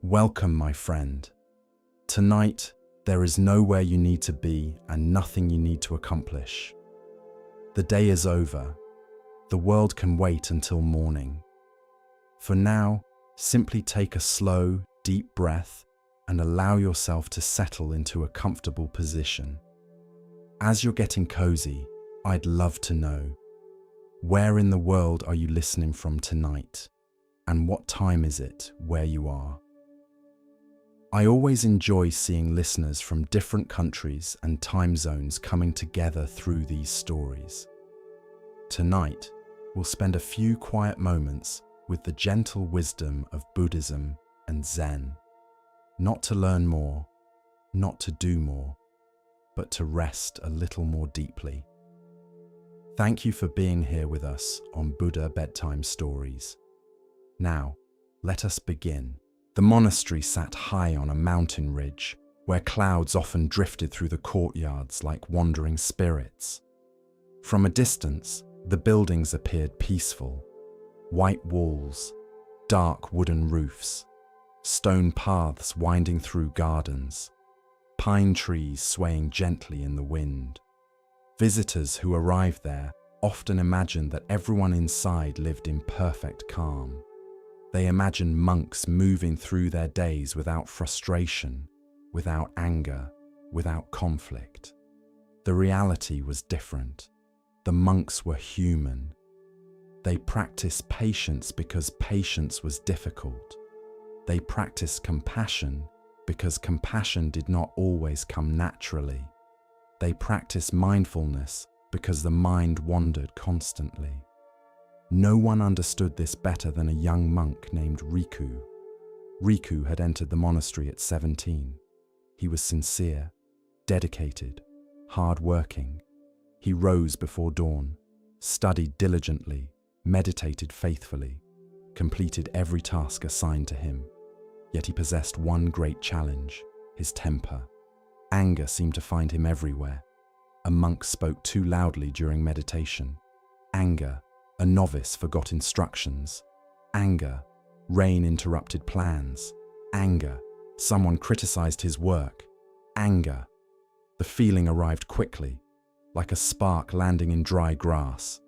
Welcome, my friend. Tonight, there is nowhere you need to be and nothing you need to accomplish. The day is over. The world can wait until morning. For now, simply take a slow, deep breath and allow yourself to settle into a comfortable position. As you're getting cozy, I'd love to know, where in the world are you listening from tonight? And what time is it where you are? I always enjoy seeing listeners from different countries and time zones coming together through these stories. Tonight, we'll spend a few quiet moments with the gentle wisdom of Buddhism and Zen. Not to learn more, not to do more, but to rest a little more deeply. Thank you for being here with us on Buddha Bedtime Stories. Now, let us begin. The monastery sat high on a mountain ridge, where clouds often drifted through the courtyards like wandering spirits. From a distance, the buildings appeared peaceful. White walls, dark wooden roofs, stone paths winding through gardens, pine trees swaying gently in the wind. Visitors who arrived there often imagined that everyone inside lived in perfect calm. They imagined monks moving through their days without frustration, without anger, without conflict. The reality was different. The monks were human. They practiced patience because patience was difficult. They practiced compassion because compassion did not always come naturally. They practiced mindfulness because the mind wandered constantly. No one understood this better than a young monk named Riku. Riku had entered the monastery at 17. He was sincere, dedicated, hard-working. He rose before dawn, studied diligently, meditated faithfully, completed every task assigned to him. Yet he possessed one great challenge: his temper. Anger seemed to find him everywhere. A monk spoke too loudly during meditation. Anger, a novice forgot instructions. Anger, rain interrupted plans. Anger, someone criticized his work. Anger. The feeling arrived quickly, like a spark landing in dry grass.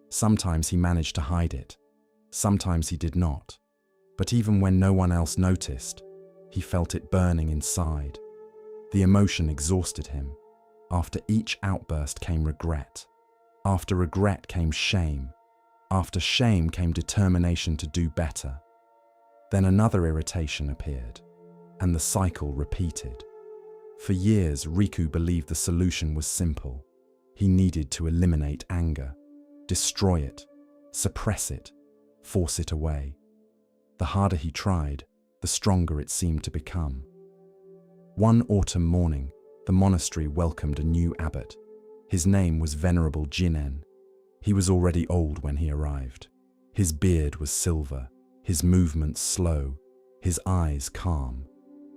Sometimes he managed to hide it. Sometimes he did not. But even when no one else noticed, he felt it burning inside. The emotion exhausted him. After each outburst came regret. After regret came shame. After shame came determination to do better. Then another irritation appeared, and the cycle repeated. For years, Riku believed the solution was simple. He needed to eliminate anger, destroy it, suppress it, force it away. The harder he tried, the stronger it seemed to become. One autumn morning, the monastery welcomed a new abbot. His name was Venerable Jinen. He was already old when he arrived. His beard was silver, his movements slow, his eyes calm.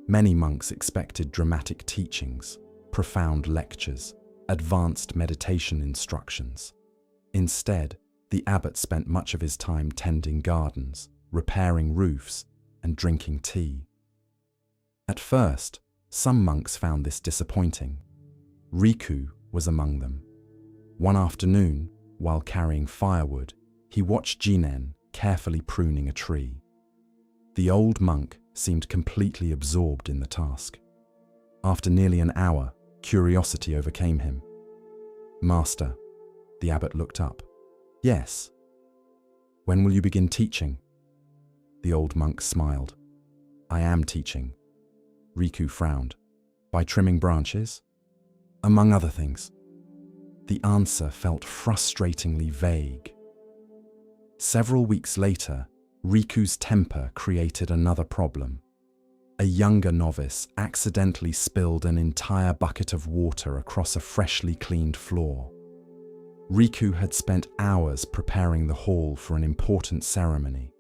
Many monks expected dramatic teachings, profound lectures, advanced meditation instructions. Instead, the abbot spent much of his time tending gardens, repairing roofs, and drinking tea. At first, some monks found this disappointing. Riku was among them. One afternoon, while carrying firewood, he watched Jinen carefully pruning a tree. The old monk seemed completely absorbed in the task. After nearly an hour, curiosity overcame him. "Master," the abbot looked up. "Yes." "When will you begin teaching?" The old monk smiled. "I am teaching." Riku frowned. "By trimming branches?" "Among other things." The answer felt frustratingly vague. Several weeks later, Riku's temper created another problem. A younger novice accidentally spilled an entire bucket of water across a freshly cleaned floor. Riku had spent hours preparing the hall for an important ceremony.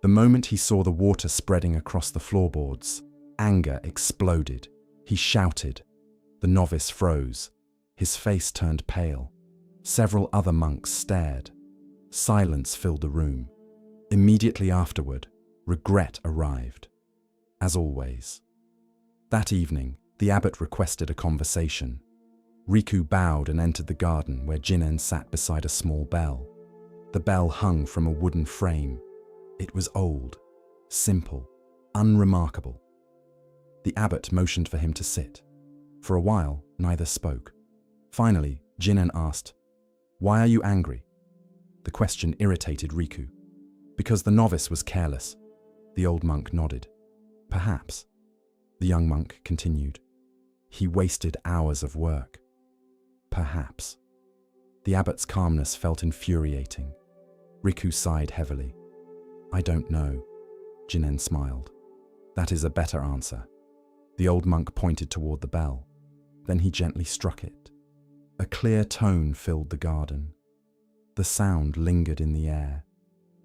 The moment he saw the water spreading across the floorboards, anger exploded. He shouted. The novice froze. His face turned pale. Several other monks stared. Silence filled the room. Immediately afterward, regret arrived. as always. That evening, the abbot requested a conversation. Riku bowed and entered the garden where Jinen sat beside a small bell. The bell hung from a wooden frame. It was old, simple, unremarkable. The abbot motioned for him to sit. For a while, neither spoke. Finally, Jinen asked, "Why are you angry?" The question irritated Riku. "Because the novice was careless." The old monk nodded. "Perhaps." The young monk continued. "He wasted hours of work." "Perhaps." The abbot's calmness felt infuriating. Riku sighed heavily. "I don't know." Jinen smiled. "That is a better answer." The old monk pointed toward the bell. Then he gently struck it. A clear tone filled the garden. The sound lingered in the air,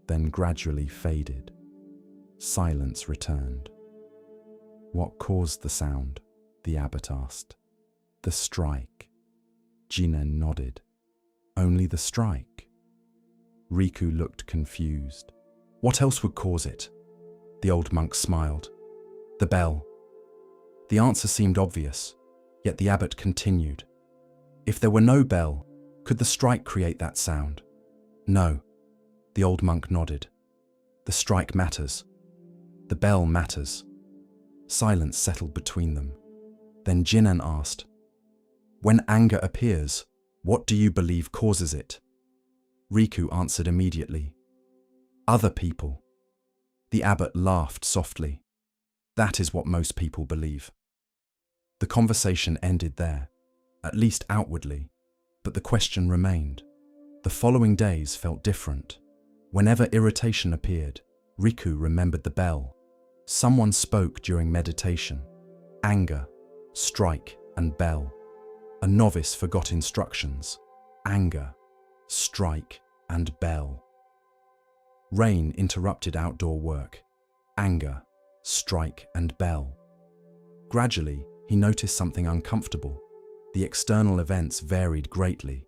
then gradually faded. Silence returned. "What caused the sound?" the abbot asked. "The strike." Jinen nodded. "Only the strike?" Riku looked confused. "What else would cause it?" The old monk smiled. "The bell." The answer seemed obvious, yet the abbot continued. "If there were no bell, could the strike create that sound?" "No." The old monk nodded. "The strike matters. The bell matters." Silence settled between them. Then Jinen asked, "When anger appears, what do you believe causes it?" Riku answered immediately, "Other people." The abbot laughed softly. "That is what most people believe." The conversation ended there, at least outwardly, but the question remained. The following days felt different. Whenever irritation appeared, Riku remembered the bell. Someone spoke during meditation. Anger, strike, and bell. A novice forgot instructions. Anger, strike, and bell. Rain interrupted outdoor work. Anger, strike, and bell. Gradually, he noticed something uncomfortable. The external events varied greatly,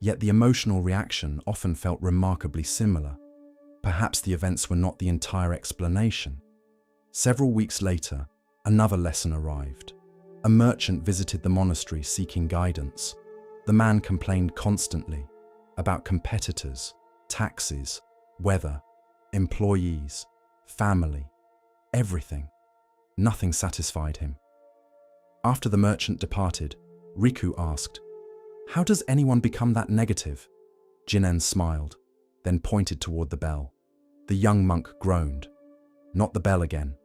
yet the emotional reaction often felt remarkably similar. Perhaps the events were not the entire explanation. Several weeks later, another lesson arrived. A merchant visited the monastery seeking guidance. The man complained constantly about competitors, taxes, weather, employees, family, everything. Nothing satisfied him. After the merchant departed, Riku asked, "How does anyone become that negative?" Jinen smiled, then pointed toward the bell. The young monk groaned. "Not the bell again."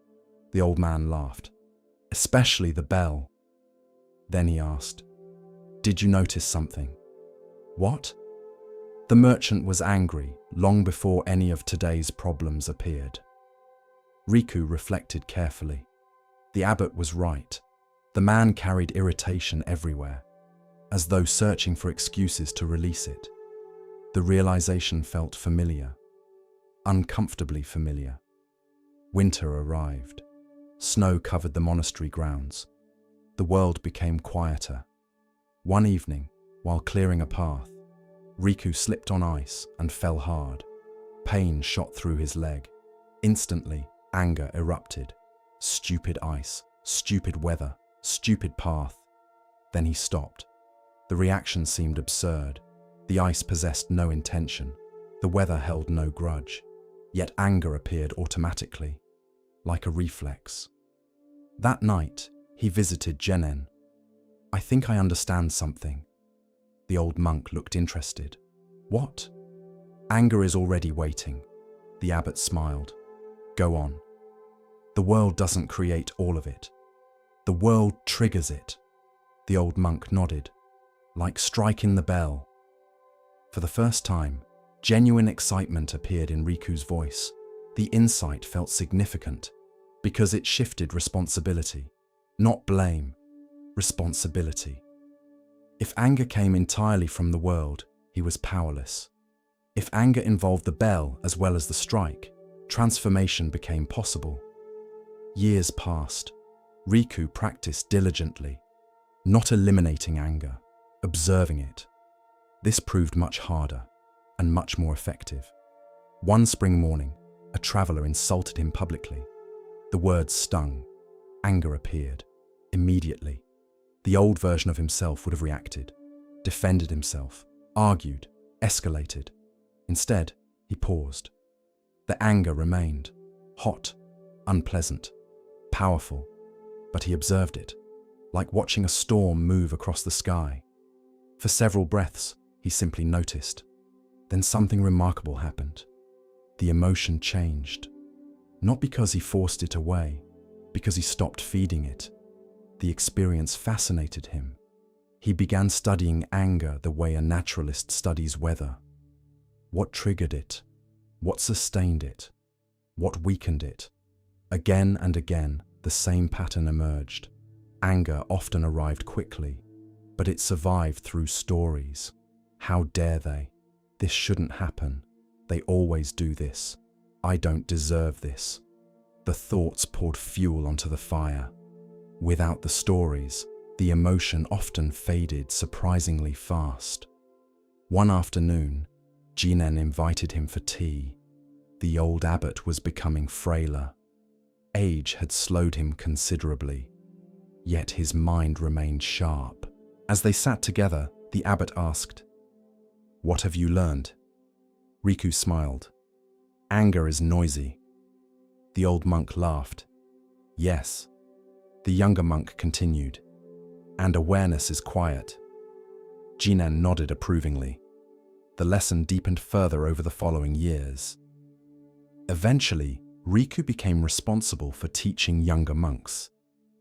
The old man laughed. "Especially the bell." Then he asked, "Did you notice something?" "What?" The merchant was angry long before any of today's problems appeared. Riku reflected carefully. The abbot was right. The man carried irritation everywhere, as though searching for excuses to release it. The realization felt familiar, uncomfortably familiar. Winter arrived. Snow covered the monastery grounds. The world became quieter. One evening, while clearing a path, Riku slipped on ice and fell hard. Pain shot through his leg. Instantly, anger erupted. Stupid ice, stupid weather, stupid path. Then he stopped. The reaction seemed absurd. The ice possessed no intention. The weather held no grudge. Yet anger appeared automatically, like a reflex. That night, he visited Jenen. "I think I understand something." The old monk looked interested. "What?" "Anger is already waiting." The abbot smiled. "Go on." "The world doesn't create all of it. The world triggers it." The old monk nodded, like striking the bell. For the first time, genuine excitement appeared in Riku's voice. The insight felt significant because it shifted responsibility. Not blame, responsibility. If anger came entirely from the world, he was powerless. If anger involved the bell as well as the strike, transformation became possible. Years passed. Riku practiced diligently, not eliminating anger, observing it. This proved much harder and much more effective. One spring morning, a traveler insulted him publicly. The words stung, Anger appeared. Immediately. The old version of himself would have reacted, defended himself, argued, escalated. Instead, he paused. The anger remained, hot, unpleasant, powerful, but he observed it, like watching a storm move across the sky. For several breaths, he simply noticed. Then something remarkable happened. The emotion changed. Not because he forced it away, because he stopped feeding it. The experience fascinated him. He began studying anger the way a naturalist studies weather. What triggered it? What sustained it? What weakened it? Again and again, the same pattern emerged. Anger often arrived quickly, but it survived through stories. How dare they? This shouldn't happen. They always do this. I don't deserve this. The thoughts poured fuel onto the fire. Without the stories, the emotion often faded surprisingly fast. One afternoon, Jinen invited him for tea. The old abbot was becoming frailer. Age had slowed him considerably, yet his mind remained sharp. As they sat together, the abbot asked, "What have you learned?" Riku smiled. "Anger is noisy." The old monk laughed. "Yes." The younger monk continued, "And awareness is quiet." Jinen nodded approvingly. The lesson deepened further over the following years. Eventually, Riku became responsible for teaching younger monks.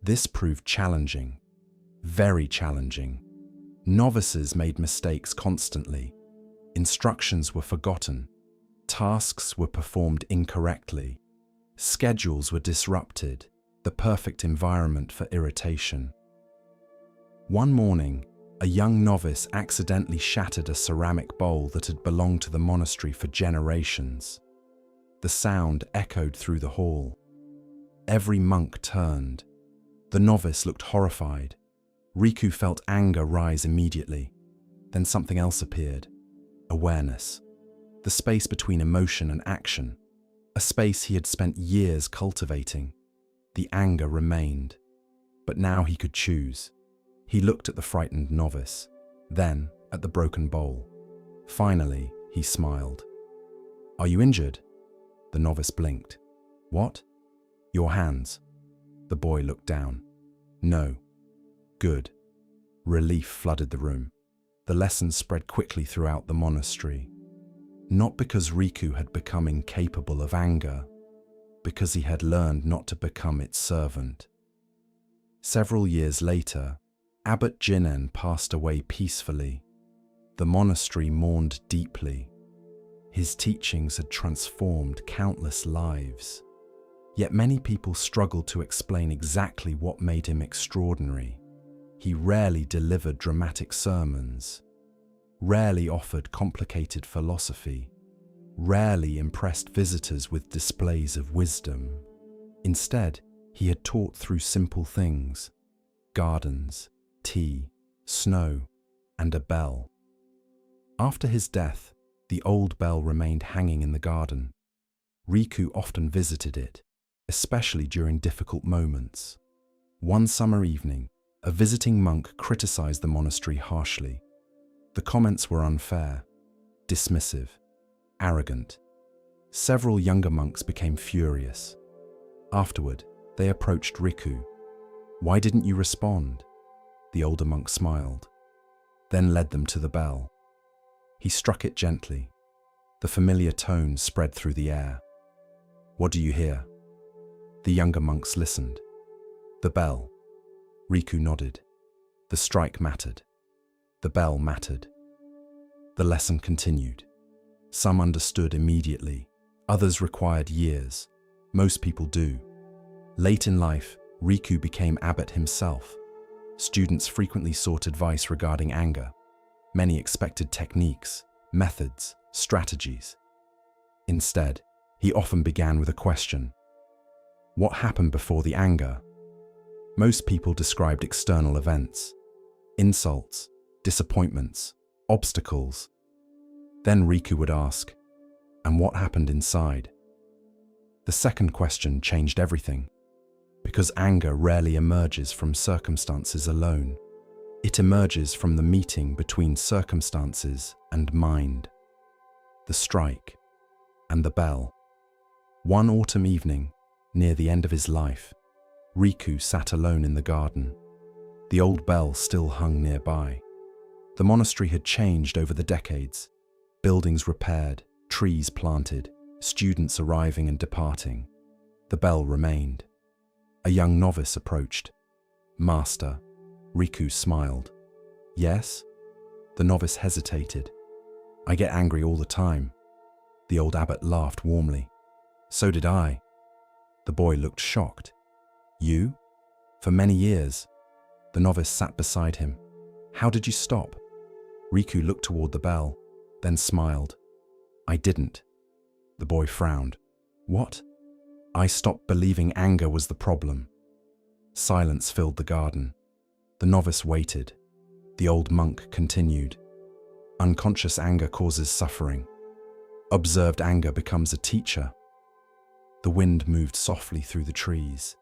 This proved challenging, very challenging. Novices made mistakes constantly. Instructions were forgotten. Tasks were performed incorrectly. Schedules were disrupted, the perfect environment for irritation. One morning, a young novice accidentally shattered a ceramic bowl that had belonged to the monastery for generations. The sound echoed through the hall. Every monk turned. The novice looked horrified. Riku felt anger rise immediately. Then something else appeared. Awareness. The space between emotion and action. A space he had spent years cultivating. The anger remained. But now he could choose. He looked at the frightened novice, then at the broken bowl. Finally, he smiled. "Are you injured?" The novice blinked. "What?" "Your hands." The boy looked down. "No." "Good." Relief flooded the room. The lesson spread quickly throughout the monastery. Not because Riku had become incapable of anger, because he had learned not to become its servant. Several years later, Abbot Jinen passed away peacefully. The monastery mourned deeply. His teachings had transformed countless lives. Yet many people struggled to explain exactly what made him extraordinary. He rarely delivered dramatic sermons, rarely offered complicated philosophy, rarely impressed visitors with displays of wisdom. Instead, he had taught through simple things: gardens, tea, snow, and a bell. After his death, the old bell remained hanging in the garden. Riku often visited it, especially during difficult moments. One summer evening, a visiting monk criticized the monastery harshly. The comments were unfair, dismissive, arrogant. Several younger monks became furious. Afterward, they approached Riku. "Why didn't you respond?" The older monk smiled, then led them to the bell. He struck it gently. The familiar tone spread through the air. "What do you hear?" The younger monks listened. "The bell." Riku nodded. The strike mattered. The bell mattered. The lesson continued. Some understood immediately. Others required years. Most people do. Late in life, Riku became abbot himself. Students frequently sought advice regarding anger. Many expected techniques, methods, strategies. Instead, he often began with a question. What happened before the anger? Most people described external events, insults, disappointments, obstacles. Then Riku would ask, and what happened inside? The second question changed everything, because anger rarely emerges from circumstances alone. It emerges from the meeting between circumstances and mind. The strike and the bell. One autumn evening, near the end of his life, Riku sat alone in the garden. The old bell still hung nearby. The monastery had changed over the decades. Buildings repaired, trees planted, students arriving and departing. The bell remained. A young novice approached. "Master," Riku smiled. "Yes?" The novice hesitated. "I get angry all the time." The old abbot laughed warmly. "So did I." The boy looked shocked. "You?" "For many years." The novice sat beside him. "How did you stop?" Riku looked toward the bell, then smiled. "I didn't." The boy frowned. "What?" "I stopped believing anger was the problem." Silence filled the garden. The novice waited. The old monk continued. "Unconscious anger causes suffering. Observed anger becomes a teacher." The wind moved softly through the trees.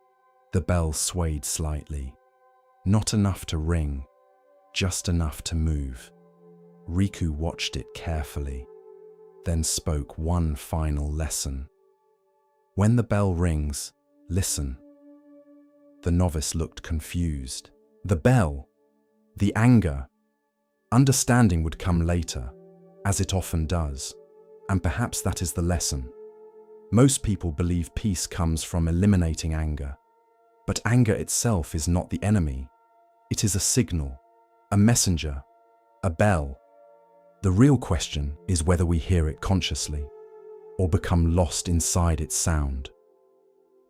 The bell swayed slightly. Not enough to ring, just enough to move. Riku watched it carefully, then spoke one final lesson. "When the bell rings, listen." The novice looked confused. The bell, the anger. Understanding would come later, as it often does, and perhaps that is the lesson. Most people believe peace comes from eliminating anger, but anger itself is not the enemy. It is a signal, a messenger, a bell. The real question is whether we hear it consciously or become lost inside its sound.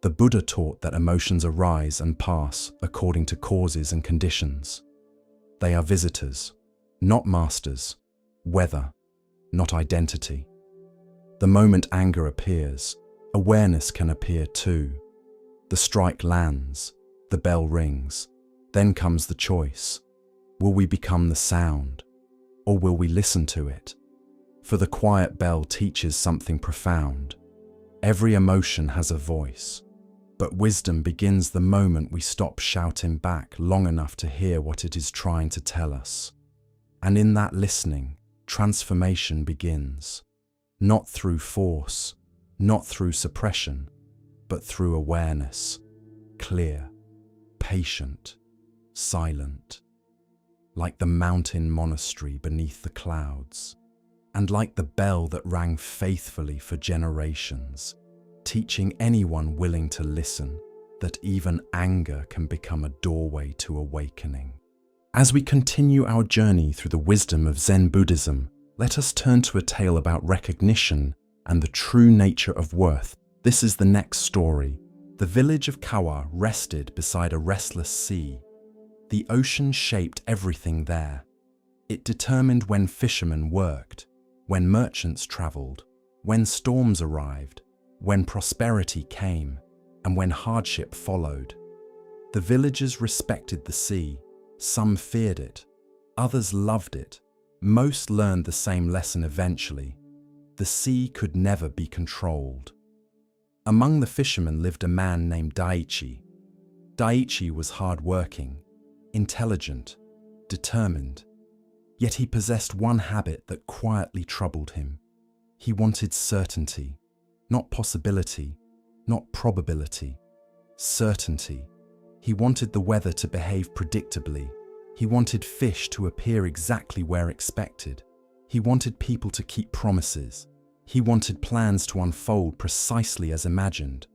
The Buddha taught that emotions arise and pass according to causes and conditions. They are visitors, not masters, weather, not identity. The moment anger appears, awareness can appear too. The strike lands, the bell rings, then comes the choice. Will we become the sound, or will we listen to it? For the quiet bell teaches something profound. Every emotion has a voice, but wisdom begins the moment we stop shouting back long enough to hear what it is trying to tell us. And in that listening, transformation begins. Not through force, not through suppression, but through awareness, clear, patient, silent, like the mountain monastery beneath the clouds, and like the bell that rang faithfully for generations, teaching anyone willing to listen that even anger can become a doorway to awakening. As we continue our journey through the wisdom of Zen Buddhism, let us turn to a tale about recognition and the true nature of worth. This is the next story. The village of Kawa rested beside a restless sea. The ocean shaped everything there. It determined when fishermen worked, when merchants traveled, when storms arrived, when prosperity came, and when hardship followed. The villagers respected the sea. Some feared it. Others loved it. Most learned the same lesson eventually. The sea could never be controlled. Among the fishermen lived a man named Daichi. Daichi was hard-working, intelligent, determined. Yet he possessed one habit that quietly troubled him. He wanted certainty, not possibility, not probability. Certainty. He wanted the weather to behave predictably. He wanted fish to appear exactly where expected. He wanted people to keep promises. He wanted plans to unfold precisely as imagined.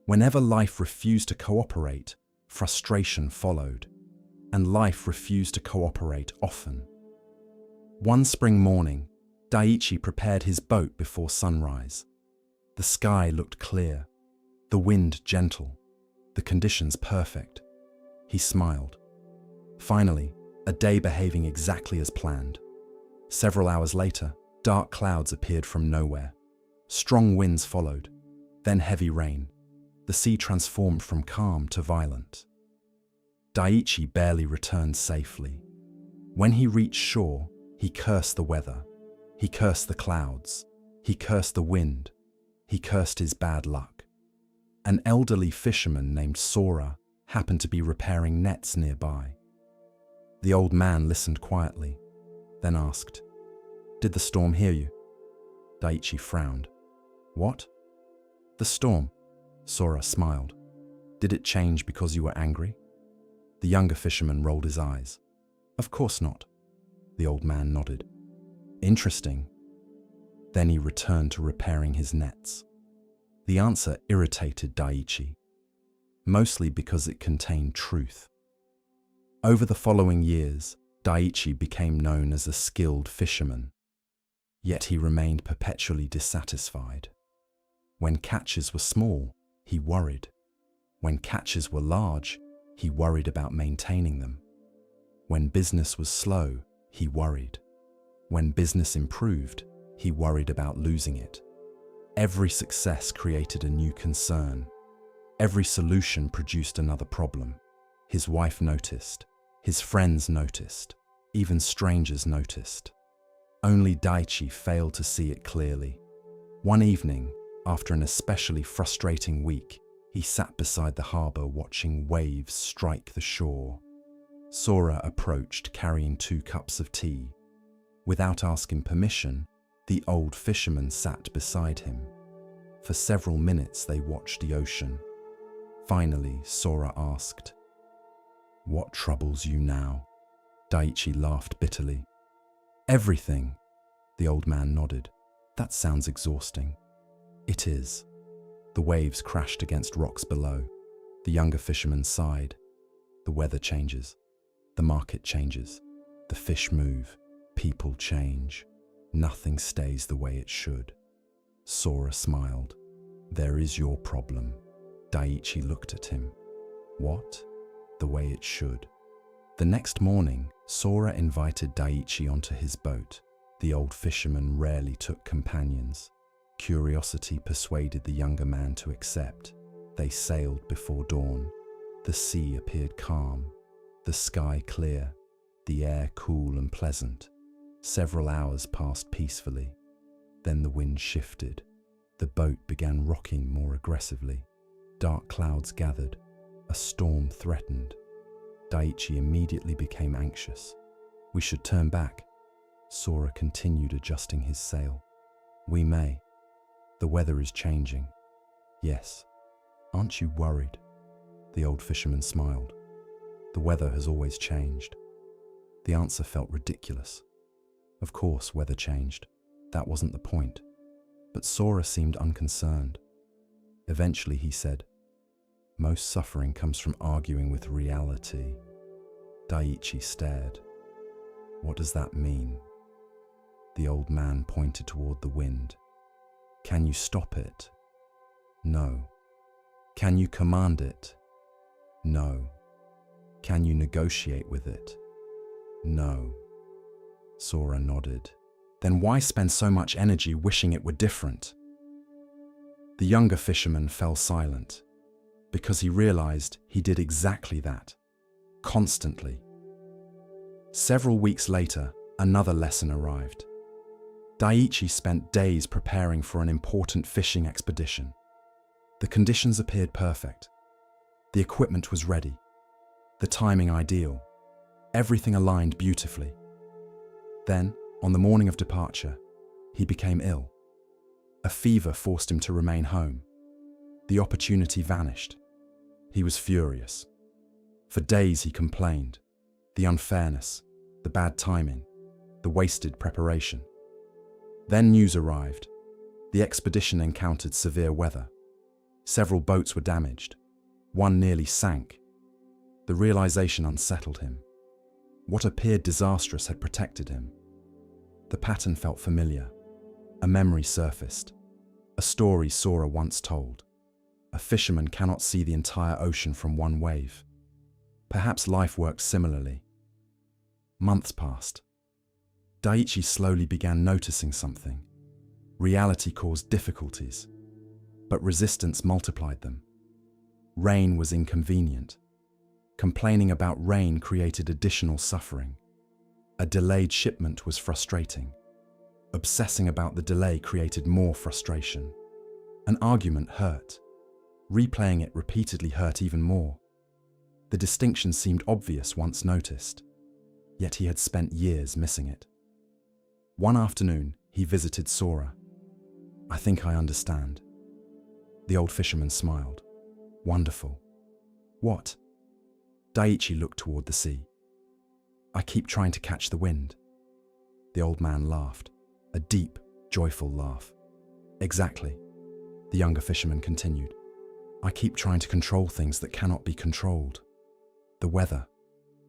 Whenever life refused to cooperate, frustration followed. And life refused to cooperate often. One spring morning, Daichi prepared his boat before sunrise. The sky looked clear, the wind gentle, the conditions perfect. He smiled. Finally, a day behaving exactly as planned. Several hours later, dark clouds appeared from nowhere. Strong winds followed, then heavy rain. The sea transformed from calm to violent. Daichi barely returned safely. When he reached shore, he cursed the weather. He cursed the clouds. He cursed the wind. He cursed his bad luck. An elderly fisherman named Sora happened to be repairing nets nearby. The old man listened quietly, then asked, "Did the storm hear you?" Daiichi frowned. "What?" "The storm," Sora smiled. "Did it change because you were angry?" The younger fisherman rolled his eyes. "Of course not." The old man nodded. "Interesting." Then he returned to repairing his nets. The answer irritated Daiichi, mostly because it contained truth. Over the following years, Daiichi became known as a skilled fisherman. Yet he remained perpetually dissatisfied. When catches were small, he worried. When catches were large, he worried about maintaining them. When business was slow, he worried. When business improved, he worried about losing it. Every success created a new concern. Every solution produced another problem. His wife noticed. His friends noticed. Even strangers noticed. Only Daiichi failed to see it clearly. One evening, after an especially frustrating week, he sat beside the harbor watching waves strike the shore. Sora approached carrying 2 cups of tea. Without asking permission, the old fisherman sat beside him. For several minutes they watched the ocean. Finally, Sora asked, "What troubles you now?" Daiichi laughed bitterly. "Everything," the old man nodded. "That sounds exhausting." "It is." The waves crashed against rocks below. The younger fisherman sighed. The weather changes. The market changes. The fish move. People change. Nothing stays the way it should. Sora smiled. "There is your problem." Daiichi looked at him. "What?" "The way it should." The next morning, Sora invited Daiichi onto his boat. The old fisherman rarely took companions. Curiosity persuaded the younger man to accept. They sailed before dawn. The sea appeared calm, the sky clear, the air cool and pleasant. Several hours passed peacefully. Then the wind shifted. The boat began rocking more aggressively. Dark clouds gathered. A storm threatened. Daiichi immediately became anxious. "We should turn back." Sora continued adjusting his sail. "We may. The weather is changing." "Yes." "Aren't you worried?" The old fisherman smiled. "The weather has always changed." The answer felt ridiculous. Of course, weather changed. That wasn't the point. But Sora seemed unconcerned. Eventually he said, "Most suffering comes from arguing with reality." Daiichi stared. "What does that mean?" The old man pointed toward the wind. "Can you stop it?" "No." "Can you command it?" "No." "Can you negotiate with it?" "No." Sora nodded. "Then why spend so much energy wishing it were different?" The younger fisherman fell silent, because he realized he did exactly that, constantly. Several weeks later, another lesson arrived. Daiichi spent days preparing for an important fishing expedition. The conditions appeared perfect. The equipment was ready. The timing ideal. Everything aligned beautifully. Then, on the morning of departure, he became ill. A fever forced him to remain home. The opportunity vanished. He was furious. For days he complained. The unfairness, the bad timing, the wasted preparation. Then news arrived. The expedition encountered severe weather. Several boats were damaged. One nearly sank. The realization unsettled him. What appeared disastrous had protected him. The pattern felt familiar. A memory surfaced. A story Sora once told. A fisherman cannot see the entire ocean from one wave. Perhaps life works similarly. Months passed. Daiichi slowly began noticing something. Reality caused difficulties, but resistance multiplied them. Rain was inconvenient. Complaining about rain created additional suffering. A delayed shipment was frustrating. Obsessing about the delay created more frustration. An argument hurt. Replaying it repeatedly hurt even more. The distinction seemed obvious once noticed, yet he had spent years missing it. One afternoon, he visited Sora. "I think I understand." The old fisherman smiled. "Wonderful. What?" Daiichi looked toward the sea. "I keep trying to catch the wind." The old man laughed, a deep, joyful laugh. "Exactly," the younger fisherman continued. "I keep trying to control things that cannot be controlled. The weather,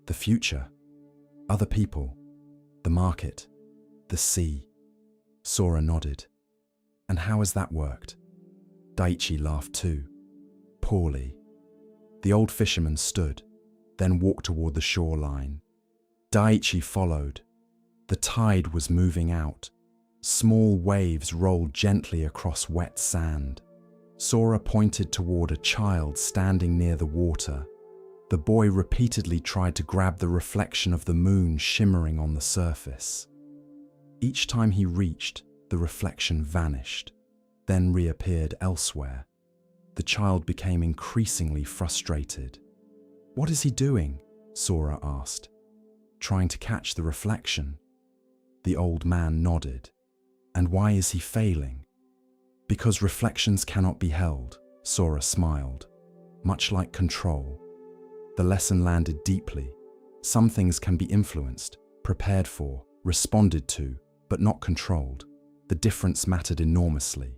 the future, other people, the market, the sea." Sora nodded. "And how has that worked?" Daiichi laughed too. "Poorly." The old fisherman stood, then walked toward the shoreline. Daiichi followed. The tide was moving out. Small waves rolled gently across wet sand. Sora pointed toward a child standing near the water. The boy repeatedly tried to grab the reflection of the moon shimmering on the surface. Each time he reached, the reflection vanished, then reappeared elsewhere. The child became increasingly frustrated. "What is he doing?" Sora asked. "Trying to catch the reflection." The old man nodded. "And why is he failing?" "Because reflections cannot be held," Sora smiled. "Much like control." The lesson landed deeply. Some things can be influenced, prepared for, responded to, but not controlled. The difference mattered enormously.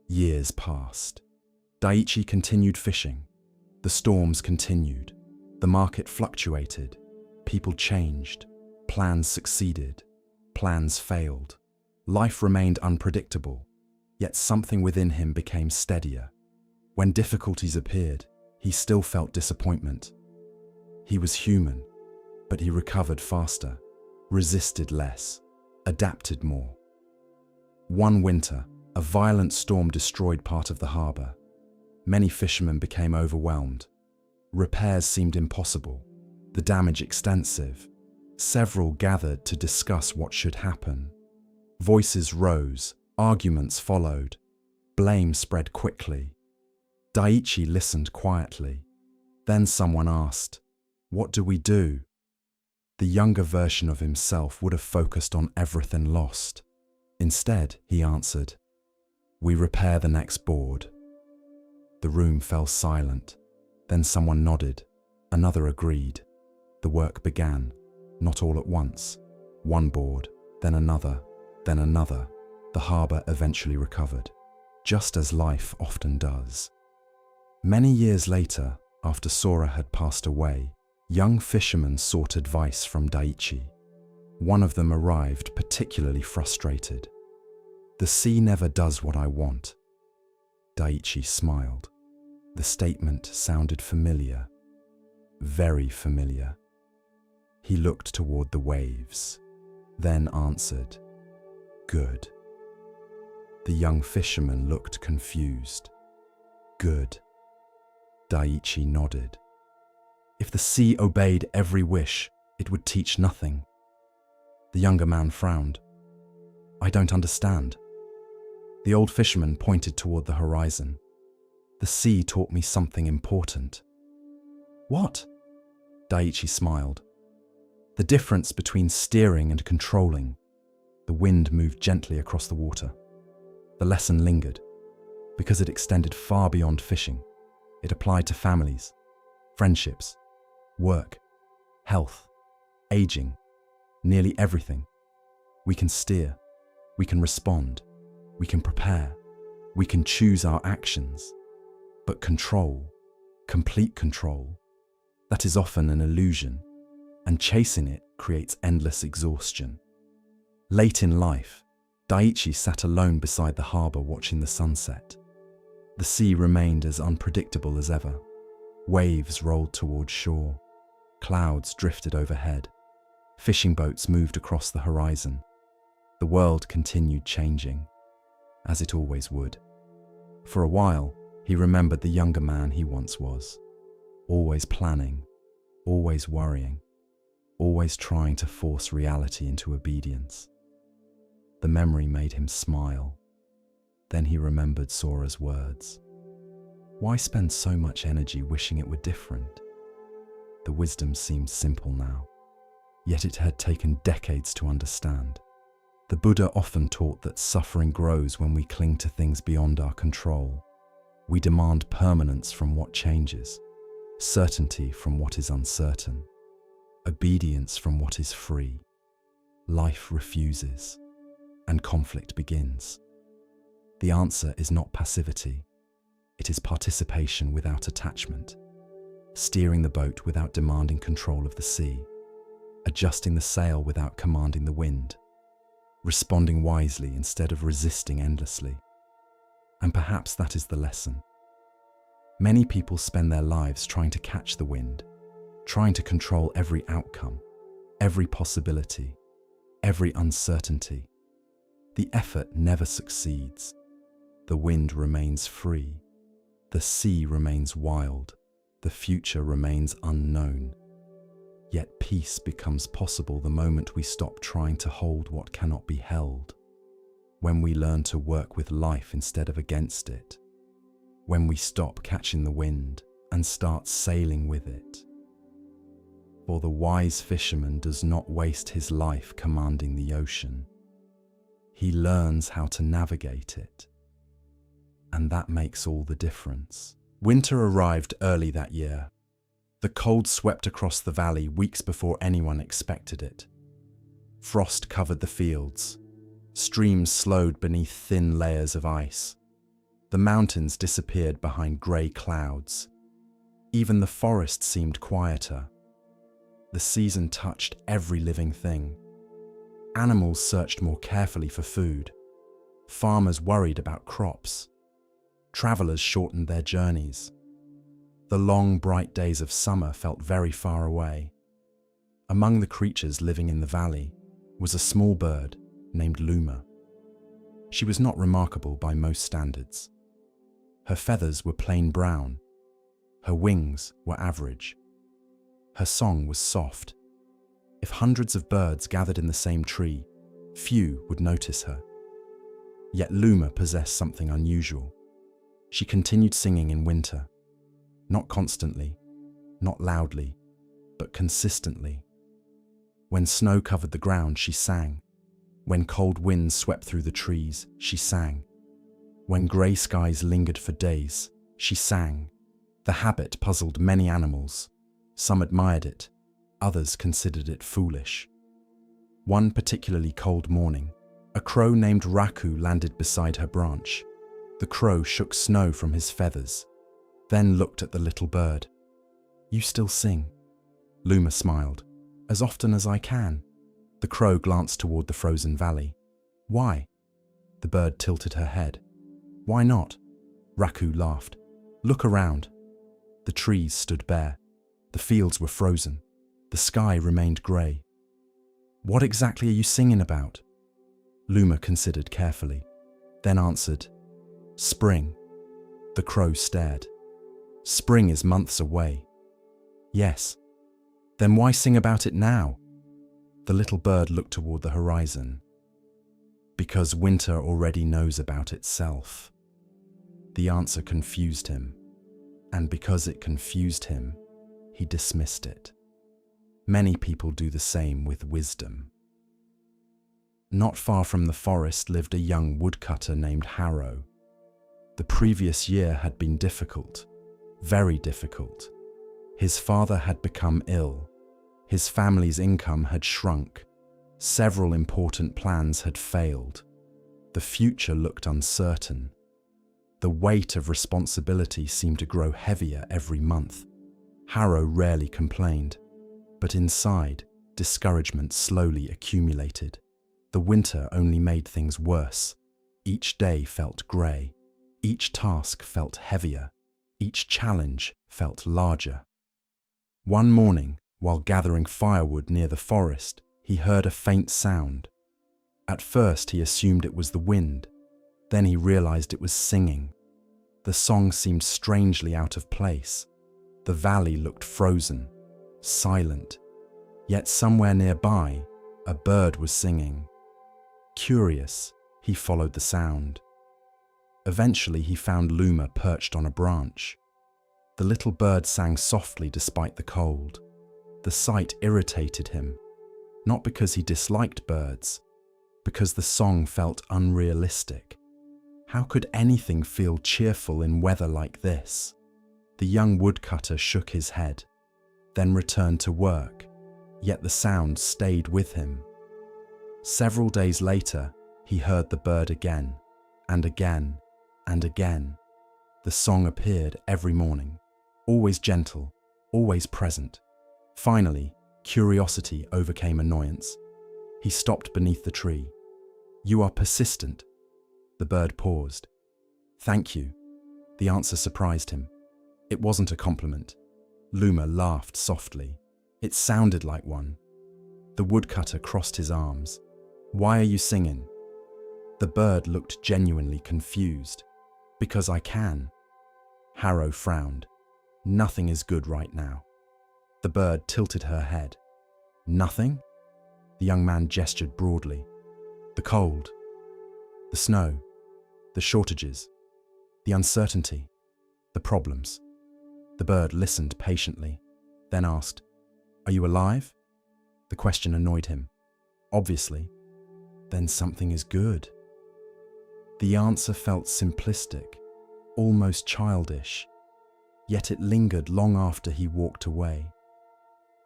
Years passed. Daiichi continued fishing. The storms continued. The market fluctuated. People changed. Plans succeeded. Plans failed. Life remained unpredictable, yet something within him became steadier. When difficulties appeared, he still felt disappointment. He was human, but he recovered faster, resisted less, adapted more. One winter, a violent storm destroyed part of the harbor. Many fishermen became overwhelmed. Repairs seemed impossible, the damage extensive. Several gathered to discuss what should happen. Voices rose, arguments followed. Blame spread quickly. Daiichi listened quietly. Then someone asked, "What do we do?" The younger version of himself would have focused on everything lost. Instead, he answered, "We repair the next board." The room fell silent. Then someone nodded. Another agreed. The work began, not all at once. One board, then another, then another. The harbor eventually recovered, just as life often does. Many years later, after Sora had passed away, young fishermen sought advice from Daiichi. One of them arrived particularly frustrated. "The sea never does what I want." Daiichi smiled. The statement sounded familiar, very familiar. He looked toward the waves, then answered, "Good." The young fisherman looked confused. "Good." Daiichi nodded. "If the sea obeyed every wish, it would teach nothing." The younger man frowned. "I don't understand." The old fisherman pointed toward the horizon. "The sea taught me something important." "What?" Daiichi smiled. "The difference between steering and controlling." The wind moved gently across the water. The lesson lingered, because it extended far beyond fishing. It applied to families, friendships, work, health, aging, nearly everything. We can steer, we can respond, we can prepare, we can choose our actions. But control, complete control, that is often an illusion, and chasing it creates endless exhaustion. Late in life, Daiichi sat alone beside the harbor watching the sunset. The sea remained as unpredictable as ever. Waves rolled toward shore. Clouds drifted overhead. Fishing boats moved across the horizon. The world continued changing, as it always would. For a while, he remembered the younger man he once was, always planning, always worrying, always trying to force reality into obedience. The memory made him smile. Then he remembered Sora's words. Why spend so much energy wishing it were different? The wisdom seemed simple now, yet it had taken decades to understand. The Buddha often taught that suffering grows when we cling to things beyond our control. We demand permanence from what changes, certainty from what is uncertain, obedience from what is free. Life refuses, and conflict begins. The answer is not passivity. It is participation without attachment, steering the boat without demanding control of the sea, adjusting the sail without commanding the wind, responding wisely instead of resisting endlessly. And perhaps that is the lesson. Many people spend their lives trying to catch the wind, trying to control every outcome, every possibility, every uncertainty. The effort never succeeds. The wind remains free. The sea remains wild. The future remains unknown. Yet peace becomes possible the moment we stop trying to hold what cannot be held. When we learn to work with life instead of against it. When we stop catching the wind and start sailing with it. For the wise fisherman does not waste his life commanding the ocean. He learns how to navigate it. And that makes all the difference. Winter arrived early that year. The cold swept across the valley weeks before anyone expected it. Frost covered the fields. Streams slowed beneath thin layers of ice. The mountains disappeared behind grey clouds. Even the forest seemed quieter. The season touched every living thing. Animals searched more carefully for food. Farmers worried about crops. Travelers shortened their journeys. The long, bright days of summer felt very far away. Among the creatures living in the valley was a small bird named Luma. She was not remarkable by most standards. Her feathers were plain brown. Her wings were average. Her song was soft. If hundreds of birds gathered in the same tree, few would notice her. Yet Luma possessed something unusual. She continued singing in winter. Not constantly, not loudly, but consistently. When snow covered the ground, she sang. When cold winds swept through the trees, she sang. When grey skies lingered for days, she sang. The habit puzzled many animals. Some admired it, others considered it foolish. One particularly cold morning, a crow named Raku landed beside her branch. The crow shook snow from his feathers, then looked at the little bird. "You still sing?" Luma smiled. "As often as I can." The crow glanced toward the frozen valley. "Why?" The bird tilted her head. "Why not?" Raku laughed. "Look around." The trees stood bare. The fields were frozen. The sky remained grey. "What exactly are you singing about?" Luma considered carefully, then answered, "Spring." The crow stared. "Spring is months away." "Yes." "Then why sing about it now?" The little bird looked toward the horizon. "Because winter already knows about itself." The answer confused him, and because it confused him, he dismissed it. Many people do the same with wisdom. Not far from the forest lived a young woodcutter named Harrow. The previous year had been difficult, very difficult. His father had become ill. His family's income had shrunk. Several important plans had failed. The future looked uncertain. The weight of responsibility seemed to grow heavier every month. Harrow rarely complained, but inside, discouragement slowly accumulated. The winter only made things worse. Each day felt grey. Each task felt heavier. Each challenge felt larger. One morning, while gathering firewood near the forest, he heard a faint sound. At first, he assumed it was the wind. Then he realized it was singing. The song seemed strangely out of place. The valley looked frozen, silent. Yet somewhere nearby, a bird was singing. Curious, he followed the sound. Eventually, he found Luma perched on a branch. The little bird sang softly despite the cold. The sight irritated him, not because he disliked birds, because the song felt unrealistic. How could anything feel cheerful in weather like this? The young woodcutter shook his head, then returned to work, yet the sound stayed with him. Several days later, he heard the bird again, and again, and again. The song appeared every morning, always gentle, always present. Finally, curiosity overcame annoyance. He stopped beneath the tree. "You are persistent." The bird paused. "Thank you." The answer surprised him. It wasn't a compliment. Luma laughed softly. It sounded like one. The woodcutter crossed his arms. "Why are you singing?" The bird looked genuinely confused. "Because I can." Harrow frowned. "Nothing is good right now." The bird tilted her head. "Nothing?" The young man gestured broadly. "The cold, the snow, the shortages, the uncertainty, the problems." The bird listened patiently, then asked, "Are you alive?" The question annoyed him. "Obviously." "Then something is good." The answer felt simplistic, almost childish, yet it lingered long after he walked away.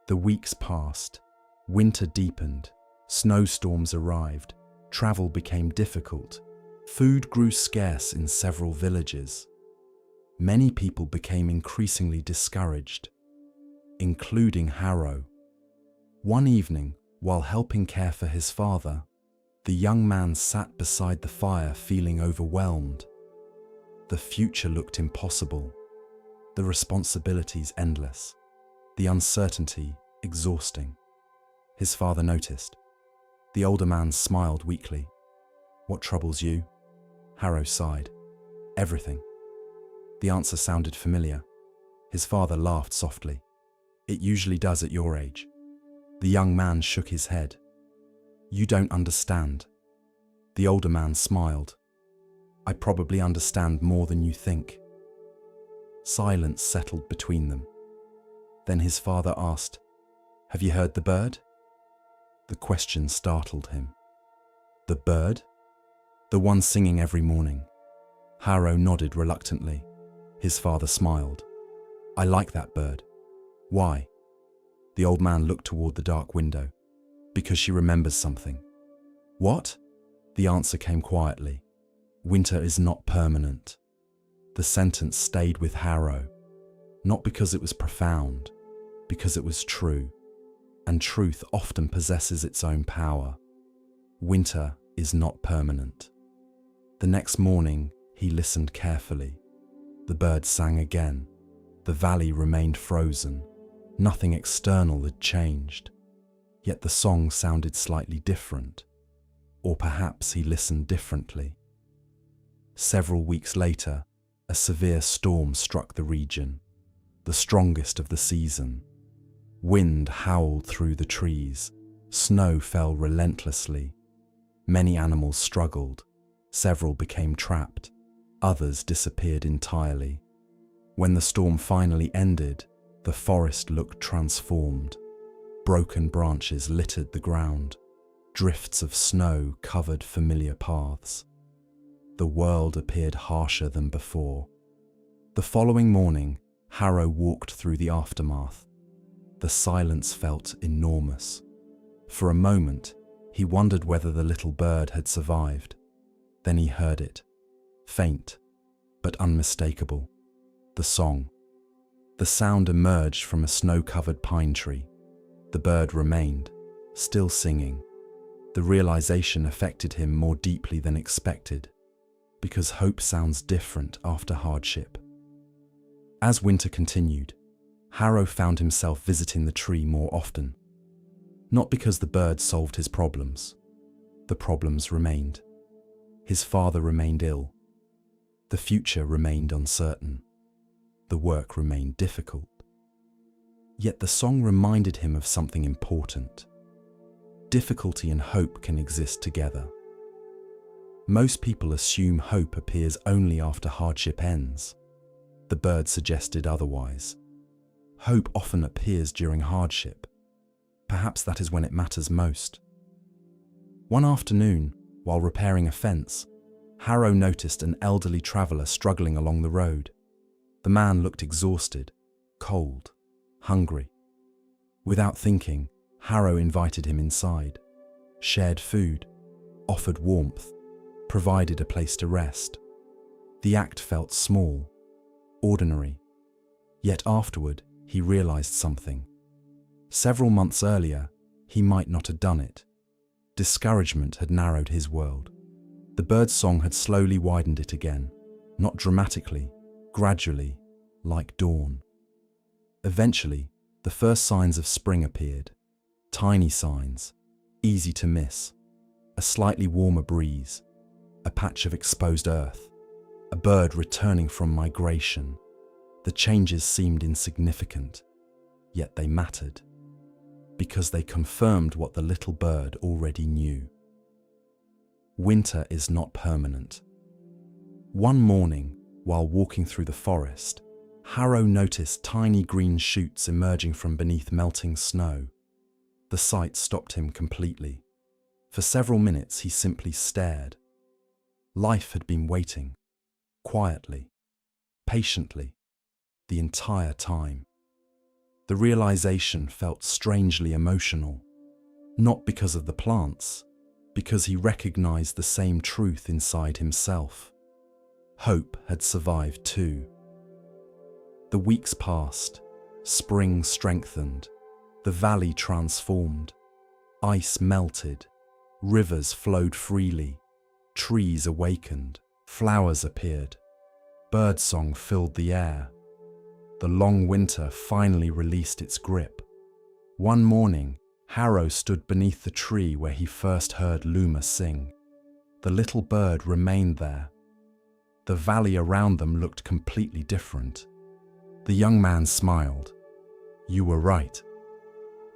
The weeks passed, winter deepened, snowstorms arrived, travel became difficult, food grew scarce in several villages. Many people became increasingly discouraged, including Harrow. One evening, while helping care for his father, the young man sat beside the fire feeling overwhelmed. The future looked impossible, the responsibilities endless, the uncertainty exhausting. His father noticed. The older man smiled weakly. "What troubles you?" Harrow sighed. "Everything." The answer sounded familiar. His father laughed softly. "It usually does at your age." The young man shook his head. "You don't understand." The older man smiled. "I probably understand more than you think." Silence settled between them. Then his father asked, "Have you heard the bird?" The question startled him. "The bird?" "The one singing every morning." Harrow nodded reluctantly. His father smiled. "I like that bird." "Why?" The old man looked toward the dark window. "Because she remembers something." "What?" The answer came quietly. "Winter is not permanent." The sentence stayed with Harrow, not because it was profound, because it was true, and truth often possesses its own power. Winter is not permanent. The next morning, he listened carefully. The bird sang again. The valley remained frozen. Nothing external had changed. Yet the song sounded slightly different. Or perhaps he listened differently. Several weeks later, a severe storm struck the region, the strongest of the season. Wind howled through the trees. Snow fell relentlessly. Many animals struggled. Several became trapped. Others disappeared entirely. When the storm finally ended, the forest looked transformed. Broken branches littered the ground. Drifts of snow covered familiar paths. The world appeared harsher than before. The following morning, Harrow walked through the aftermath. The silence felt enormous. For a moment, he wondered whether the little bird had survived. Then he heard it. Faint, but unmistakable. The song. The sound emerged from a snow-covered pine tree. The bird remained, still singing. The realization affected him more deeply than expected, because hope sounds different after hardship. As winter continued, Harrow found himself visiting the tree more often. Not because the bird solved his problems. The problems remained. His father remained ill. The future remained uncertain. The work remained difficult. Yet the song reminded him of something important. Difficulty and hope can exist together. Most people assume hope appears only after hardship ends. The bird suggested otherwise. Hope often appears during hardship. Perhaps that is when it matters most. One afternoon, while repairing a fence, Harrow noticed an elderly traveller struggling along the road. The man looked exhausted, cold, hungry. Without thinking, Harrow invited him inside, shared food, offered warmth, provided a place to rest. The act felt small, ordinary. Yet afterward, he realized something. Several months earlier, he might not have done it. Discouragement had narrowed his world. The bird's song had slowly widened it again, not dramatically, gradually, like dawn. Eventually, the first signs of spring appeared. Tiny signs, easy to miss. A slightly warmer breeze, a patch of exposed earth, a bird returning from migration. The changes seemed insignificant, yet they mattered, because they confirmed what the little bird already knew. Winter is not permanent. One morning, while walking through the forest, Harrow noticed tiny green shoots emerging from beneath melting snow. The sight stopped him completely. For several minutes he simply stared. Life had been waiting, quietly, patiently, the entire time. The realization felt strangely emotional, not because of the plants, because he recognized the same truth inside himself. Hope had survived too. The weeks passed, spring strengthened, the valley transformed, ice melted, rivers flowed freely, trees awakened, flowers appeared, birdsong filled the air. The long winter finally released its grip. One morning, Harrow stood beneath the tree where he first heard Luma sing. The little bird remained there. The valley around them looked completely different. The young man smiled. "You were right."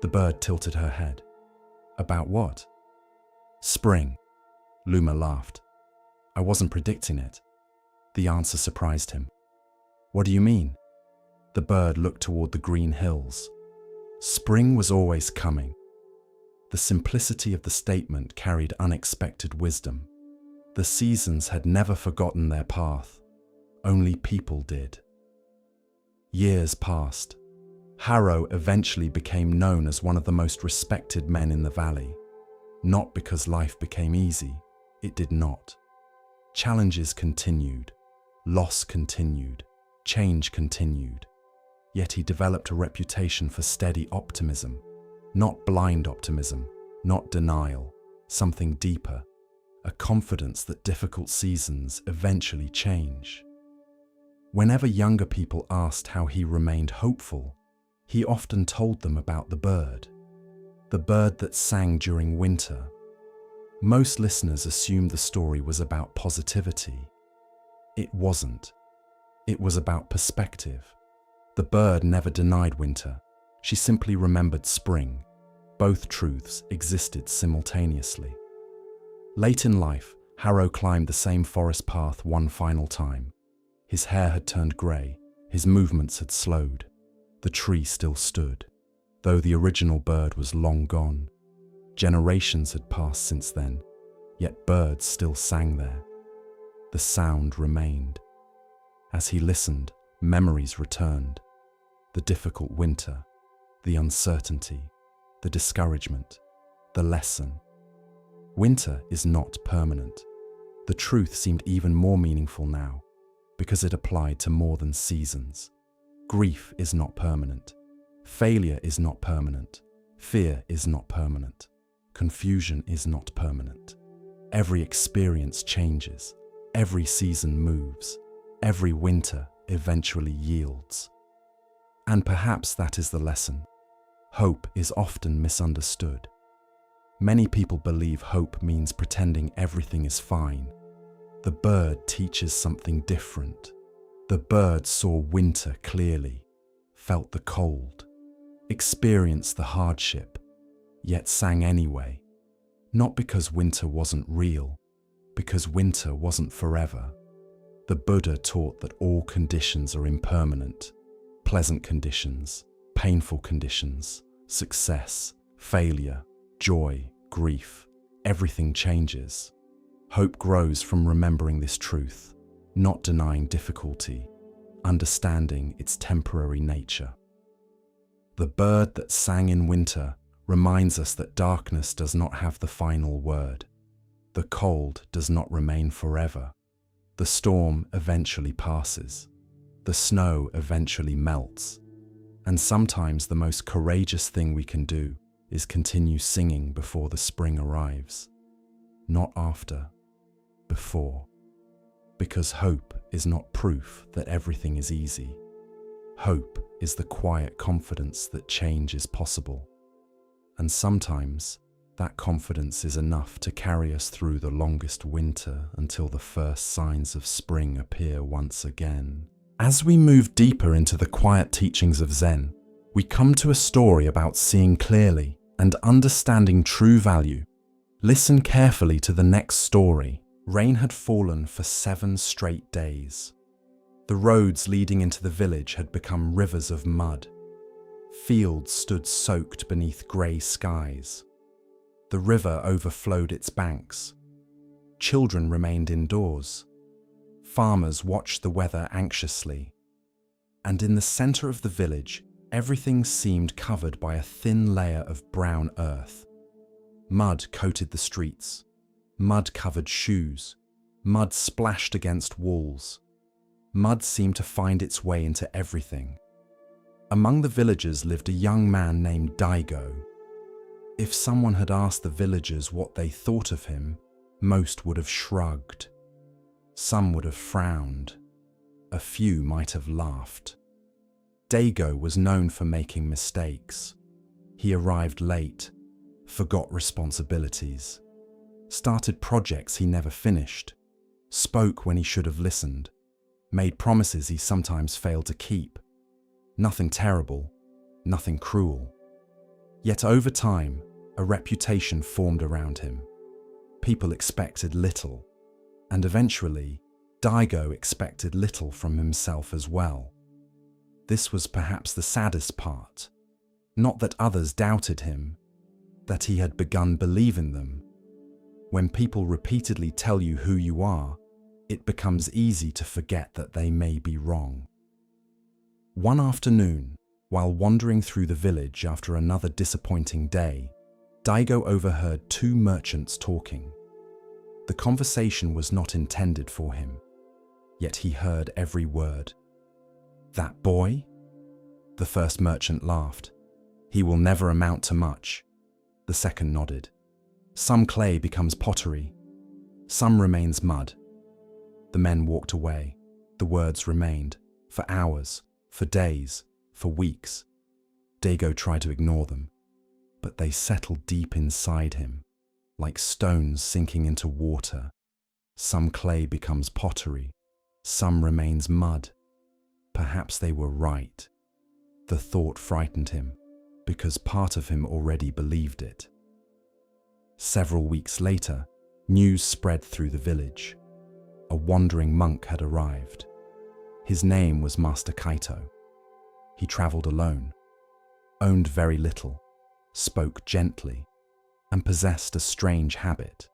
The bird tilted her head. "About what?" "Spring." Luma laughed. "I wasn't predicting it." The answer surprised him. "What do you mean?" The bird looked toward the green hills. Spring was always coming. The simplicity of the statement carried unexpected wisdom. The seasons had never forgotten their path. Only people did. Years passed. Harrow eventually became known as one of the most respected men in the valley. Not because life became easy. It did not. Challenges continued. Loss continued. Change continued. Yet he developed a reputation for steady optimism. Not blind optimism, not denial, something deeper. A confidence that difficult seasons eventually change. Whenever younger people asked how he remained hopeful, he often told them about the bird that sang during winter. Most listeners assumed the story was about positivity. It wasn't. It was about perspective. The bird never denied winter. She simply remembered spring. Both truths existed simultaneously. Late in life, Harrow climbed the same forest path one final time. His hair had turned grey, his movements had slowed. The tree still stood, though the original bird was long gone. Generations had passed since then, yet birds still sang there. The sound remained. As he listened, memories returned. The difficult winter, the uncertainty, the discouragement, the lesson. Winter is not permanent. The truth seemed even more meaningful now, because it applied to more than seasons. Grief is not permanent. Failure is not permanent. Fear is not permanent. Confusion is not permanent. Every experience changes. Every season moves. Every winter eventually yields. And perhaps that is the lesson. Hope is often misunderstood. Many people believe hope means pretending everything is fine. The bird teaches something different. The bird saw winter clearly, felt the cold, experienced the hardship, yet sang anyway. Not because winter wasn't real, because winter wasn't forever. The Buddha taught that all conditions are impermanent. Pleasant conditions, painful conditions, success, failure, joy, grief, everything changes. Hope grows from remembering this truth, not denying difficulty, understanding its temporary nature. The bird that sang in winter reminds us that darkness does not have the final word. The cold does not remain forever. The storm eventually passes. The snow eventually melts. And sometimes the most courageous thing we can do is continue singing before the spring arrives. Not after, before. Because hope is not proof that everything is easy. Hope is the quiet confidence that change is possible. And sometimes that confidence is enough to carry us through the longest winter until the first signs of spring appear once again. As we move deeper into the quiet teachings of Zen, we come to a story about seeing clearly and understanding true value. Listen carefully to the next story. Rain had fallen for 7 straight days. The roads leading into the village had become rivers of mud. Fields stood soaked beneath grey skies. The river overflowed its banks. Children remained indoors. Farmers watched the weather anxiously. And in the centre of the village, everything seemed covered by a thin layer of brown earth. Mud coated the streets. Mud covered shoes. Mud splashed against walls. Mud seemed to find its way into everything. Among the villagers lived a young man named Daigo. If someone had asked the villagers what they thought of him, most would have shrugged. Some would have frowned. A few might have laughed. Daigo was known for making mistakes. He arrived late, forgot responsibilities, started projects he never finished, spoke when he should have listened, made promises he sometimes failed to keep. Nothing terrible, nothing cruel. Yet over time, a reputation formed around him. People expected little, and eventually, Daigo expected little from himself as well. This was perhaps the saddest part. Not that others doubted him, that he had begun believing them. When people repeatedly tell you who you are, it becomes easy to forget that they may be wrong. One afternoon, while wandering through the village after another disappointing day, Daigo overheard 2 merchants talking. The conversation was not intended for him, yet he heard every word. "That boy?" The first merchant laughed. "He will never amount to much." The second nodded. "Some clay becomes pottery. Some remains mud." The men walked away. The words remained, for hours, for days, for weeks. Daigo tried to ignore them, but they settled deep inside him, like stones sinking into water. Some clay becomes pottery. Some remains mud. Perhaps they were right. The thought frightened him, because part of him already believed it. Several weeks later, news spread through the village. A wandering monk had arrived. His name was Master Kaito. He travelled alone, owned very little, spoke gently, and possessed a strange habit.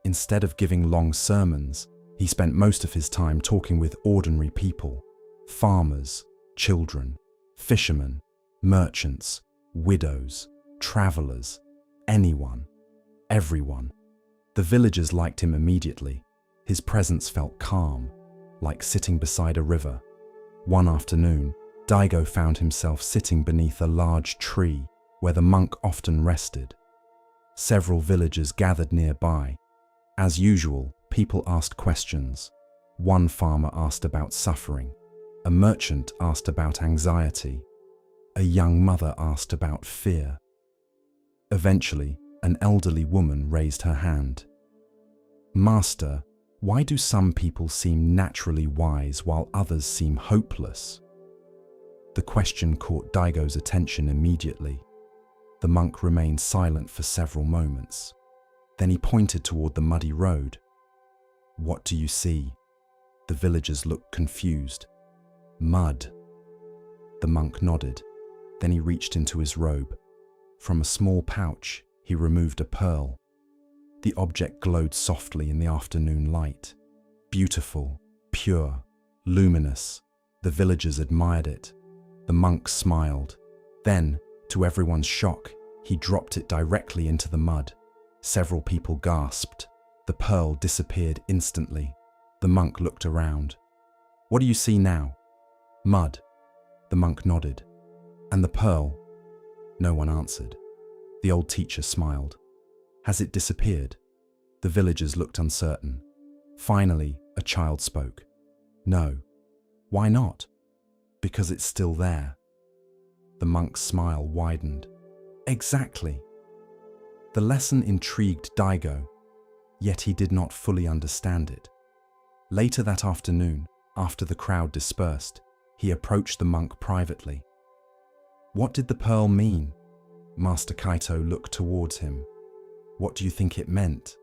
Instead of giving long sermons, he spent most of his time talking with ordinary people, farmers, children, fishermen, merchants, widows, travellers, anyone, everyone. The villagers liked him immediately. His presence felt calm, like sitting beside a river. One afternoon, Daigo found himself sitting beneath a large tree where the monk often rested. Several villagers gathered nearby. As usual, people asked questions. One farmer asked about suffering. A merchant asked about anxiety. A young mother asked about fear. Eventually, an elderly woman raised her hand. "Master, why do some people seem naturally wise while others seem hopeless?" The question caught Daigo's attention immediately. The monk remained silent for several moments. Then he pointed toward the muddy road. "What do you see?" The villagers looked confused. "Mud." The monk nodded. Then he reached into his robe. From a small pouch, he removed a pearl. The object glowed softly in the afternoon light. Beautiful, pure, luminous. The villagers admired it. The monk smiled. Then, to everyone's shock, he dropped it directly into the mud. Several people gasped. The pearl disappeared instantly. The monk looked around. "What do you see now?" "Mud." The monk nodded. "And the pearl?" No one answered. The old teacher smiled. "Has it disappeared?" The villagers looked uncertain. Finally, a child spoke. "No." "Why not?" "Because it's still there." The monk's smile widened. "Exactly." The lesson intrigued Daigo, yet he did not fully understand it. Later that afternoon, after the crowd dispersed, he approached the monk privately. "What did the pearl mean?" Master Kaito looked towards him. "What do you think it meant?"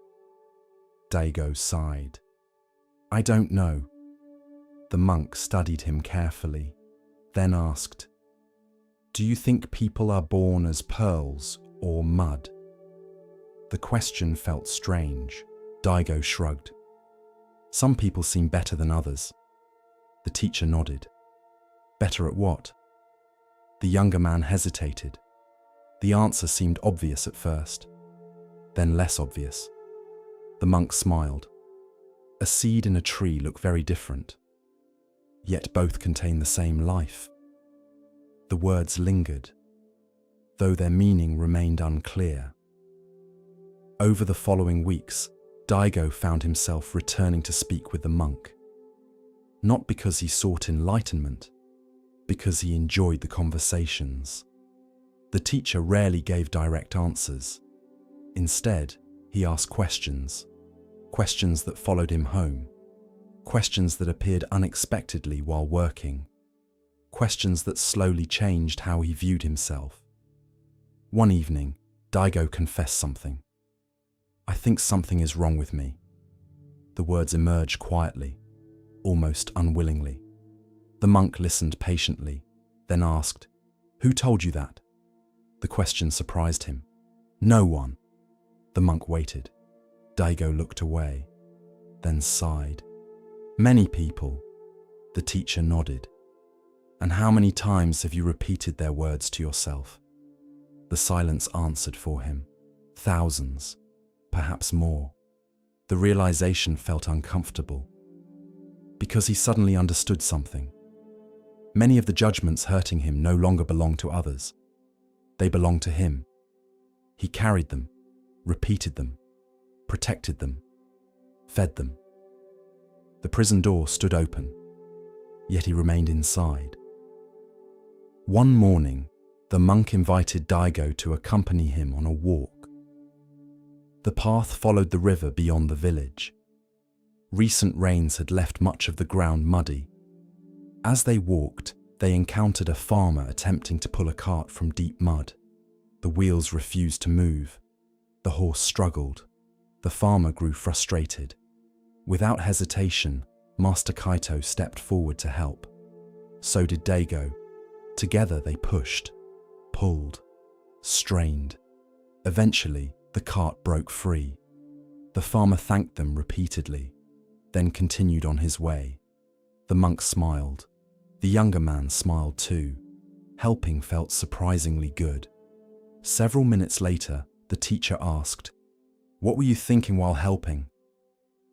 Daigo sighed. "I don't know." The monk studied him carefully, then asked, "Do you think people are born as pearls or mud?" The question felt strange. Daigo shrugged. "Some people seem better than others." The teacher nodded. "Better at what?" The younger man hesitated. The answer seemed obvious at first, then less obvious. The monk smiled. A seed and a tree look very different, yet both contain the same life. The words lingered, though their meaning remained unclear. Over the following weeks, Daigo found himself returning to speak with the monk. Not because he sought enlightenment, because he enjoyed the conversations. The teacher rarely gave direct answers. Instead, he asked questions that followed him home, questions that appeared unexpectedly while working, questions that slowly changed how he viewed himself. One evening, Daigo confessed something. "I think something is wrong with me." The words emerged quietly, almost unwillingly. The monk listened patiently, then asked, "Who told you that?" The question surprised him. "No one." The monk waited. Daigo looked away, then sighed. "Many people." The teacher nodded. "And how many times have you repeated their words to yourself?" The silence answered for him. "Thousands, perhaps more." The realization felt uncomfortable, because he suddenly understood something. Many of the judgments hurting him no longer belonged to others. They belonged to him. He carried them, repeated them, protected them, fed them. The prison door stood open, yet he remained inside. One morning, the monk invited Daigo to accompany him on a walk. The path followed the river beyond the village. Recent rains had left much of the ground muddy. As they walked, they encountered a farmer attempting to pull a cart from deep mud. The wheels refused to move. The horse struggled. The farmer grew frustrated. Without hesitation, Master Kaito stepped forward to help. So did Daigo. Together they pushed, pulled, strained. Eventually, the cart broke free. The farmer thanked them repeatedly, then continued on his way. The monk smiled. The younger man smiled too. Helping felt surprisingly good. Several minutes later, the teacher asked, "What were you thinking while helping?"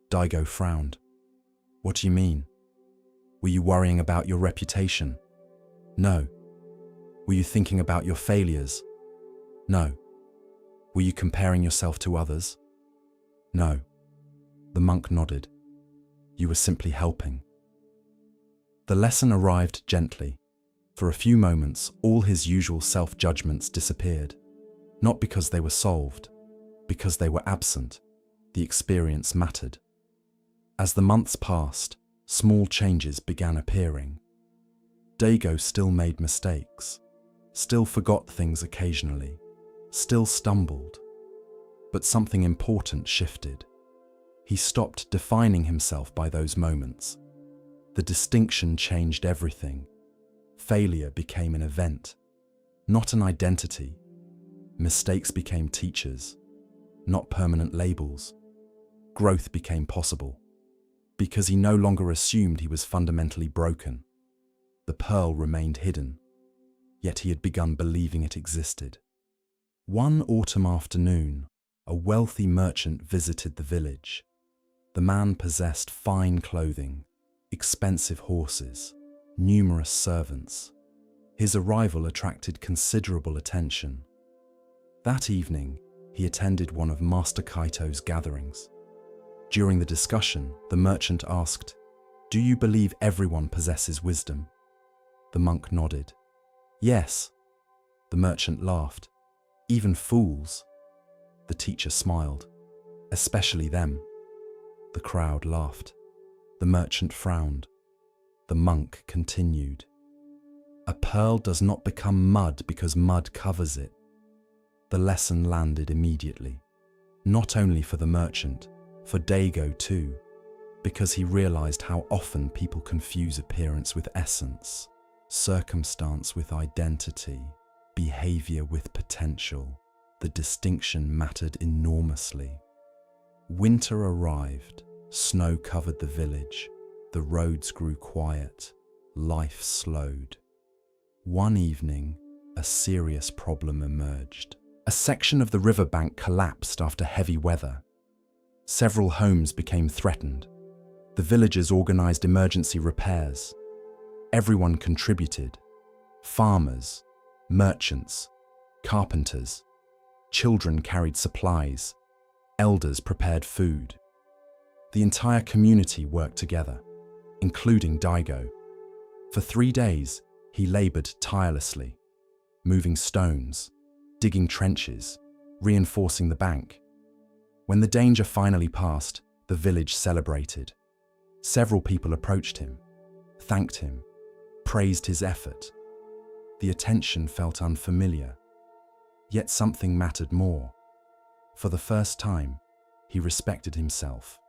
Daigo frowned. "What do you mean?" "Were you worrying about your reputation?" "No." "Were you thinking about your failures?" "No." "Were you comparing yourself to others?" "No." The monk nodded. "You were simply helping." The lesson arrived gently. For a few moments, all his usual self-judgments disappeared. Not because they were solved, because they were absent. The experience mattered. As the months passed, small changes began appearing. Daigo still made mistakes, still forgot things occasionally, still stumbled. But something important shifted. He stopped defining himself by those moments. The distinction changed everything. Failure became an event, not an identity. Mistakes became teachers, not permanent labels. Growth became possible, because he no longer assumed he was fundamentally broken. The pearl remained hidden, yet he had begun believing it existed. One autumn afternoon, a wealthy merchant visited the village. The man possessed fine clothing, expensive horses, numerous servants. His arrival attracted considerable attention. That evening, he attended one of Master Kaito's gatherings. During the discussion, the merchant asked, "Do you believe everyone possesses wisdom?" The monk nodded. "Yes." The merchant laughed. "Even fools?" The teacher smiled. "Especially them." The crowd laughed. The merchant frowned. The monk continued. "A pearl does not become mud because mud covers it." The lesson landed immediately, not only for the merchant, for Daigo too, because he realized how often people confuse appearance with essence, circumstance with identity, behavior with potential. The distinction mattered enormously. Winter arrived, snow covered the village, the roads grew quiet, life slowed. One evening, a serious problem emerged. A section of the riverbank collapsed after heavy weather. Several homes became threatened. The villagers organized emergency repairs. Everyone contributed. Farmers, merchants, carpenters. Children carried supplies. Elders prepared food. The entire community worked together, including Daigo. For 3 days, he labored tirelessly, moving stones, digging trenches, reinforcing the bank. When the danger finally passed, the village celebrated. Several people approached him, thanked him, praised his effort. The attention felt unfamiliar, yet something mattered more. For the first time, he respected himself,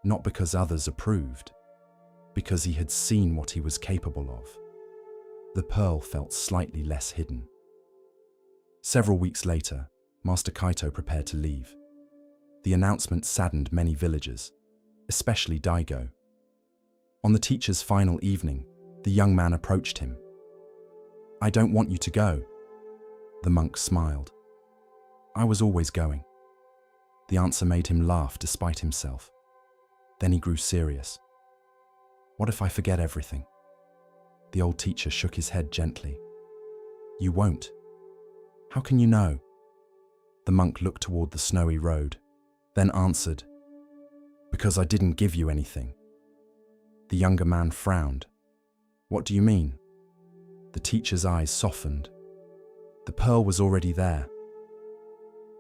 not because others approved, because he had seen what he was capable of. The pearl felt slightly less hidden. Several weeks later, Master Kaito prepared to leave. The announcement saddened many villagers, especially Daigo. On the teacher's final evening, the young man approached him. "I don't want you to go." The monk smiled. "I was always going." The answer made him laugh despite himself. Then he grew serious. "What if I forget everything?" The old teacher shook his head gently. "You won't." "How can you know?" The monk looked toward the snowy road, then answered, "Because I didn't give you anything." The younger man frowned. "What do you mean?" The teacher's eyes softened. The pearl was already there.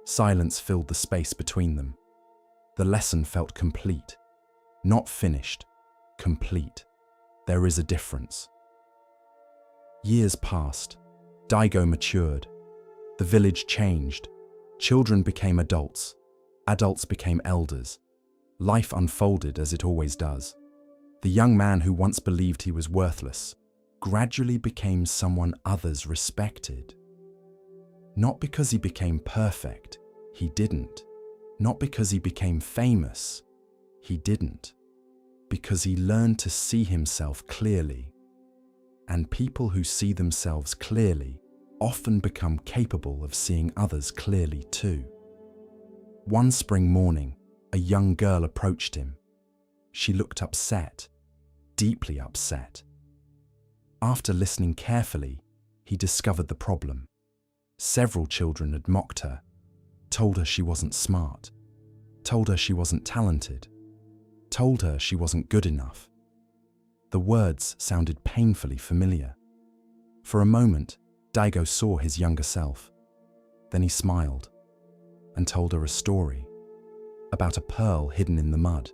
Silence filled the space between them. The lesson felt complete. Not finished, complete. There is a difference. Years passed. Daigo matured. The village changed. Children became adults. Adults became elders. Life unfolded as it always does. The young man who once believed he was worthless gradually became someone others respected. Not because he became perfect, he didn't. Not because he became famous, he didn't. Because he learned to see himself clearly. And people who see themselves clearly often become capable of seeing others clearly too. One spring morning, a young girl approached him. She looked upset, deeply upset. After listening carefully, he discovered the problem. Several children had mocked her, told her she wasn't smart, told her she wasn't talented, told her she wasn't good enough. The words sounded painfully familiar. For a moment, Daigo saw his younger self. Then he smiled and told her a story about a pearl hidden in the mud.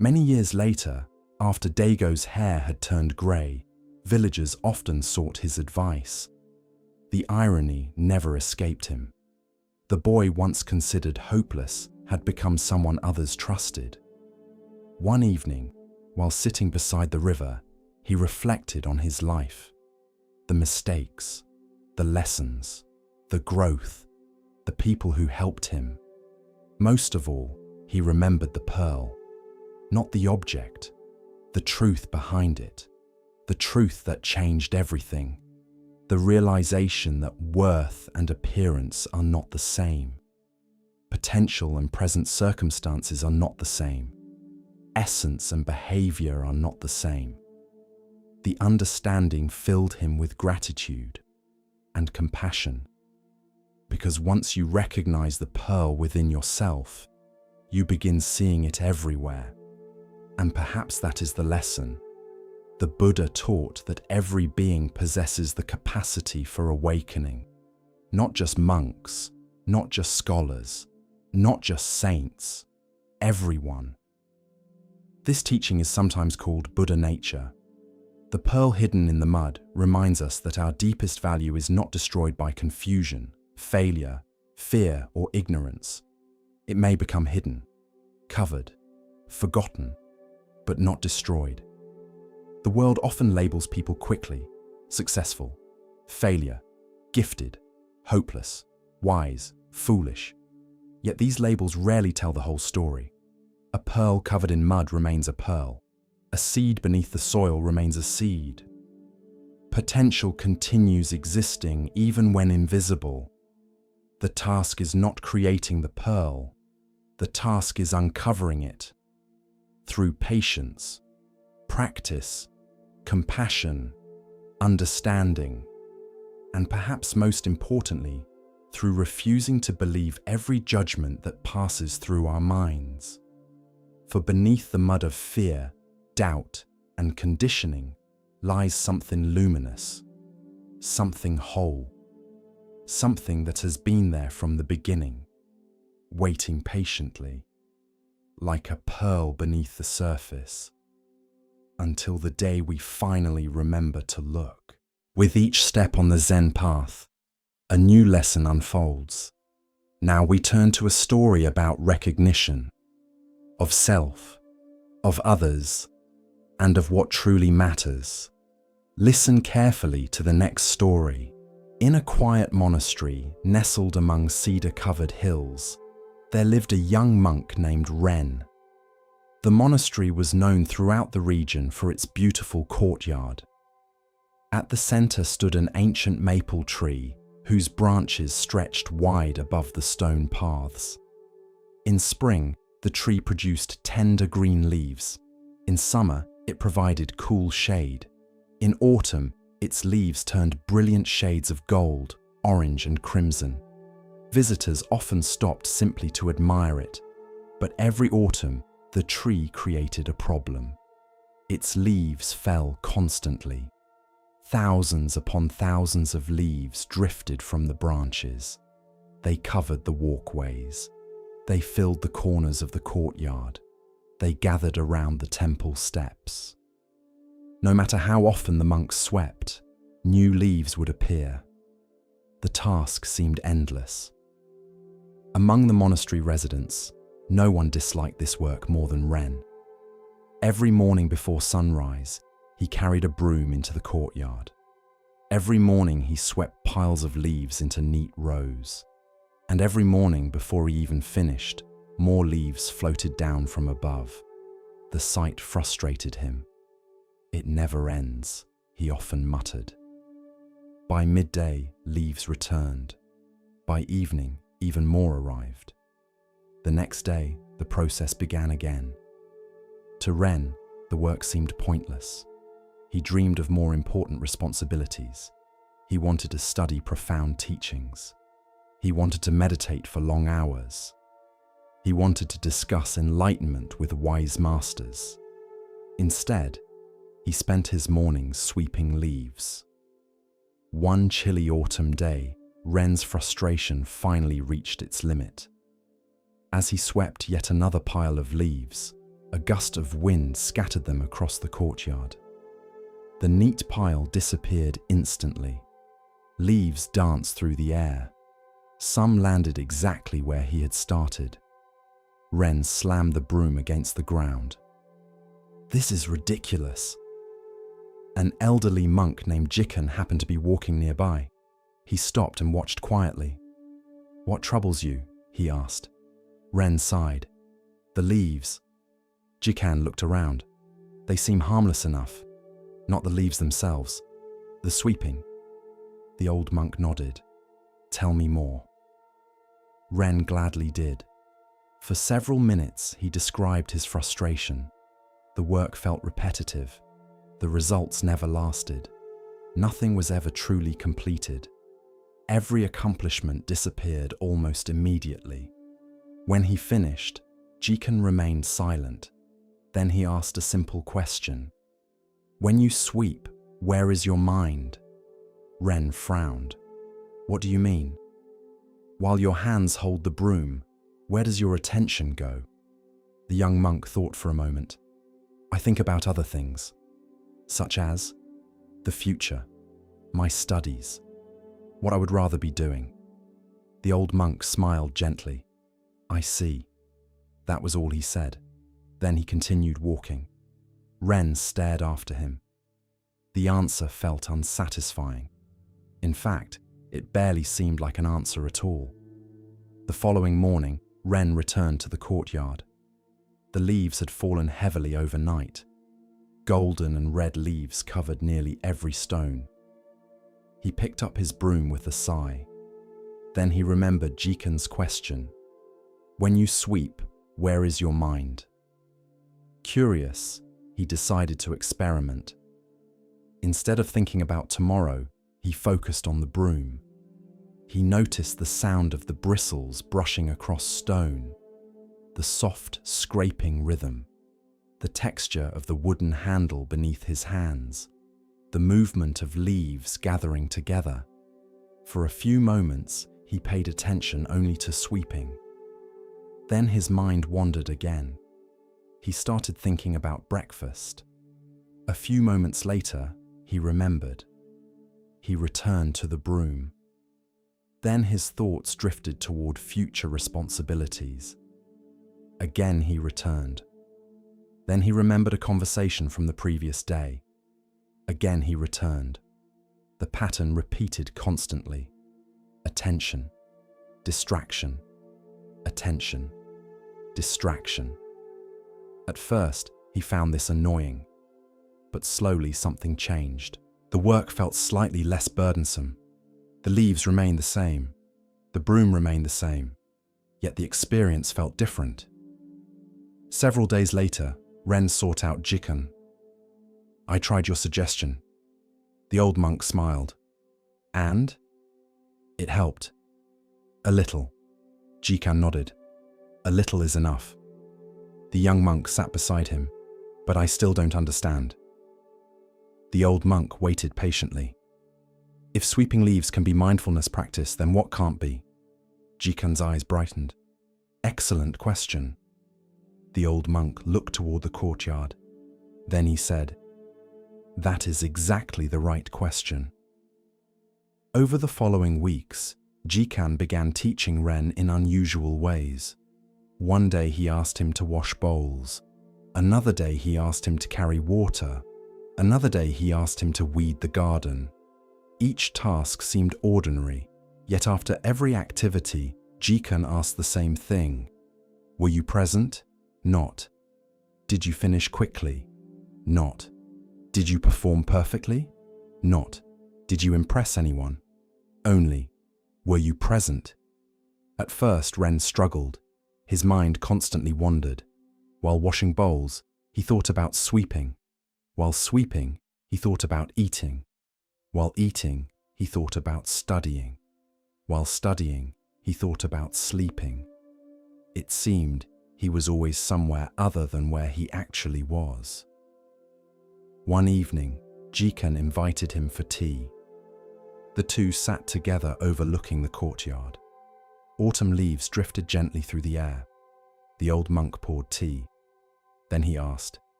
Many years later, after Daigo's hair had turned grey, villagers often sought his advice. The irony never escaped him. The boy once considered hopeless had become someone others trusted. One evening, while sitting beside the river, he reflected on his life, the mistakes, the lessons, the growth, the people who helped him. Most of all, he remembered the pearl, not the object, the truth behind it, the truth that changed everything, the realization that worth and appearance are not the same. Potential and present circumstances are not the same. Essence and behavior are not the same. The understanding filled him with gratitude and compassion, because once you recognize the pearl within yourself, you begin seeing it everywhere. And perhaps that is the lesson. The Buddha taught that every being possesses the capacity for awakening. Not just monks, not just scholars, not just saints, everyone. This teaching is sometimes called Buddha nature. The pearl hidden in the mud reminds us that our deepest value is not destroyed by confusion, failure, fear, or ignorance. It may become hidden, covered, forgotten, but not destroyed. The world often labels people quickly: successful, failure, gifted, hopeless, wise, foolish. Yet these labels rarely tell the whole story. A pearl covered in mud remains a pearl. A seed beneath the soil remains a seed. Potential continues existing even when invisible. The task is not creating the pearl. The task is uncovering it. Through patience, practice, compassion, understanding, and perhaps most importantly, through refusing to believe every judgment that passes through our minds. For beneath the mud of fear, doubt, and conditioning lies something luminous, something whole, something that has been there from the beginning, waiting patiently, like a pearl beneath the surface, until the day we finally remember to look. With each step on the Zen path, a new lesson unfolds. Now we turn to a story about recognition, of self, of others, and of what truly matters. Listen carefully to the next story. In a quiet monastery nestled among cedar-covered hills, there lived a young monk named Ren. The monastery was known throughout the region for its beautiful courtyard. At the center stood an ancient maple tree whose branches stretched wide above the stone paths. In spring, the tree produced tender green leaves. In summer, it provided cool shade. In autumn, its leaves turned brilliant shades of gold, orange, and crimson. Visitors often stopped simply to admire it, but every autumn, the tree created a problem. Its leaves fell constantly. Thousands upon thousands of leaves drifted from the branches. They covered the walkways. They filled the corners of the courtyard. They gathered around the temple steps. No matter how often the monks swept, new leaves would appear. The task seemed endless. Among the monastery residents, no one disliked this work more than Ren. Every morning before sunrise, he carried a broom into the courtyard. Every morning he swept piles of leaves into neat rows. And every morning before he even finished, more leaves floated down from above. The sight frustrated him. "It never ends," he often muttered. By midday, leaves returned. By evening, even more arrived. The next day, the process began again. To Ren, the work seemed pointless. He dreamed of more important responsibilities. He wanted to study profound teachings. He wanted to meditate for long hours. He wanted to discuss enlightenment with wise masters. Instead, he spent his mornings sweeping leaves. One chilly autumn day, Ren's frustration finally reached its limit. As he swept yet another pile of leaves, a gust of wind scattered them across the courtyard. The neat pile disappeared instantly. Leaves danced through the air. Some landed exactly where he had started. Ren slammed the broom against the ground. "This is ridiculous." An elderly monk named Jikan happened to be walking nearby. He stopped and watched quietly. "What troubles you?" he asked. Ren sighed. "The leaves." Jikan looked around. "They seem harmless enough. Not the leaves themselves. The sweeping." The old monk nodded. "Tell me more." Ren gladly did. For several minutes he described his frustration. The work felt repetitive. The results never lasted. Nothing was ever truly completed. Every accomplishment disappeared almost immediately. When he finished, Jikan remained silent. Then he asked a simple question. "When you sweep, where is your mind?" Ren frowned. "What do you mean?" "While your hands hold the broom, where does your attention go?" The young monk thought for a moment. "I think about other things, such as the future, my studies, what I would rather be doing." The old monk smiled gently. "I see." That was all he said. Then he continued walking. Ren stared after him. The answer felt unsatisfying. In fact, it barely seemed like an answer at all. The following morning, Ren returned to the courtyard. The leaves had fallen heavily overnight. Golden and red leaves covered nearly every stone. He picked up his broom with a sigh. Then he remembered Jikan's question. "When you sweep, where is your mind?" Curious, he decided to experiment. Instead of thinking about tomorrow, he focused on the broom. He noticed the sound of the bristles brushing across stone, the soft, scraping rhythm, the texture of the wooden handle beneath his hands, the movement of leaves gathering together. For a few moments, he paid attention only to sweeping. Then his mind wandered again. He started thinking about breakfast. A few moments later, he remembered. He returned to the broom. Then his thoughts drifted toward future responsibilities. Again he returned. Then he remembered a conversation from the previous day. Again he returned. The pattern repeated constantly. Attention, distraction, attention, distraction. At first, he found this annoying. But slowly something changed. The work felt slightly less burdensome. The leaves remained the same. The broom remained the same. Yet the experience felt different. Several days later, Ren sought out Jikan. "I tried your suggestion." The old monk smiled. "And?" "It helped." "A little." Jikan nodded. "A little is enough." The young monk sat beside him. "But I still don't understand." The old monk waited patiently. "If sweeping leaves can be mindfulness practice, then what can't be?" Jikan's eyes brightened. "Excellent question." The old monk looked toward the courtyard. Then he said, "That is exactly the right question." Over the following weeks, Jikan began teaching Ren in unusual ways. One day he asked him to wash bowls. Another day he asked him to carry water. Another day he asked him to weed the garden. Each task seemed ordinary, yet after every activity, Jikan asked the same thing. "Were you present?" "Not." "Did you finish quickly?" "Not." "Did you perform perfectly?" "Not." "Did you impress anyone?" "Only." "Were you present?" At first, Ren struggled. His mind constantly wandered. While washing bowls, he thought about sweeping. While sweeping, he thought about eating. While eating, he thought about studying. While studying, he thought about sleeping. It seemed he was always somewhere other than where he actually was. One evening, Jikan invited him for tea. The two sat together overlooking the courtyard. Autumn leaves drifted gently through the air. The old monk poured tea. Then he asked,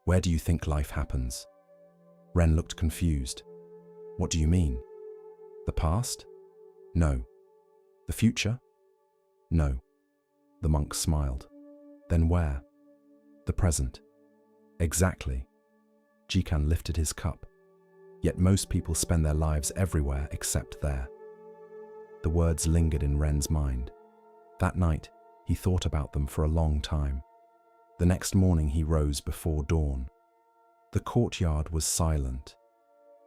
"Where do you think life happens?" Ren looked confused. "What do you mean? The past?" "No." "The future?" "No." The monk smiled. Then where? The present. Exactly. Jikan lifted his cup. Yet most people spend their lives everywhere except there. The words lingered in Ren's mind. That night, he thought about them for a long time. The next morning he rose before dawn. The courtyard was silent.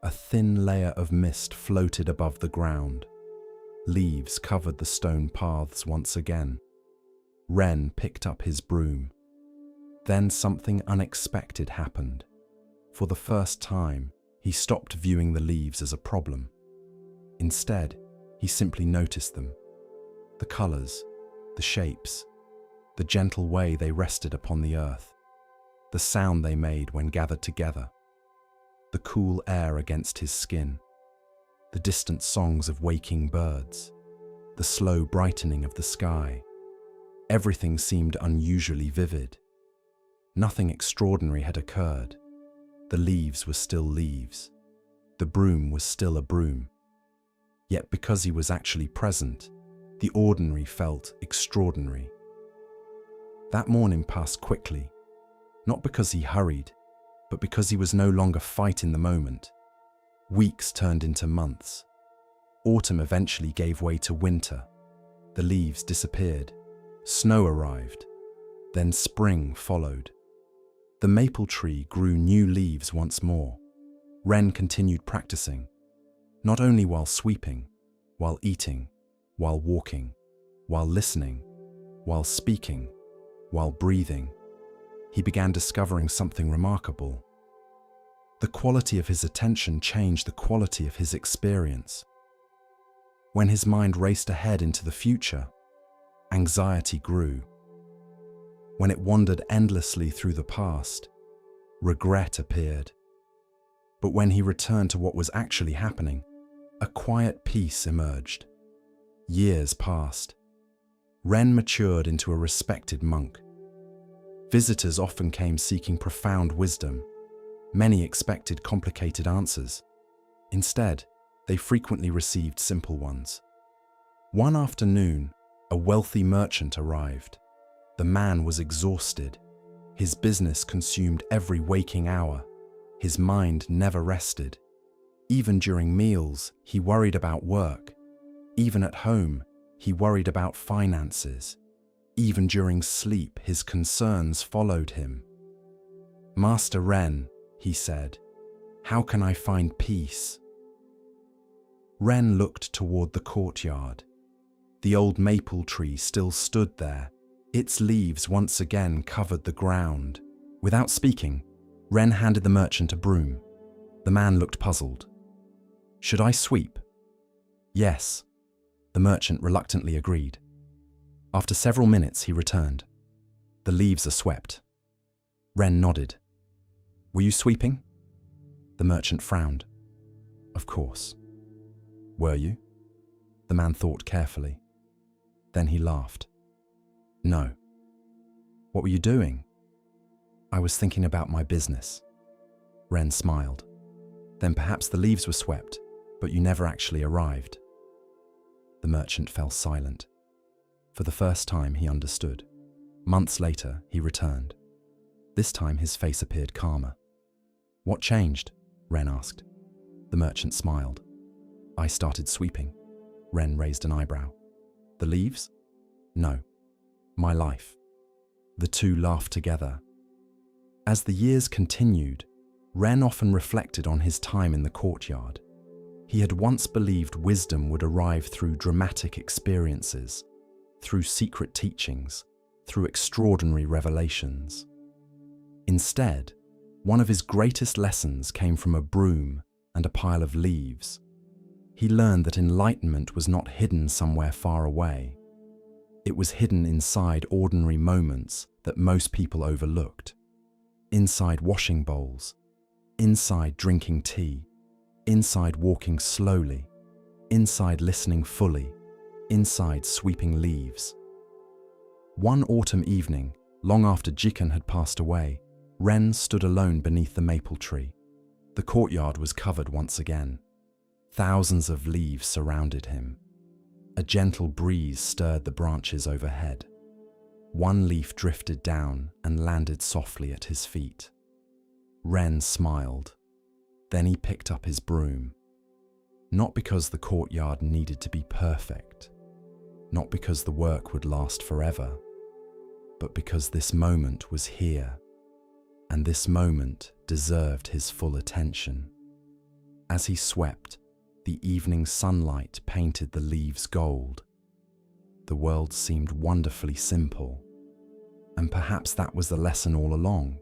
A thin layer of mist floated above the ground. Leaves covered the stone paths once again. Ren picked up his broom. Then something unexpected happened. For the first time, he stopped viewing the leaves as a problem. Instead, he simply noticed them. The colors, the shapes, the gentle way they rested upon the earth, the sound they made when gathered together, the cool air against his skin, the distant songs of waking birds, the slow brightening of the sky. Everything seemed unusually vivid. Nothing extraordinary had occurred. The leaves were still leaves. The broom was still a broom. Yet because he was actually present, the ordinary felt extraordinary. That morning passed quickly, not because he hurried, but because he was no longer fighting the moment. Weeks turned into months. Autumn eventually gave way to winter. The leaves disappeared. Snow arrived. Then spring followed. The maple tree grew new leaves once more. Ren continued practicing, not only while sweeping, while eating, while walking, while listening, while speaking, while breathing. He began discovering something remarkable. The quality of his attention changed the quality of his experience. When his mind raced ahead into the future, anxiety grew. When it wandered endlessly through the past, regret appeared. But when he returned to what was actually happening, a quiet peace emerged. Years passed. Ren matured into a respected monk. Visitors often came seeking profound wisdom. Many expected complicated answers. Instead, they frequently received simple ones. One afternoon, a wealthy merchant arrived. The man was exhausted. His business consumed every waking hour. His mind never rested. Even during meals, he worried about work. Even at home, he worried about finances. Even during sleep, his concerns followed him. "Master Ren," he said, "how can I find peace?" Ren looked toward the courtyard. The old maple tree still stood there. Its leaves once again covered the ground. Without speaking, Ren handed the merchant a broom. The man looked puzzled. "Should I sweep?" "Yes." The merchant reluctantly agreed. After several minutes, he returned. "The leaves are swept." Ren nodded. "Were you sweeping?" The merchant frowned. "Of course." "Were you?" The man thought carefully. Then he laughed. "No." "What were you doing?" "I was thinking about my business." Ren smiled. "Then perhaps the leaves were swept, but you never actually arrived." The merchant fell silent. For the first time, he understood. Months later, he returned. This time, his face appeared calmer. "What changed?" Ren asked. The merchant smiled. "I started sweeping." Ren raised an eyebrow. "The leaves?" "No. My life." The two laughed together. As the years continued, Ren often reflected on his time in the courtyard. He had once believed wisdom would arrive through dramatic experiences, through secret teachings, through extraordinary revelations. Instead, one of his greatest lessons came from a broom and a pile of leaves. He learned that enlightenment was not hidden somewhere far away. It was hidden inside ordinary moments that most people overlooked. Inside washing bowls, inside drinking tea, inside walking slowly, inside listening fully, inside sweeping leaves. One autumn evening, long after Jikan had passed away, Ren stood alone beneath the maple tree. The courtyard was covered once again. Thousands of leaves surrounded him. A gentle breeze stirred the branches overhead. One leaf drifted down and landed softly at his feet. Ren smiled. Then he picked up his broom. Not because the courtyard needed to be perfect, not because the work would last forever, but because this moment was here, and this moment deserved his full attention. As he swept, the evening sunlight painted the leaves gold. The world seemed wonderfully simple, and perhaps that was the lesson all along.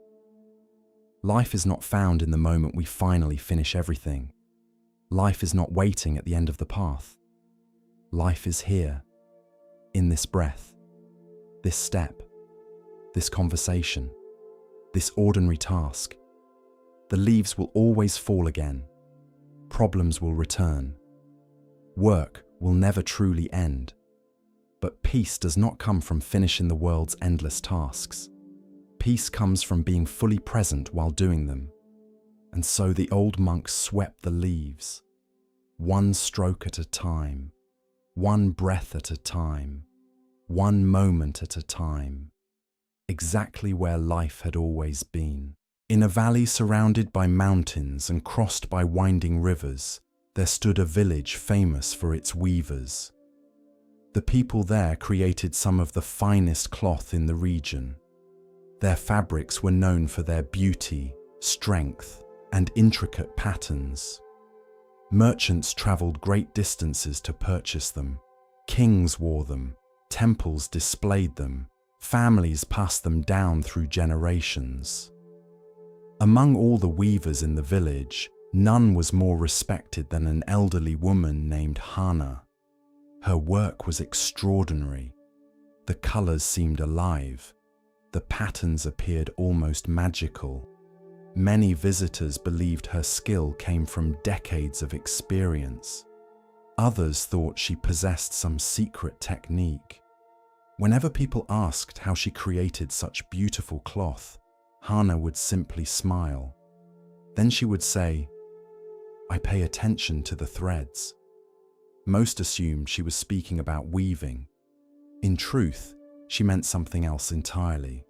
Life is not found in the moment we finally finish everything. Life is not waiting at the end of the path. Life is here, in this breath, this step, this conversation, this ordinary task. The leaves will always fall again. Problems will return. Work will never truly end. But peace does not come from finishing the world's endless tasks. Peace comes from being fully present while doing them. And so the old monk swept the leaves, one stroke at a time, one breath at a time, one moment at a time, exactly where life had always been. In a valley surrounded by mountains and crossed by winding rivers, there stood a village famous for its weavers. The people there created some of the finest cloth in the region. Their fabrics were known for their beauty, strength, and intricate patterns. Merchants traveled great distances to purchase them. Kings wore them, temples displayed them, families passed them down through generations. Among all the weavers in the village, none was more respected than an elderly woman named Hana. Her work was extraordinary. The colors seemed alive. The patterns appeared almost magical. Many visitors believed her skill came from decades of experience. Others thought she possessed some secret technique. Whenever people asked how she created such beautiful cloth, Hana would simply smile. Then she would say, "I pay attention to the threads." Most assumed she was speaking about weaving. In truth, she meant something else entirely.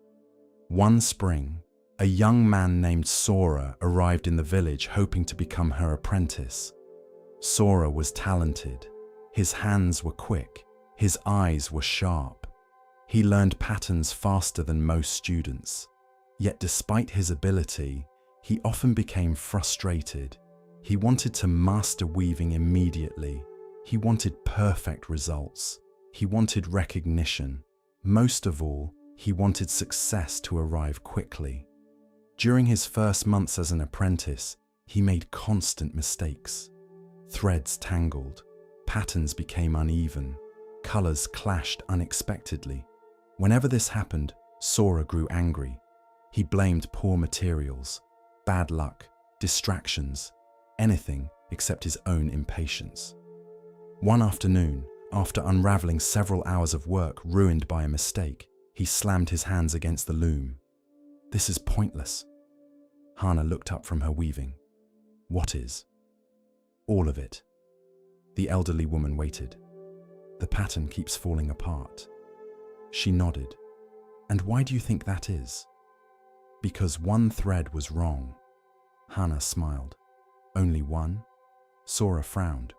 One spring, a young man named Sora arrived in the village hoping to become her apprentice. Sora was talented. His hands were quick. His eyes were sharp. He learned patterns faster than most students. Yet despite his ability, he often became frustrated. He wanted to master weaving immediately. He wanted perfect results. He wanted recognition. Most of all, he wanted success to arrive quickly. During his first months as an apprentice, he made constant mistakes. Threads tangled, patterns became uneven, colors clashed unexpectedly. Whenever this happened, Sora grew angry. He blamed poor materials, bad luck, distractions, anything except his own impatience. One afternoon, after unraveling several hours of work ruined by a mistake, he slammed his hands against the loom. "This is pointless." Hana looked up from her weaving. "What is?" "All of it." The elderly woman waited. "The pattern keeps falling apart." She nodded. "And why do you think that is?" "Because one thread was wrong." Hana smiled. "Only one?" Sora frowned.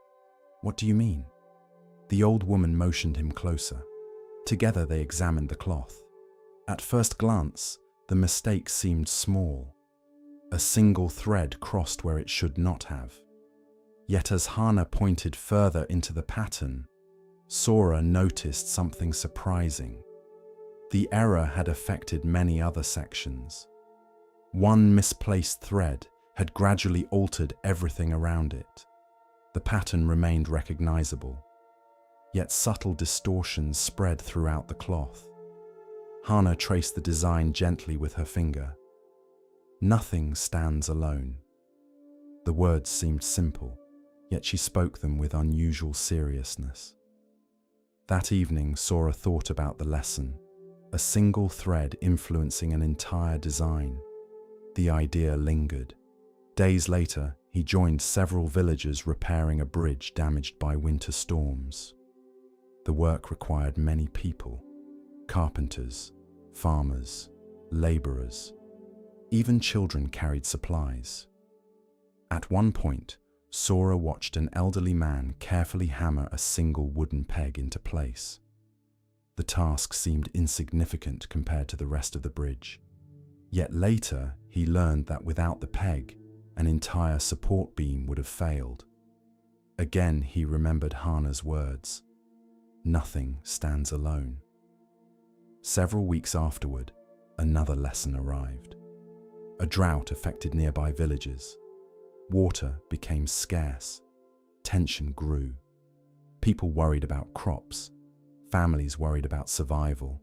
"What do you mean?" The old woman motioned him closer. Together they examined the cloth. At first glance, the mistake seemed small. A single thread crossed where it should not have. Yet as Hana pointed further into the pattern, Sora noticed something surprising. The error had affected many other sections. One misplaced thread had gradually altered everything around it. The pattern remained recognizable, yet subtle distortions spread throughout the cloth. Hana traced the design gently with her finger. "Nothing stands alone." The words seemed simple, yet she spoke them with unusual seriousness. That evening, Sora thought about the lesson, a single thread influencing an entire design. The idea lingered. Days later, he joined several villagers repairing a bridge damaged by winter storms. The work required many people: carpenters, farmers, laborers. Even children carried supplies. At one point, Sora watched an elderly man carefully hammer a single wooden peg into place. The task seemed insignificant compared to the rest of the bridge. Yet later, he learned that without the peg, an entire support beam would have failed. Again, he remembered Hana's words, "Nothing stands alone." Several weeks afterward, another lesson arrived. A drought affected nearby villages. Water became scarce. Tension grew. People worried about crops. Families worried about survival.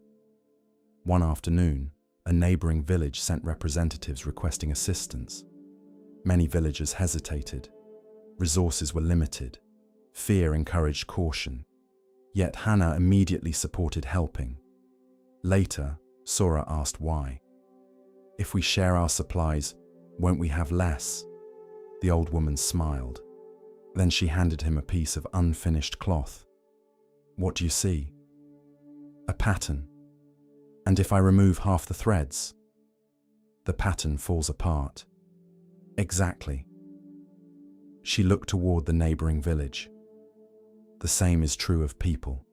One afternoon, a neighboring village sent representatives requesting assistance. Many villagers hesitated. Resources were limited. Fear encouraged caution. Yet Hana immediately supported helping. Later, Sora asked why. "If we share our supplies, won't we have less?" The old woman smiled. Then she handed him a piece of unfinished cloth. "What do you see?" "A pattern. And if I remove half the threads?" "The pattern falls apart." "Exactly." She looked toward the neighboring village. "The same is true of people."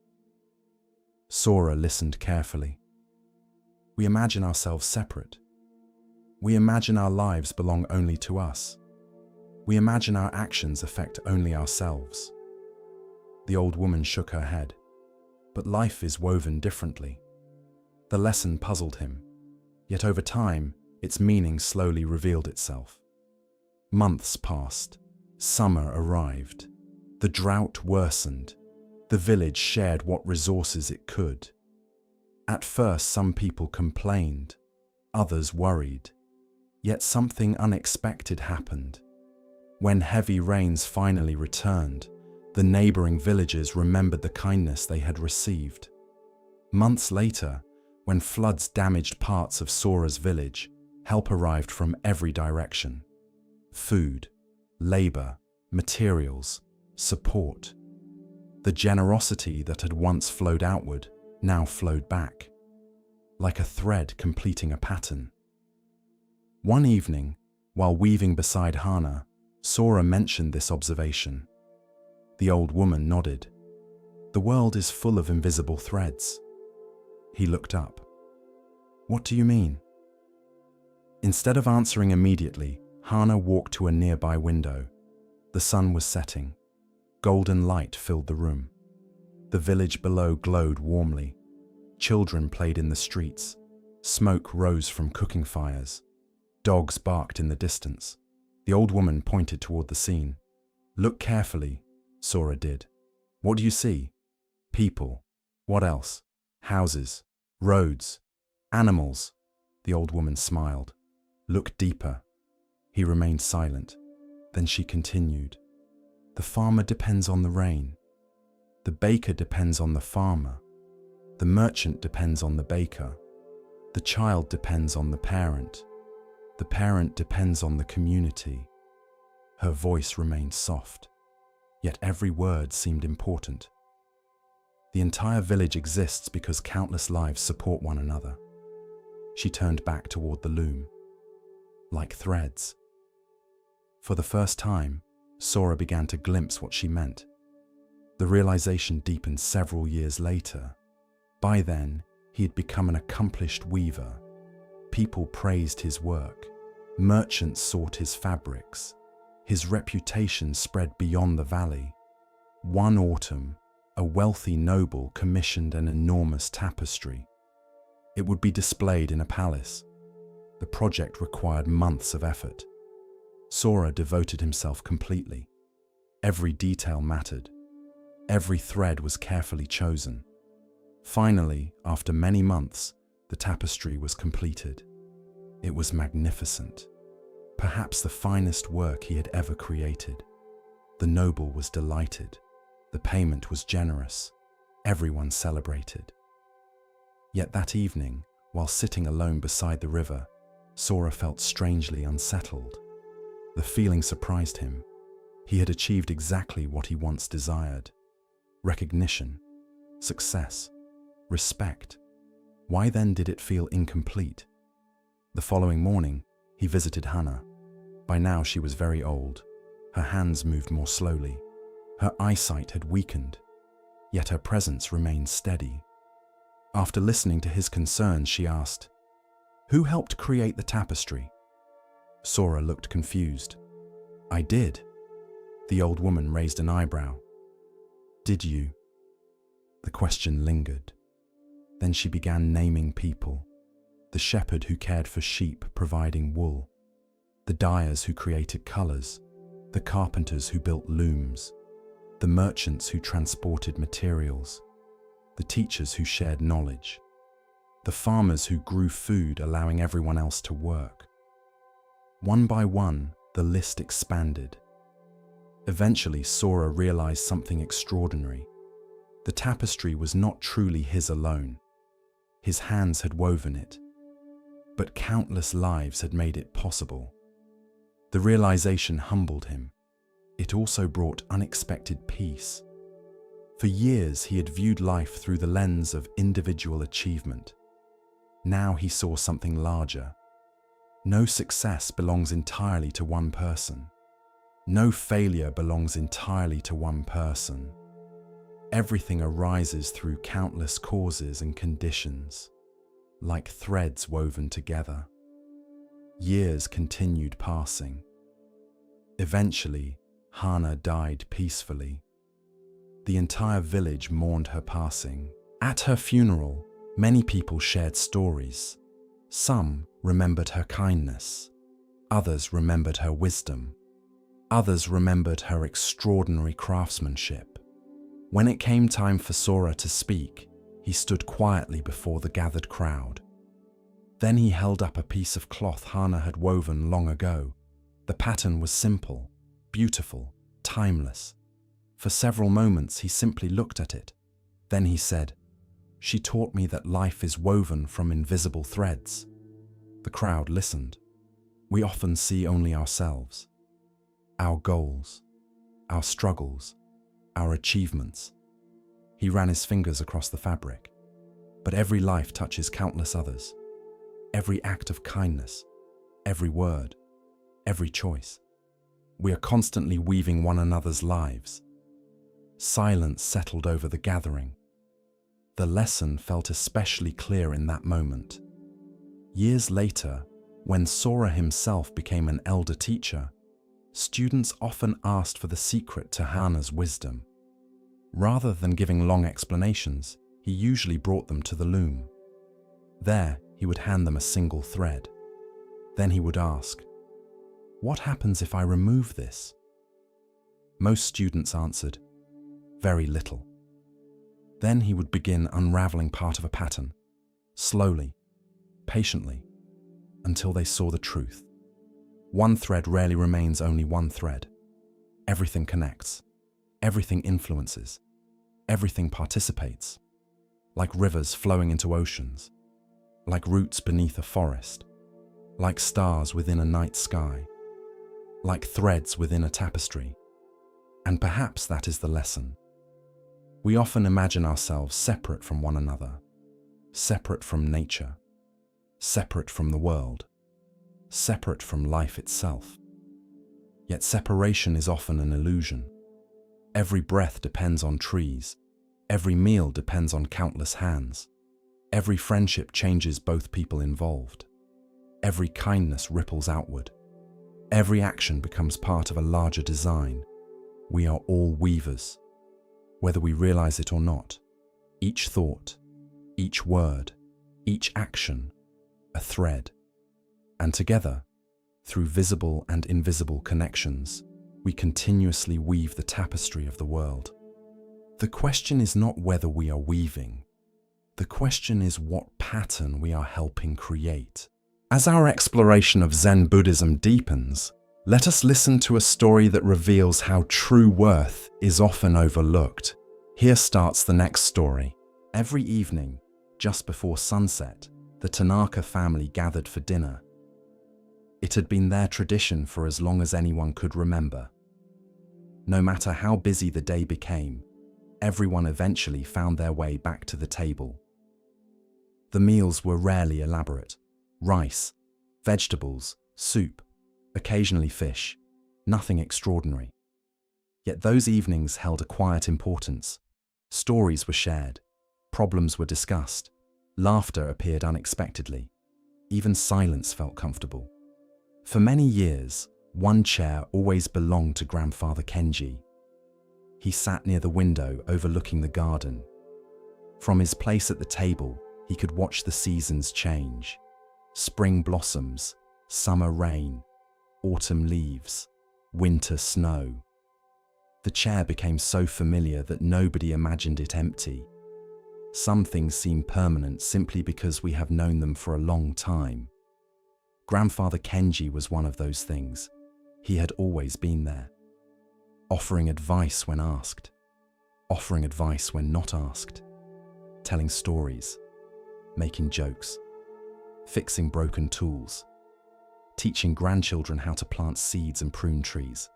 Sora listened carefully. We imagine ourselves separate. We imagine our lives belong only to us. We imagine our actions affect only ourselves. The old woman shook her head. But life is woven differently. The lesson puzzled him, yet over time, its meaning slowly revealed itself. Months passed. Summer arrived. The drought worsened. The village shared what resources it could. At first, some people complained, others worried. Yet something unexpected happened. When heavy rains finally returned, the neighboring villages remembered the kindness they had received. Months later, when floods damaged parts of Sora's village, help arrived from every direction. Food, labor, materials, support. The generosity that had once flowed outward now flowed back, like a thread completing a pattern. One evening, while weaving beside Hana, Sora mentioned this observation. The old woman nodded. "The world is full of invisible threads." He looked up. "What do you mean?" Instead of answering immediately, Hana walked to a nearby window. The sun was setting. Golden light filled the room. The village below glowed warmly. Children played in the streets. Smoke rose from cooking fires. Dogs barked in the distance. The old woman pointed toward the scene. "Look carefully," Sora did. "What do you see?" "People." "What else?" "Houses, roads, animals." The old woman smiled. "Look deeper." He remained silent. Then she continued. "The farmer depends on the rain. The baker depends on the farmer. The merchant depends on the baker. The child depends on the parent. The parent depends on the community." Her voice remained soft, yet every word seemed important. The entire village exists because countless lives support one another. She turned back toward the loom. Like threads. For the first time, Sora began to glimpse what she meant. The realization deepened several years later. By then, he had become an accomplished weaver. People praised his work. Merchants sought his fabrics. His reputation spread beyond the valley. One autumn, a wealthy noble commissioned an enormous tapestry. It would be displayed in a palace. The project required months of effort. Sora devoted himself completely. Every detail mattered. Every thread was carefully chosen. Finally, after many months, the tapestry was completed. It was magnificent. Perhaps the finest work he had ever created. The noble was delighted. The payment was generous. Everyone celebrated. Yet that evening, while sitting alone beside the river, Sora felt strangely unsettled. The feeling surprised him. He had achieved exactly what he once desired. Recognition, success, respect. Why then did it feel incomplete? The following morning, he visited Hannah. By now she was very old. Her hands moved more slowly. Her eyesight had weakened, yet her presence remained steady. After listening to his concerns, she asked, "Who helped create the tapestry?" Sora looked confused. "I did." The old woman raised an eyebrow. "Did you?" The question lingered. Then she began naming people. The shepherd who cared for sheep, providing wool. The dyers who created colors. The carpenters who built looms. The merchants who transported materials. The teachers who shared knowledge. The farmers who grew food, allowing everyone else to work. One by one, the list expanded. Eventually, Sora realized something extraordinary. The tapestry was not truly his alone. His hands had woven it, but countless lives had made it possible. The realization humbled him. It also brought unexpected peace. For years, he had viewed life through the lens of individual achievement. Now he saw something larger. No success belongs entirely to one person. No failure belongs entirely to one person. Everything arises through countless causes and conditions, like threads woven together. Years continued passing. Eventually, Hannah died peacefully. The entire village mourned her passing. At her funeral, many people shared stories. Some remembered her kindness. Others remembered her wisdom. Others remembered her extraordinary craftsmanship. When it came time for Sora to speak, he stood quietly before the gathered crowd. Then he held up a piece of cloth Hannah had woven long ago. The pattern was simple, beautiful, timeless. For several moments he simply looked at it. Then he said, "She taught me that life is woven from invisible threads." The crowd listened. We often see only ourselves, our goals, our struggles, our achievements. He ran his fingers across the fabric. But every life touches countless others. Every act of kindness, every word, every choice. We are constantly weaving one another's lives. Silence settled over the gathering. The lesson felt especially clear in that moment. Years later, when Sora himself became an elder teacher, students often asked for the secret to Hannah's wisdom. Rather than giving long explanations, he usually brought them to the loom. There, he would hand them a single thread. Then he would ask, "What happens if I remove this?" Most students answered, "Very little." Then he would begin unraveling part of a pattern, slowly, patiently, until they saw the truth. One thread rarely remains only one thread. Everything connects. Everything influences. Everything participates. Like rivers flowing into oceans. Like roots beneath a forest. Like stars within a night sky. Like threads within a tapestry. And perhaps that is the lesson. We often imagine ourselves separate from one another. Separate from nature. Separate from the world. Separate from life itself. Yet separation is often an illusion. Every breath depends on trees. Every meal depends on countless hands. Every friendship changes both people involved. Every kindness ripples outward. Every action becomes part of a larger design. We are all weavers, whether we realize it or not. Each thought, each word, each action, a thread. And together, through visible and invisible connections, we continuously weave the tapestry of the world. The question is not whether we are weaving. The question is what pattern we are helping create. As our exploration of Zen Buddhism deepens, let us listen to a story that reveals how true worth is often overlooked. Here starts the next story. Every evening, just before sunset, the Tanaka family gathered for dinner. It had been their tradition for as long as anyone could remember. No matter how busy the day became, everyone eventually found their way back to the table. The meals were rarely elaborate. Rice, vegetables, soup, occasionally fish, nothing extraordinary. Yet those evenings held a quiet importance. Stories were shared, problems were discussed, laughter appeared unexpectedly. Even silence felt comfortable. For many years, one chair always belonged to Grandfather Kenji. He sat near the window overlooking the garden. From his place at the table, he could watch the seasons change. Spring blossoms, summer rain, autumn leaves, winter snow. The chair became so familiar that nobody imagined it empty. Some things seem permanent simply because we have known them for a long time. Grandfather Kenji was one of those things. He had always been there, offering advice when asked, offering advice when not asked, telling stories, making jokes, fixing broken tools, teaching grandchildren how to plant seeds and prune trees.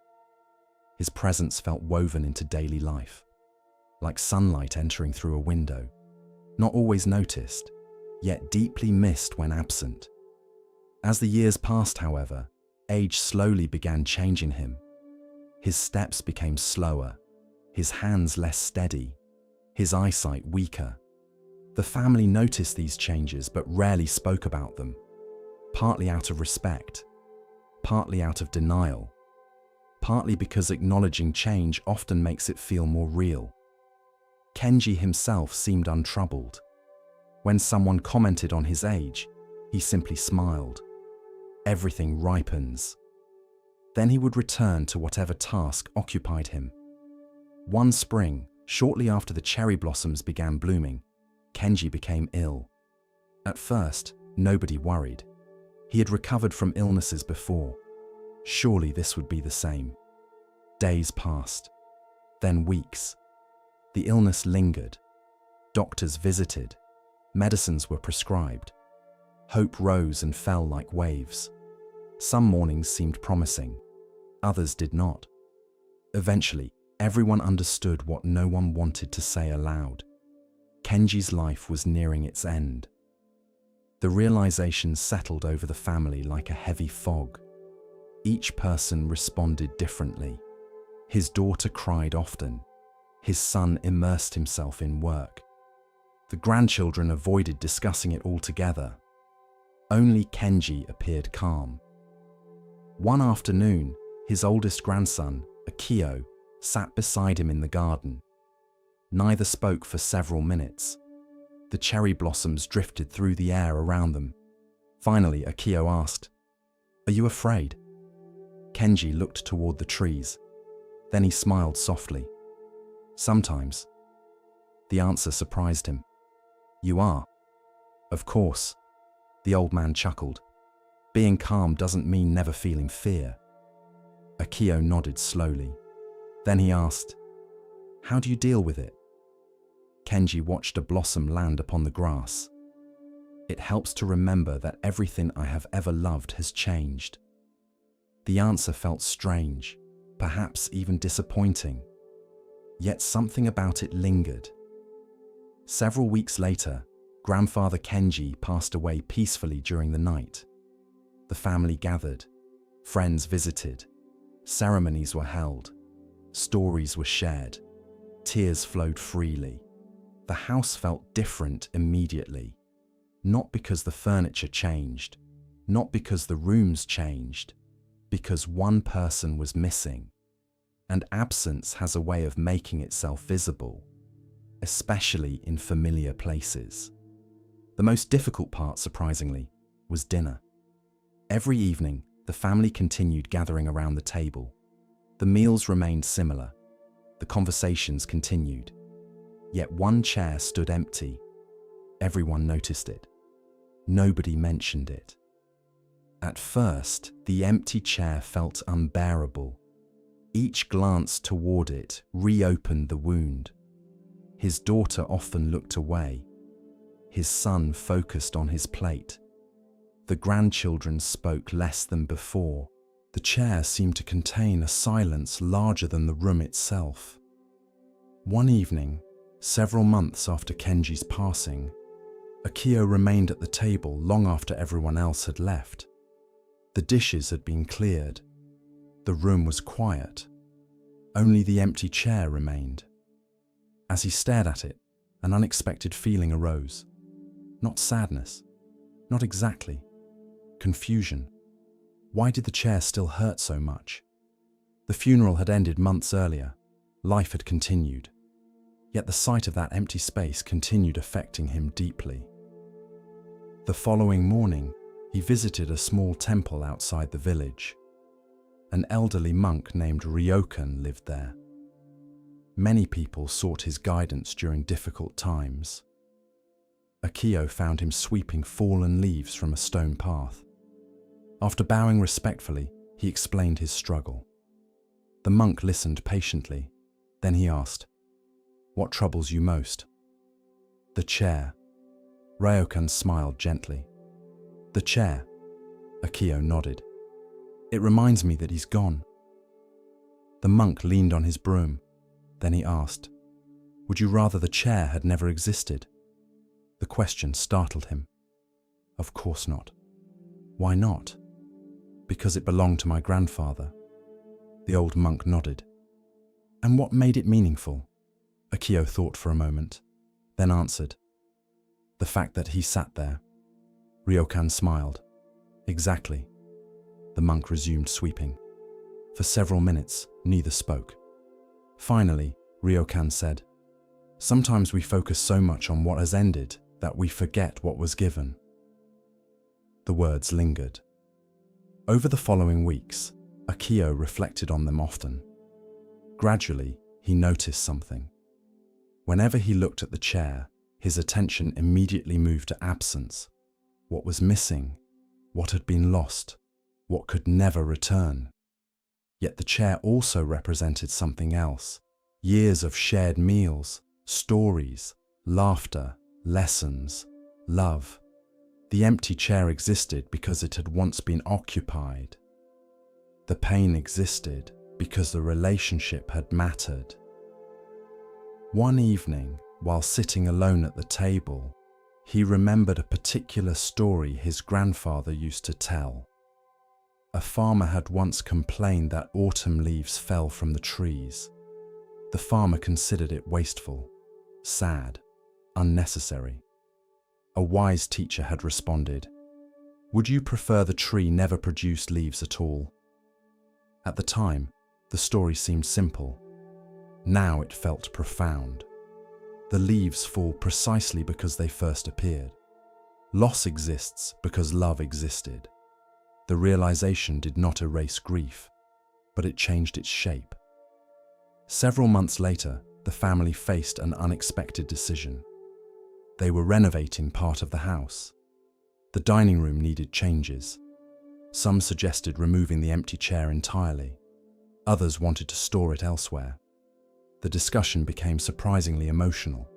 His presence felt woven into daily life, like sunlight entering through a window, not always noticed, yet deeply missed when absent. As the years passed, however, age slowly began changing him. His steps became slower, his hands less steady, his eyesight weaker. The family noticed these changes but rarely spoke about them, partly out of respect, partly out of denial, partly because acknowledging change often makes it feel more real. Kenji himself seemed untroubled. When someone commented on his age, he simply smiled. Everything ripens. Then he would return to whatever task occupied him. One spring, shortly after the cherry blossoms began blooming, Kenji became ill. At first, nobody worried. He had recovered from illnesses before. Surely this would be the same. Days passed, then weeks. The illness lingered. Doctors visited. Medicines were prescribed. Hope rose and fell like waves. Some mornings seemed promising. Others did not. Eventually, everyone understood what no one wanted to say aloud. Kenji's life was nearing its end. The realization settled over the family like a heavy fog. Each person responded differently. His daughter cried often. His son immersed himself in work. The grandchildren avoided discussing it altogether. Only Kenji appeared calm. One afternoon, his oldest grandson, Akio, sat beside him in the garden. Neither spoke for several minutes. The cherry blossoms drifted through the air around them. Finally, Akio asked, "Are you afraid?" Kenji looked toward the trees. Then he smiled softly. "Sometimes." The answer surprised him. "You are?" "Of course." The old man chuckled. "Being calm doesn't mean never feeling fear." Akio nodded slowly. Then he asked, "How do you deal with it?" Kenji watched a blossom land upon the grass. "It helps to remember that everything I have ever loved has changed." The answer felt strange, perhaps even disappointing. Yet something about it lingered. Several weeks later, Grandfather Kenji passed away peacefully during the night. The family gathered, friends visited, ceremonies were held, stories were shared, tears flowed freely. The house felt different immediately, not because the furniture changed, not because the rooms changed, because one person was missing. And absence has a way of making itself visible, especially in familiar places. The most difficult part, surprisingly, was dinner. Every evening, the family continued gathering around the table. The meals remained similar. The conversations continued. Yet one chair stood empty. Everyone noticed it. Nobody mentioned it. At first, the empty chair felt unbearable. Each glance toward it reopened the wound. His daughter often looked away. His son focused on his plate. The grandchildren spoke less than before. The chair seemed to contain a silence larger than the room itself. One evening, several months after Kenji's passing, Akio remained at the table long after everyone else had left. The dishes had been cleared. The room was quiet. Only the empty chair remained. As he stared at it, an unexpected feeling arose. Not sadness. Not exactly. Confusion. Why did the chair still hurt so much? The funeral had ended months earlier. Life had continued. Yet the sight of that empty space continued affecting him deeply. The following morning, he visited a small temple outside the village. An elderly monk named Ryokan lived there. Many people sought his guidance during difficult times. Akio found him sweeping fallen leaves from a stone path. After bowing respectfully, he explained his struggle. The monk listened patiently. Then he asked, "What troubles you most?" "The chair." Ryokan smiled gently. "The chair?" Akio nodded. "It reminds me that he's gone." The monk leaned on his broom. Then he asked, "Would you rather the chair had never existed?" The question startled him. "Of course not." "Why not?" "Because it belonged to my grandfather." The old monk nodded. "And what made it meaningful?" Akio thought for a moment, then answered, "The fact that he sat there." Ryokan smiled. "Exactly." The monk resumed sweeping. For several minutes, neither spoke. Finally, Ryokan said, "Sometimes we focus so much on what has ended that we forget what was given." The words lingered. Over the following weeks, Akio reflected on them often. Gradually, he noticed something. Whenever he looked at the chair, his attention immediately moved to absence. What was missing? What had been lost? What could never return? Yet the chair also represented something else. Years of shared meals, stories, laughter, lessons, love. The empty chair existed because it had once been occupied. The pain existed because the relationship had mattered. One evening, while sitting alone at the table, he remembered a particular story his grandfather used to tell. A farmer had once complained that autumn leaves fell from the trees. The farmer considered it wasteful, sad, unnecessary. A wise teacher had responded, "Would you prefer the tree never produced leaves at all?" At the time, the story seemed simple. Now it felt profound. The leaves fall precisely because they first appeared. Loss exists because love existed. The realization did not erase grief, but it changed its shape. Several months later, the family faced an unexpected decision. They were renovating part of the house. The dining room needed changes. Some suggested removing the empty chair entirely. Others wanted to store it elsewhere. The discussion became surprisingly emotional.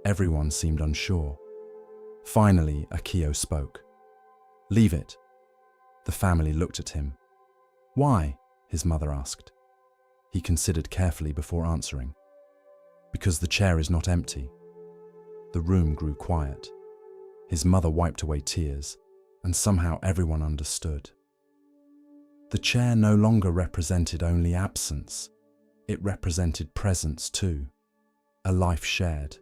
Everyone seemed unsure. Finally, Akio spoke. "Leave it." The family looked at him. "Why?" his mother asked. He considered carefully before answering. "Because the chair is not empty." The room grew quiet. His mother wiped away tears, and somehow everyone understood. The chair no longer represented only absence. It represented presence too. A life shared,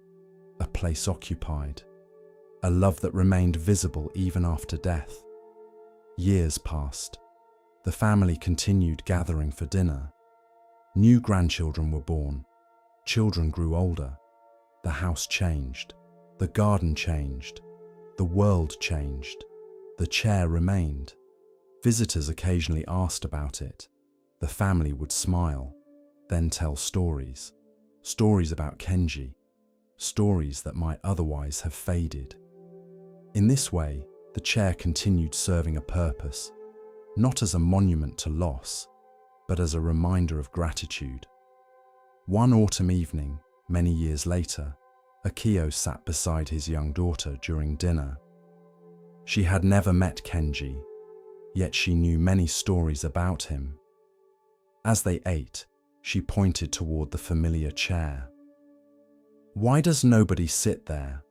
a place occupied, a love that remained visible even after death. Years passed. The family continued gathering for dinner. New grandchildren were born. Children grew older. The house changed. The garden changed. The world changed. The chair remained. Visitors occasionally asked about it. The family would smile, then tell stories. Stories about Kenji. Stories that might otherwise have faded. In this way, the chair continued serving a purpose, not as a monument to loss, but as a reminder of gratitude. One autumn evening, many years later, Akio sat beside his young daughter during dinner. She had never met Kenji, yet she knew many stories about him. As they ate, she pointed toward the familiar chair. "Why does nobody sit there?"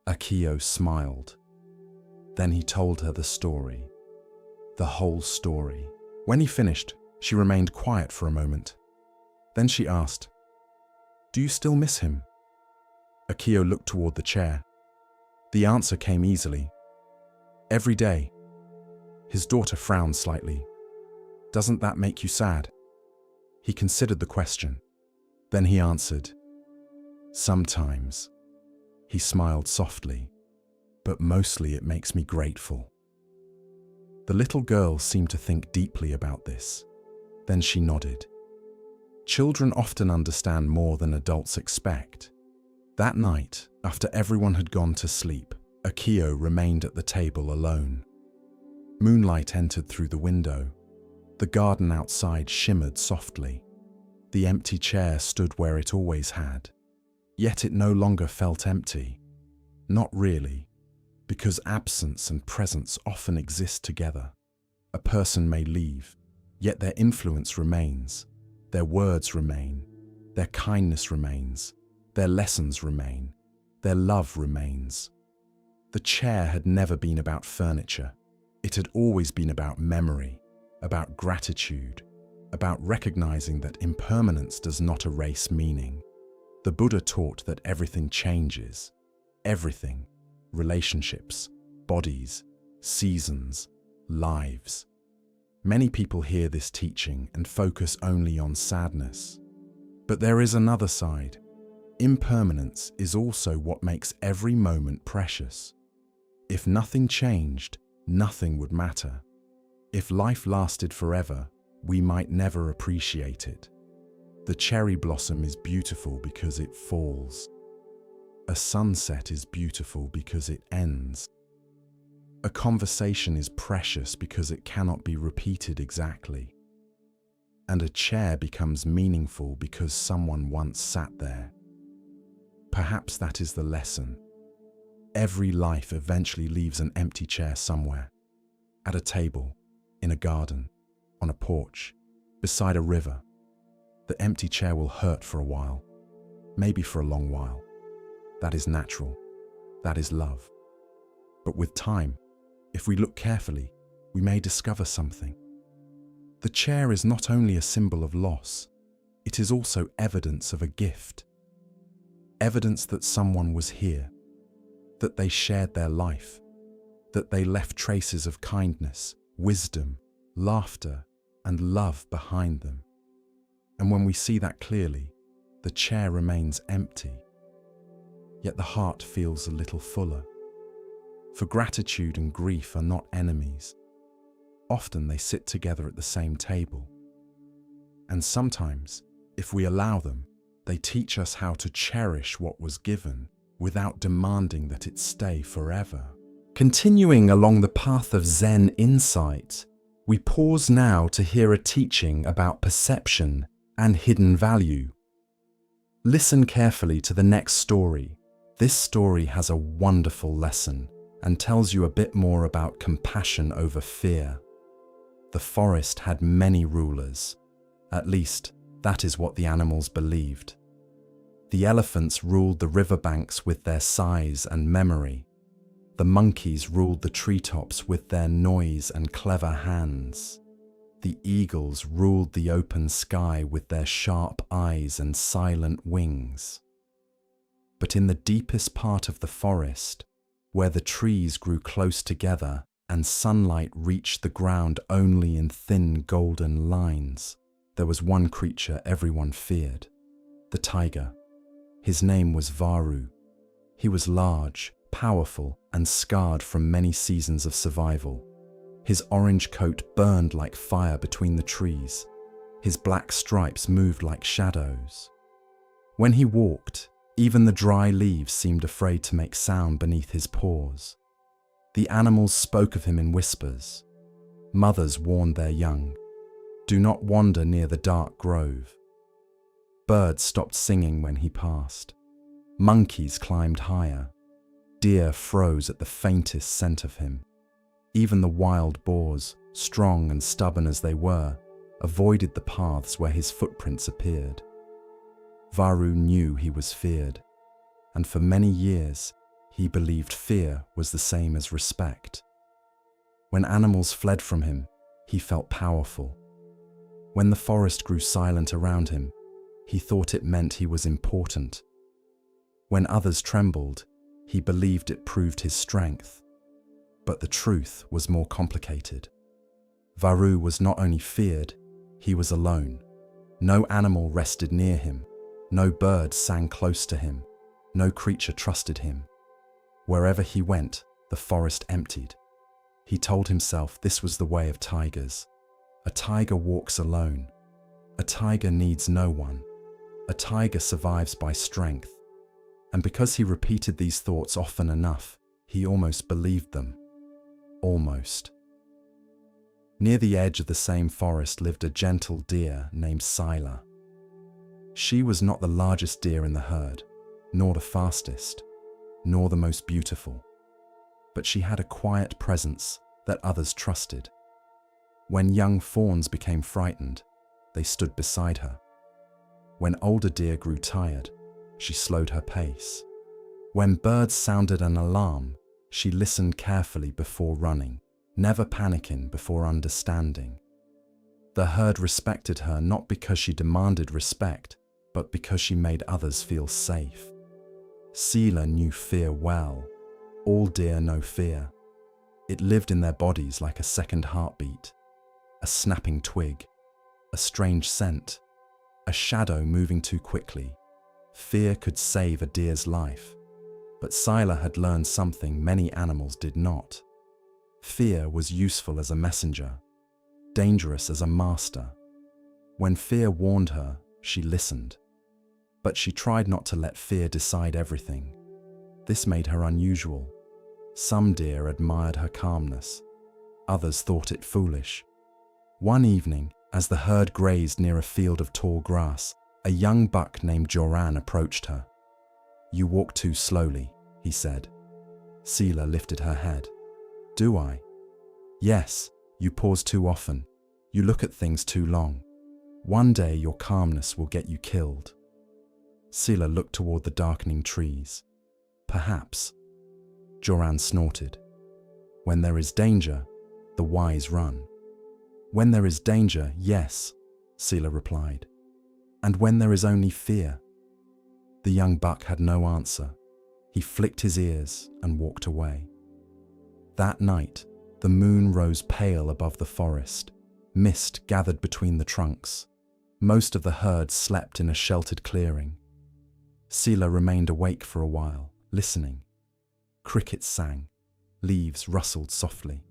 Akio smiled. Then he told her the story. The whole story. When he finished, she remained quiet for a moment. Then she asked, "Do you still miss him?" Akio looked toward the chair. The answer came easily. "Every day." His daughter frowned slightly. "Doesn't that make you sad?" He considered the question. Then he answered, "Sometimes." He smiled softly, "But mostly it makes me grateful." The little girl seemed to think deeply about this. Then she nodded. Children often understand more than adults expect. That night, after everyone had gone to sleep, Akio remained at the table alone. Moonlight entered through the window. The garden outside shimmered softly. The empty chair stood where it always had. Yet it no longer felt empty. Not really, because absence and presence often exist together. A person may leave, yet their influence remains. Their words remain. Their kindness remains. Their lessons remain. Their love remains. The chair had never been about furniture. It had always been about memory, about gratitude, about recognizing that impermanence does not erase meaning. The Buddha taught that everything changes. Everything. Relationships, bodies, seasons, lives. Many people hear this teaching and focus only on sadness. But there is another side. Impermanence is also what makes every moment precious. If nothing changed, nothing would matter. If life lasted forever, we might never appreciate it. The cherry blossom is beautiful because it falls. A sunset is beautiful because it ends. A conversation is precious because it cannot be repeated exactly. And a chair becomes meaningful because someone once sat there. Perhaps that is the lesson. Every life eventually leaves an empty chair somewhere. At a table, in a garden, on a porch, beside a river. The empty chair will hurt for a while, maybe for a long while. That is natural. That is love. But with time, if we look carefully, we may discover something. The chair is not only a symbol of loss, it is also evidence of a gift. Evidence that someone was here, that they shared their life, that they left traces of kindness, wisdom, laughter, and love behind them. And when we see that clearly, the chair remains empty. Yet the heart feels a little fuller. For gratitude and grief are not enemies. Often they sit together at the same table. And sometimes, if we allow them, they teach us how to cherish what was given without demanding that it stay forever. Continuing along the path of Zen insight, we pause now to hear a teaching about perception and hidden value. Listen carefully to the next story. This story has a wonderful lesson and tells you a bit more about compassion over fear. The forest had many rulers. At least, that is what the animals believed. The elephants ruled the riverbanks with their size and memory. The monkeys ruled the treetops with their noise and clever hands. The eagles ruled the open sky with their sharp eyes and silent wings. But in the deepest part of the forest, where the trees grew close together and sunlight reached the ground only in thin golden lines, there was one creature everyone feared, the tiger. His name was Varu. He was large, powerful, and scarred from many seasons of survival. His orange coat burned like fire between the trees. His black stripes moved like shadows. When he walked, even the dry leaves seemed afraid to make sound beneath his paws. The animals spoke of him in whispers. Mothers warned their young, "Do not wander near the dark grove." Birds stopped singing when he passed. Monkeys climbed higher. Deer froze at the faintest scent of him. Even the wild boars, strong and stubborn as they were, avoided the paths where his footprints appeared. Varu knew he was feared, and for many years He believed fear was the same as respect. When animals fled from him, he felt powerful. When the forest grew silent around him, he thought it meant he was important. When others trembled, he believed it proved his strength. But the truth was more complicated. Varu was not only feared, he was alone. No animal rested near him. No bird sang close to him. No creature trusted him. Wherever he went, the forest emptied. He told himself this was the way of tigers. A tiger walks alone. A tiger needs no one. A tiger survives by strength. And because he repeated these thoughts often enough, he almost believed them. Almost. Near the edge of the same forest lived a gentle deer named Sila. She was not the largest deer in the herd, nor the fastest, nor the most beautiful, but she had a quiet presence that others trusted. When young fawns became frightened, they stood beside her. When older deer grew tired, she slowed her pace. When birds sounded an alarm, she listened carefully before running, never panicking before understanding. The herd respected her not because she demanded respect, but because she made others feel safe. Sila knew fear well. All deer know fear. It lived in their bodies like a second heartbeat, a snapping twig, a strange scent, a shadow moving too quickly. Fear could save a deer's life, but Sila had learned something many animals did not. Fear was useful as a messenger, dangerous as a master. When fear warned her, she listened. But she tried not to let fear decide everything. This made her unusual. Some deer admired her calmness. Others thought it foolish. One evening, as the herd grazed near a field of tall grass, a young buck named Joran approached her. "You walk too slowly," he said. Sila lifted her head. "Do I?" "Yes, you pause too often. You look at things too long. One day your calmness will get you killed." Sila looked toward the darkening trees. "Perhaps." Joran snorted. "When there is danger, the wise run." "When there is danger, yes," Sila replied. "And when there is only fear?" The young buck had no answer. He flicked his ears and walked away. That night, the moon rose pale above the forest. Mist gathered between the trunks. Most of the herd slept in a sheltered clearing. Sila remained awake for a while, listening. Crickets sang. Leaves rustled softly.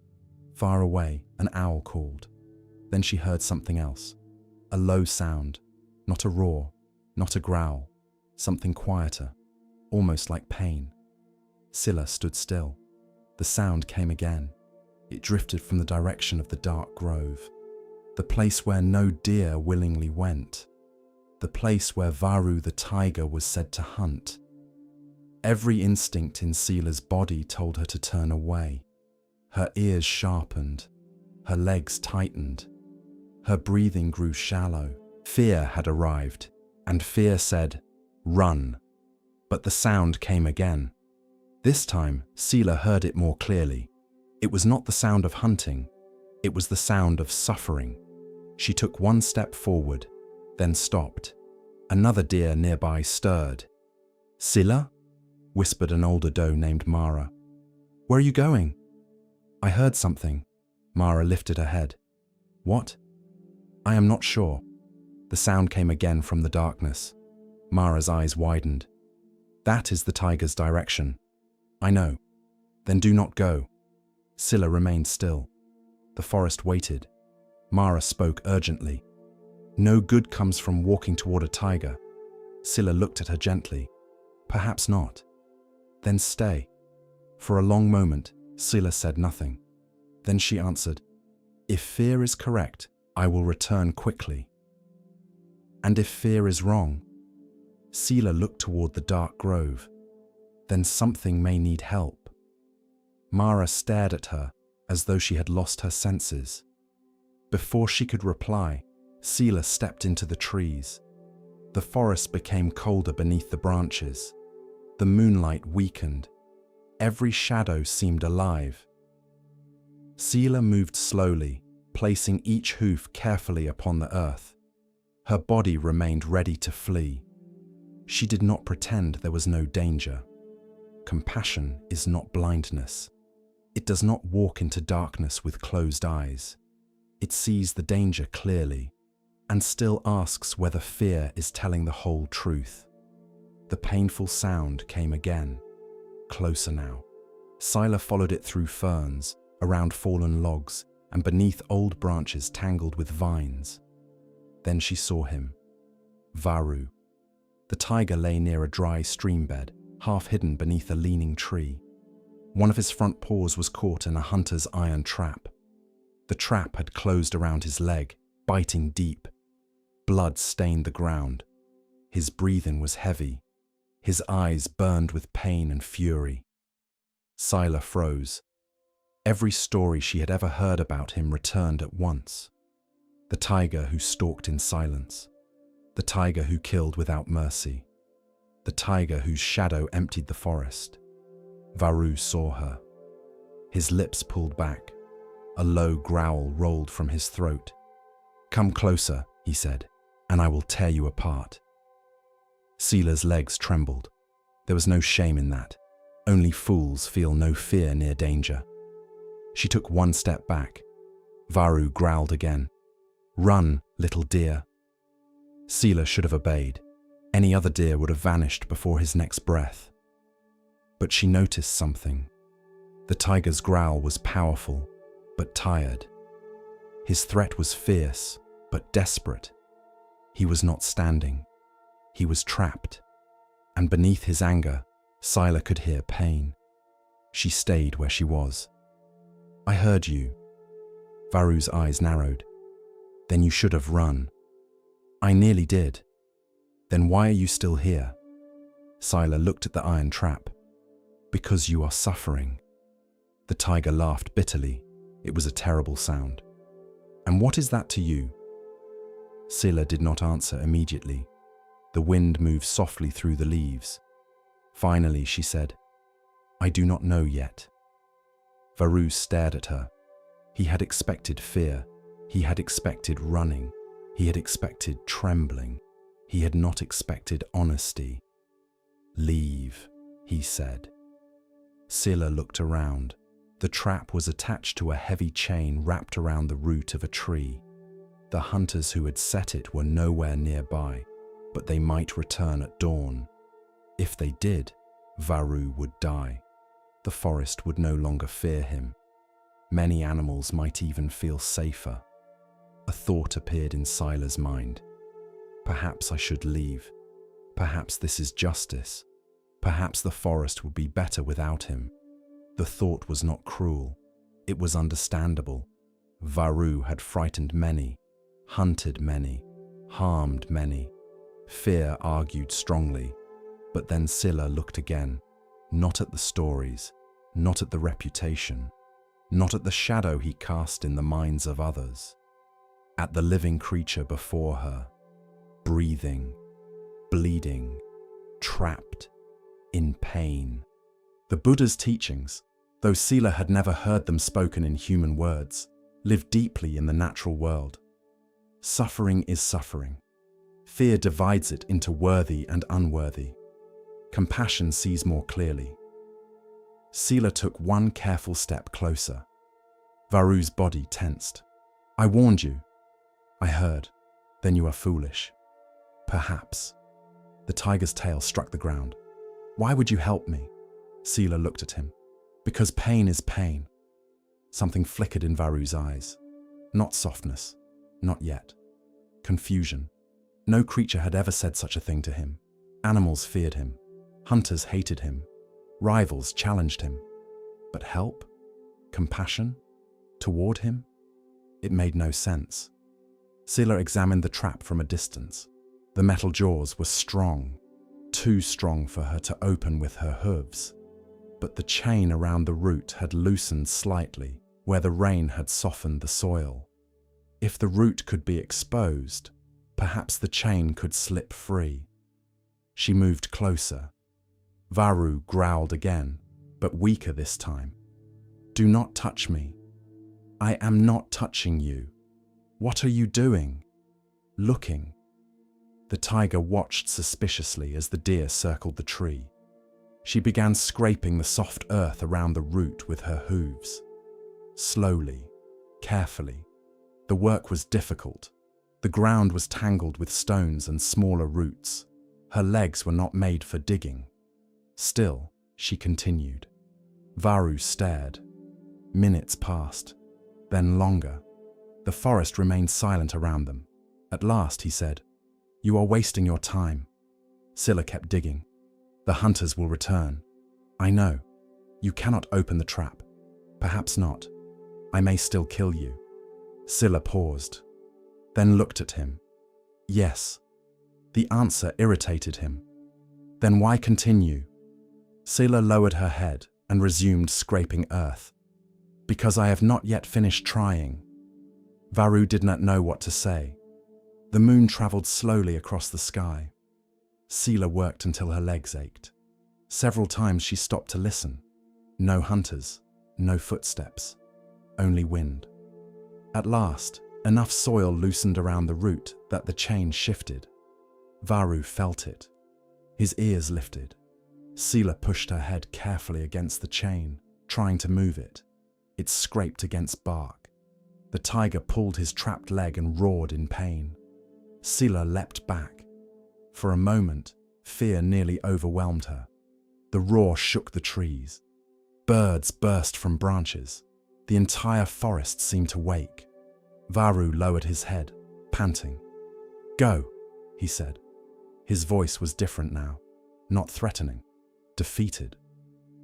Far away, an owl called. Then she heard something else. A low sound, not a roar, not a growl, something quieter, almost like pain. Sila stood still. The sound came again. It drifted from the direction of the dark grove, the place where no deer willingly went, the place where Varu the tiger was said to hunt. Every instinct in Sila's body told her to turn away. Her ears sharpened, her legs tightened, her breathing grew shallow. Fear had arrived, and fear said, "Run." But the sound came again. This time, Sila heard it more clearly. It was not the sound of hunting, it was the sound of suffering. She took one step forward, then stopped. Another deer nearby stirred. "Sila?" whispered an older doe named Mara. "Where are you going?" "I heard something." Mara lifted her head. "What?" "I am not sure." The sound came again from the darkness. Mara's eyes widened. "That is the tiger's direction." "I know." "Then do not go." Sila remained still. The forest waited. Mara spoke urgently. "No good comes from walking toward a tiger." Sila looked at her gently. "Perhaps not." "Then stay." For a long moment, Sila said nothing. Then she answered, "If fear is correct, I will return quickly." "And if fear is wrong?" Sila looked toward the dark grove. "Then something may need help." Mara stared at her as though she had lost her senses. Before she could reply, Sila stepped into the trees. The forest became colder beneath the branches. The moonlight weakened. Every shadow seemed alive. Sela moved slowly, placing each hoof carefully upon the earth. Her body remained ready to flee. She did not pretend there was no danger. Compassion is not blindness. It does not walk into darkness with closed eyes. It sees the danger clearly and still asks whether fear is telling the whole truth. The painful sound came again, closer now. Sila followed it through ferns, around fallen logs, and beneath old branches tangled with vines. Then she saw him, Varu. The tiger lay near a dry stream bed, half hidden beneath a leaning tree. One of his front paws was caught in a hunter's iron trap. The trap had closed around his leg, biting deep. Blood stained the ground. His breathing was heavy. His eyes burned with pain and fury. Sila froze. Every story she had ever heard about him returned at once. The tiger who stalked in silence. The tiger who killed without mercy. The tiger whose shadow emptied the forest. Varu saw her. His lips pulled back. A low growl rolled from his throat. "Come closer," he said, "and I will tear you apart." Sila's legs trembled. There was no shame in that. Only fools feel no fear near danger. She took one step back. Varu growled again. "Run, little deer." Sila should have obeyed. Any other deer would have vanished before his next breath. But she noticed something. The tiger's growl was powerful, but tired. His threat was fierce, but desperate. He was not standing. He was trapped. And beneath his anger, Sila could hear pain. She stayed where she was. "I heard you." Varu's eyes narrowed. "Then you should have run." "I nearly did." "Then why are you still here?" Sila looked at the iron trap. "Because you are suffering." The tiger laughed bitterly. It was a terrible sound. "And what is that to you?" Sila did not answer immediately. The wind moved softly through the leaves. Finally, she said, "I do not know yet." Varu stared at her. He had expected fear. He had expected running. He had expected trembling. He had not expected honesty. "Leave," he said. Sila looked around. The trap was attached to a heavy chain wrapped around the root of a tree. The hunters who had set it were nowhere nearby, but they might return at dawn. If they did, Varu would die. The forest would no longer fear him. Many animals might even feel safer. A thought appeared in Sila's mind. Perhaps I should leave. Perhaps this is justice. Perhaps the forest would be better without him. The thought was not cruel. It was understandable. Varu had frightened many, hunted many, harmed many. Fear argued strongly. But then Sila looked again, not at the stories, not at the reputation, not at the shadow he cast in the minds of others, at the living creature before her, breathing, bleeding, trapped, in pain. The Buddha's teachings, though Sila had never heard them spoken in human words, lived deeply in the natural world. Suffering is suffering. Fear divides it into worthy and unworthy. Compassion sees more clearly. Sila took one careful step closer. Varu's body tensed. "I warned you." "I heard. Then you are foolish." "Perhaps." The tiger's tail struck the ground. "Why would you help me?" Sila looked at him. "Because pain is pain." Something flickered in Varu's eyes. Not softness. Not yet. Confusion. No creature had ever said such a thing to him. Animals feared him. Hunters hated him. Rivals challenged him. But help? Compassion? Toward him? It made no sense. Sila examined the trap from a distance. The metal jaws were strong, too strong for her to open with her hooves. But the chain around the root had loosened slightly, where the rain had softened the soil. If the root could be exposed, perhaps the chain could slip free. She moved closer. Varu growled again, but weaker this time. Do not touch me. I am not touching you. What are you doing? Looking. The tiger watched suspiciously as the deer circled the tree. She began scraping the soft earth around the root with her hooves. Slowly, carefully. The work was difficult. The ground was tangled with stones and smaller roots. Her legs were not made for digging. Still, she continued. Varu stared. Minutes passed, then longer. The forest remained silent around them. At last, he said, "You are wasting your time." Scylla kept digging. "The hunters will return." "I know. You cannot open the trap." "Perhaps not. I may still kill you." Scylla paused, then looked at him. Yes. The answer irritated him. Then why continue? Scylla lowered her head and resumed scraping earth. "Because I have not yet finished trying." Varu did not know what to say. The moon traveled slowly across the sky. Scylla worked until her legs ached. Several times she stopped to listen. No hunters, no footsteps, only wind. At last, enough soil loosened around the root that the chain shifted. Varu felt it. His ears lifted. Scylla pushed her head carefully against the chain, trying to move it. It scraped against bark. The tiger pulled his trapped leg and roared in pain. Scylla leapt back. For a moment, fear nearly overwhelmed her. The roar shook the trees. Birds burst from branches. The entire forest seemed to wake. Varu lowered his head, panting. "Go," he said. His voice was different now, not threatening, defeated.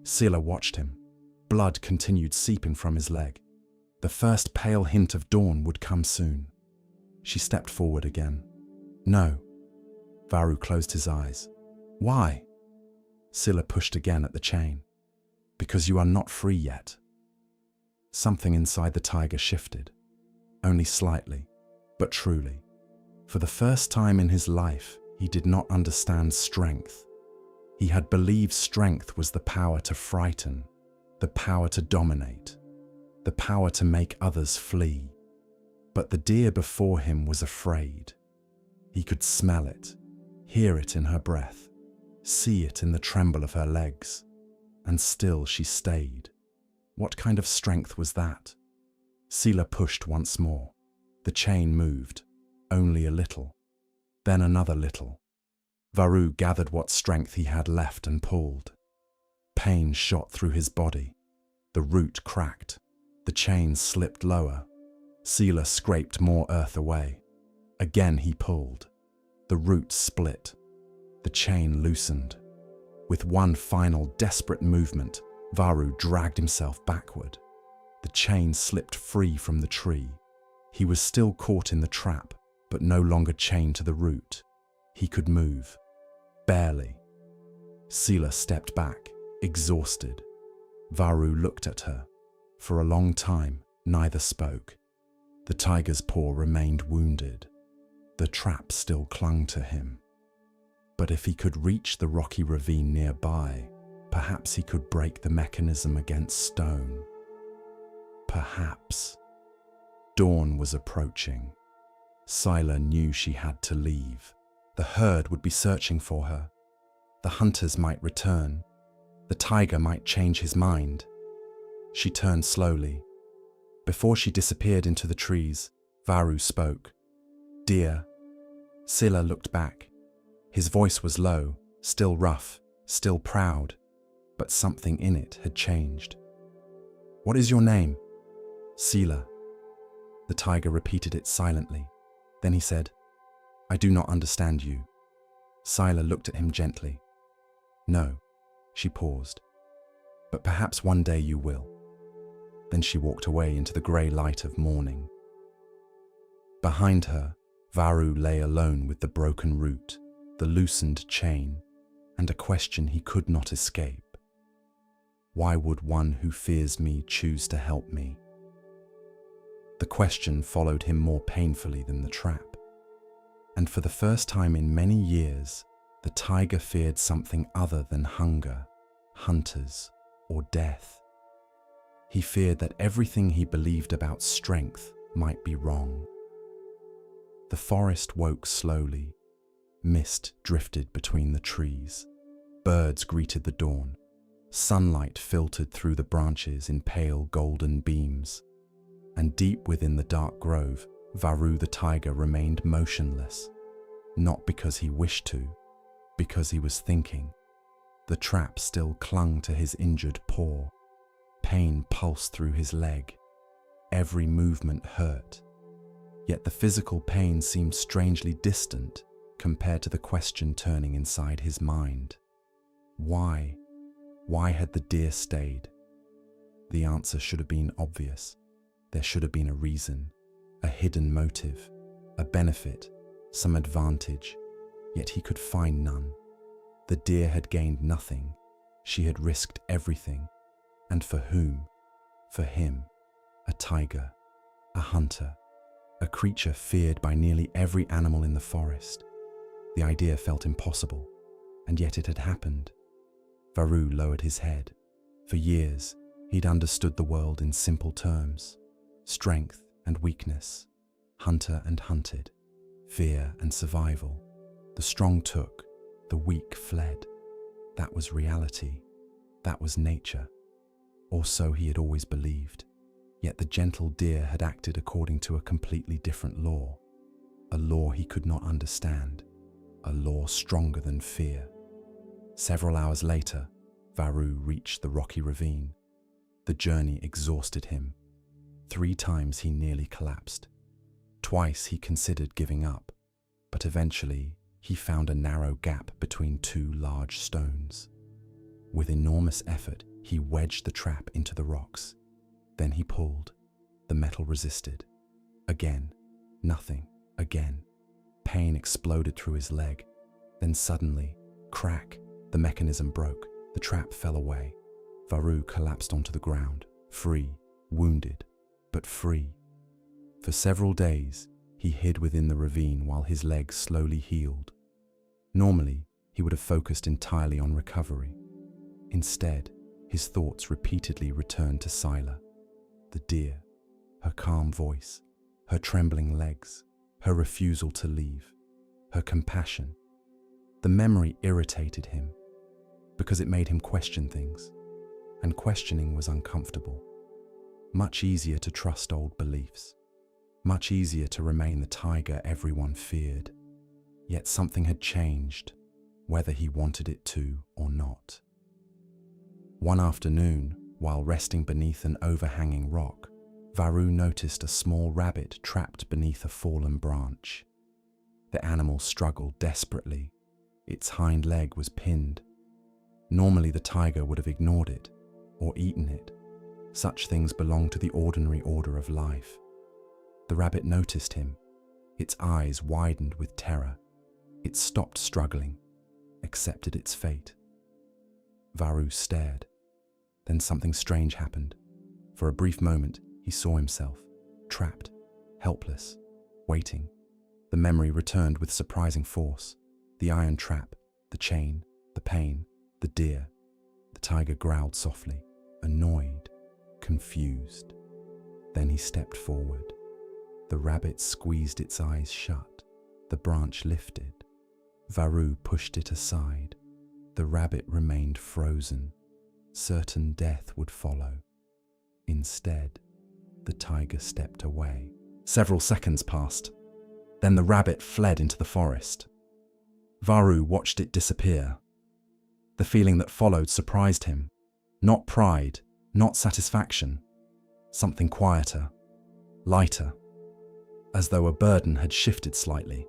Scylla watched him. Blood continued seeping from his leg. The first pale hint of dawn would come soon. She stepped forward again. "No." Varu closed his eyes. "Why?" Scylla pushed again at the chain. "Because you are not free yet." Something inside the tiger shifted. Only slightly, but truly. For the first time in his life, he did not understand strength. He had believed strength was the power to frighten, the power to dominate, the power to make others flee. But the deer before him was afraid. He could smell it, hear it in her breath, see it in the tremble of her legs. And still she stayed. What kind of strength was that? Scylla pushed once more. The chain moved, only a little, then another little. Varu gathered what strength he had left and pulled. Pain shot through his body. The root cracked. The chain slipped lower. Scylla scraped more earth away. Again he pulled. The root split. The chain loosened. With one final desperate movement, Varu dragged himself backward. The chain slipped free from the tree. He was still caught in the trap, but no longer chained to the root. He could move. Barely. Scylla stepped back, exhausted. Varu looked at her. For a long time, neither spoke. The tiger's paw remained wounded. The trap still clung to him. But if he could reach the rocky ravine nearby, perhaps he could break the mechanism against stone. Perhaps. Dawn was approaching. Scylla knew she had to leave. The herd would be searching for her. The hunters might return. The tiger might change his mind. She turned slowly. Before she disappeared into the trees, Varu spoke. "Dear." Scylla looked back. His voice was low, still rough, still proud, but something in it had changed. "What is your name?" "Scylla." The tiger repeated it silently. Then he said, "I do not understand you." Scylla looked at him gently. "No." She paused. "But perhaps one day you will." Then she walked away into the grey light of morning. Behind her, Varu lay alone with the broken root, the loosened chain, and a question he could not escape. Why would one who fears me choose to help me? The question followed him more painfully than the trap. And for the first time in many years, the tiger feared something other than hunger, hunters, or death. He feared that everything he believed about strength might be wrong. The forest woke slowly. Mist drifted between the trees. Birds greeted the dawn. Sunlight filtered through the branches in pale golden beams. And deep within the dark grove, Varu the tiger remained motionless. Not because he wished to, because he was thinking. The trap still clung to his injured paw. Pain pulsed through his leg. Every movement hurt. Yet the physical pain seemed strangely distant compared to the question turning inside his mind. Why? Why had the deer stayed? The answer should have been obvious. There should have been a reason, a hidden motive, a benefit, some advantage, yet he could find none. The deer had gained nothing. She had risked everything. And for whom? For him, a tiger, a hunter, a creature feared by nearly every animal in the forest. The idea felt impossible, and yet it had happened. Varu lowered his head. For years, he'd understood the world in simple terms: strength and weakness, hunter and hunted, fear and survival. The strong took, the weak fled. That was reality. That was nature. Or so he had always believed. Yet the gentle deer had acted according to a completely different law. A law he could not understand. A law stronger than fear. Several hours later, Varu reached the rocky ravine. The journey exhausted him. 3 times he nearly collapsed. Twice he considered giving up, but eventually he found a narrow gap between 2 large stones. With enormous effort, he wedged the trap into the rocks. Then he pulled. The metal resisted. Again, nothing. Again. Pain exploded through his leg. Then suddenly, crack, the mechanism broke. The trap fell away. Varu collapsed onto the ground, free, wounded, but free. For several days, he hid within the ravine while his legs slowly healed. Normally, he would have focused entirely on recovery. Instead, his thoughts repeatedly returned to Scylla, the deer, her calm voice, her trembling legs, her refusal to leave, her compassion. The memory irritated him because it made him question things, and questioning was uncomfortable. Much easier to trust old beliefs, much easier to remain the tiger everyone feared. Yet something had changed, whether he wanted it to or not. One afternoon, while resting beneath an overhanging rock, Varu noticed a small rabbit trapped beneath a fallen branch. The animal struggled desperately. Its hind leg was pinned. Normally the tiger would have ignored it or eaten it. Such things belong to the ordinary order of life. The rabbit noticed him. Its eyes widened with terror. It stopped struggling, accepted its fate. Varu stared. Then something strange happened. For a brief moment, he saw himself, trapped, helpless, waiting. The memory returned with surprising force. The iron trap, the chain, the pain, the deer. The tiger growled softly, annoyed, confused. Then he stepped forward. The rabbit squeezed its eyes shut. The branch lifted. Varu pushed it aside. The rabbit remained frozen. Certain death would follow. Instead, the tiger stepped away. Several seconds passed. Then the rabbit fled into the forest. Varu watched it disappear. The feeling that followed surprised him. Not pride, not satisfaction. Something quieter, lighter, as though a burden had shifted slightly.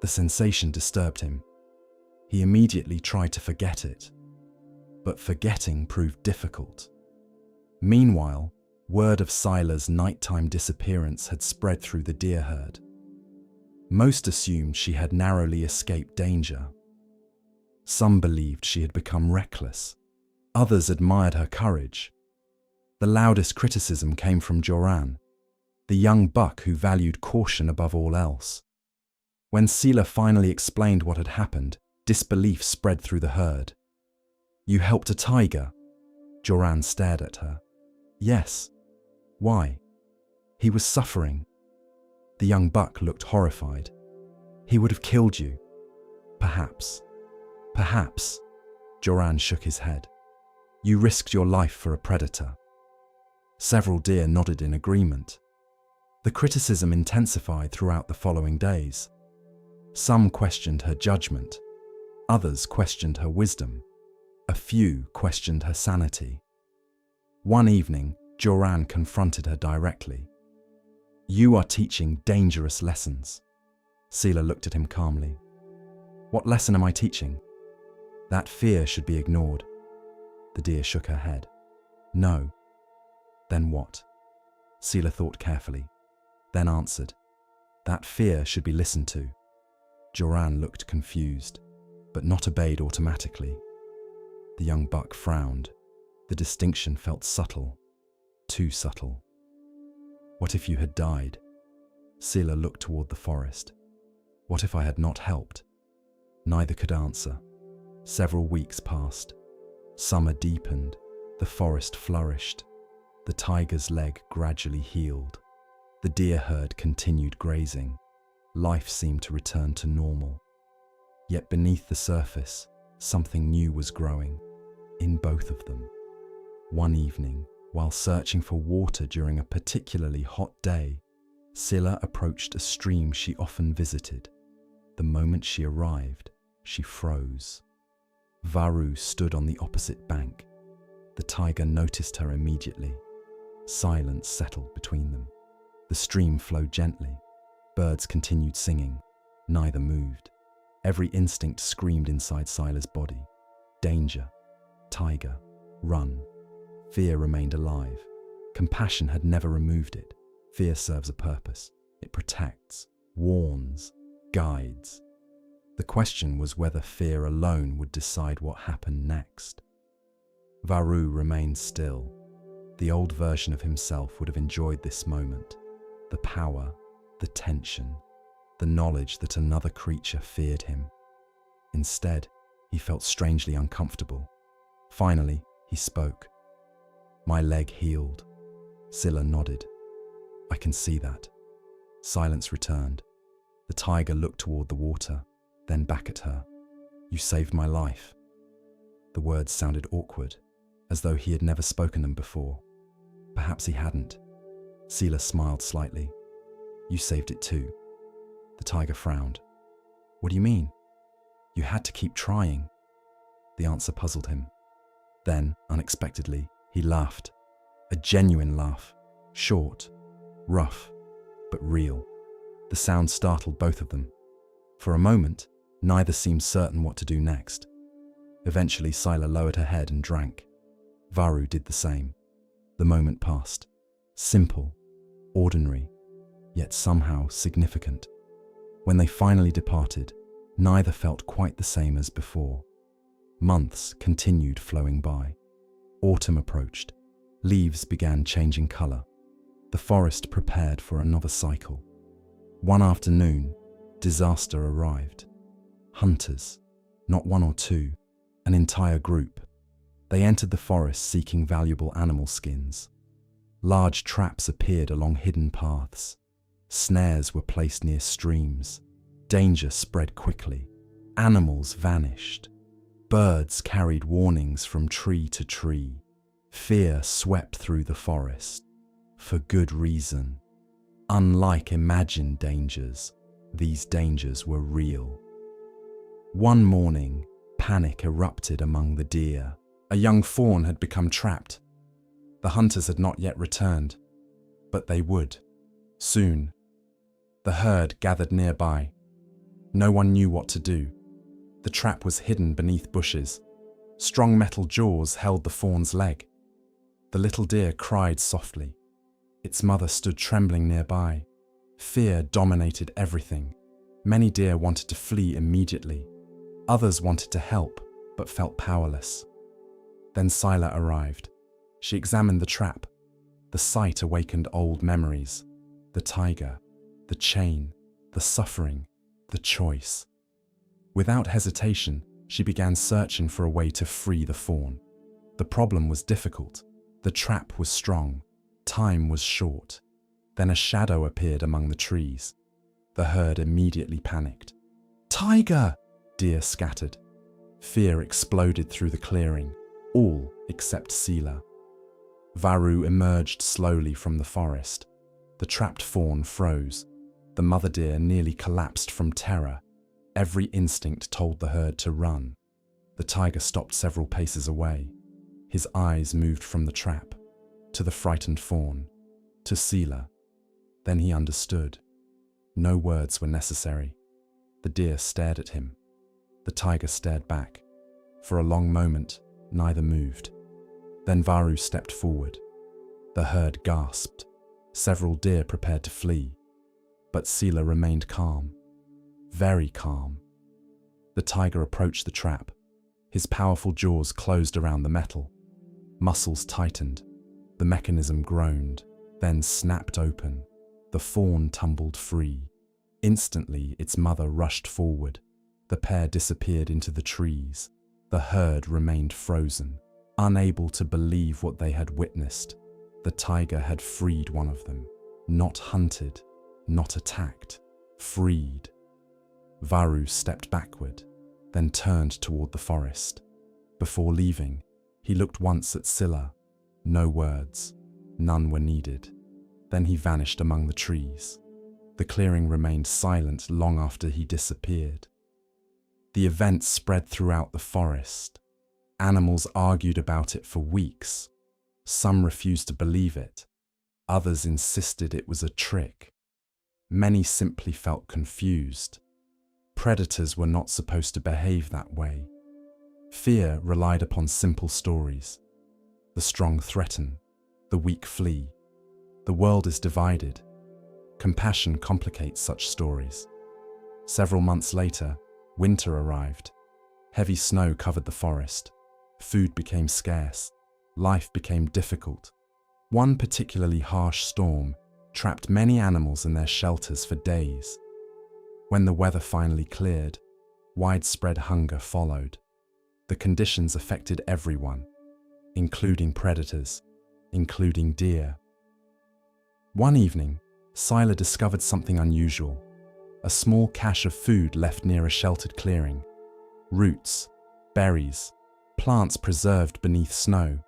The sensation disturbed him. He immediately tried to forget it. But forgetting proved difficult. Meanwhile, word of Scylla's nighttime disappearance had spread through the deer herd. Most assumed she had narrowly escaped danger. Some believed she had become reckless. Others admired her courage. The loudest criticism came from Joran, the young buck who valued caution above all else. When Scylla finally explained what had happened, disbelief spread through the herd. "You helped a tiger," Joran stared at her. Yes. Why? He was suffering. The young buck looked horrified. He would have killed you. Perhaps. Perhaps. Joran shook his head. You risked your life for a predator. Several deer nodded in agreement. The criticism intensified throughout the following days. Some questioned her judgment. Others questioned her wisdom. A few questioned her sanity. One evening, Joran confronted her directly. You are teaching dangerous lessons. Sela looked at him calmly. What lesson am I teaching? That fear should be ignored. The deer shook her head. No. Then what? Sela thought carefully, then answered. That fear should be listened to. Joran looked confused, but not obeyed automatically. The young buck frowned. The distinction felt subtle, too subtle. What if you had died? Sela looked toward the forest. What if I had not helped? Neither could answer. Several weeks passed. Summer deepened. The forest flourished. The tiger's leg gradually healed. The deer herd continued grazing. Life seemed to return to normal. Yet beneath the surface, something new was growing, in both of them. One evening, while searching for water during a particularly hot day, Sela approached a stream she often visited. The moment she arrived, she froze. Varu stood on the opposite bank. The tiger noticed her immediately. Silence settled between them. The stream flowed gently. Birds continued singing. Neither moved. Every instinct screamed inside Sila's body. Danger. Tiger. Run. Fear remained alive. Compassion had never removed it. Fear serves a purpose. It protects, warns, guides. The question was whether fear alone would decide what happened next. Varu remained still. The old version of himself would have enjoyed this moment. The power, the tension, the knowledge that another creature feared him. Instead, he felt strangely uncomfortable. Finally, he spoke. My leg healed. Sela nodded. I can see that. Silence returned. The tiger looked toward the water, then back at her. You saved my life. The words sounded awkward, as though he had never spoken them before. Perhaps he hadn't. Sela smiled slightly. You saved it too. The tiger frowned. What do you mean? You had to keep trying. The answer puzzled him. Then, unexpectedly, he laughed. A genuine laugh. Short, rough, but real. The sound startled both of them. For a moment, neither seemed certain what to do next. Eventually, Sila lowered her head and drank. Varu did the same. The moment passed. Simple, ordinary, yet somehow significant. When they finally departed, neither felt quite the same as before. Months continued flowing by. Autumn approached. Leaves began changing color. The forest prepared for another cycle. One afternoon, disaster arrived. Hunters, not one or two, an entire group. They entered the forest seeking valuable animal skins. Large traps appeared along hidden paths. Snares were placed near streams. Danger spread quickly. Animals vanished. Birds carried warnings from tree to tree. Fear swept through the forest. For good reason. Unlike imagined dangers, these dangers were real. One morning, panic erupted among the deer. A young fawn had become trapped. The hunters had not yet returned, but they would. Soon. The herd gathered nearby. No one knew what to do. The trap was hidden beneath bushes. Strong metal jaws held the fawn's leg. The little deer cried softly. Its mother stood trembling nearby. Fear dominated everything. Many deer wanted to flee immediately. Others wanted to help, but felt powerless. Then Sila arrived. She examined the trap. The sight awakened old memories. The tiger, the chain, the suffering, the choice. Without hesitation, she began searching for a way to free the fawn. The problem was difficult. The trap was strong. Time was short. Then a shadow appeared among the trees. The herd immediately panicked. "Tiger!" Deer scattered. Fear exploded through the clearing, all except Sila. Varu emerged slowly from the forest. The trapped fawn froze. The mother deer nearly collapsed from terror. Every instinct told the herd to run. The tiger stopped several paces away. His eyes moved from the trap, to the frightened fawn, to Sila. Then he understood. No words were necessary. The deer stared at him. The tiger stared back. For a long moment, neither moved. Then Varu stepped forward. The herd gasped. Several deer prepared to flee. But Sila remained calm. Very calm. The tiger approached the trap. His powerful jaws closed around the metal. Muscles tightened. The mechanism groaned, then snapped open. The fawn tumbled free. Instantly, its mother rushed forward. The pair disappeared into the trees. The herd remained frozen, unable to believe what they had witnessed. The tiger had freed one of them. Not hunted, not attacked. Freed. Varu stepped backward, then turned toward the forest. Before leaving, he looked once at Sila. No words. None were needed. Then he vanished among the trees. The clearing remained silent long after he disappeared. The event spread throughout the forest. Animals argued about it for weeks. Some refused to believe it. Others insisted it was a trick. Many simply felt confused. Predators were not supposed to behave that way. Fear relied upon simple stories. The strong threaten, the weak flee. The world is divided. Compassion complicates such stories. Several months later, winter arrived. Heavy snow covered the forest. Food became scarce. Life became difficult. One particularly harsh storm trapped many animals in their shelters for days. When the weather finally cleared, widespread hunger followed. The conditions affected everyone, including predators, including deer. One evening, Sila discovered something unusual. A small cache of food left near a sheltered clearing. Roots, berries, plants preserved beneath snow.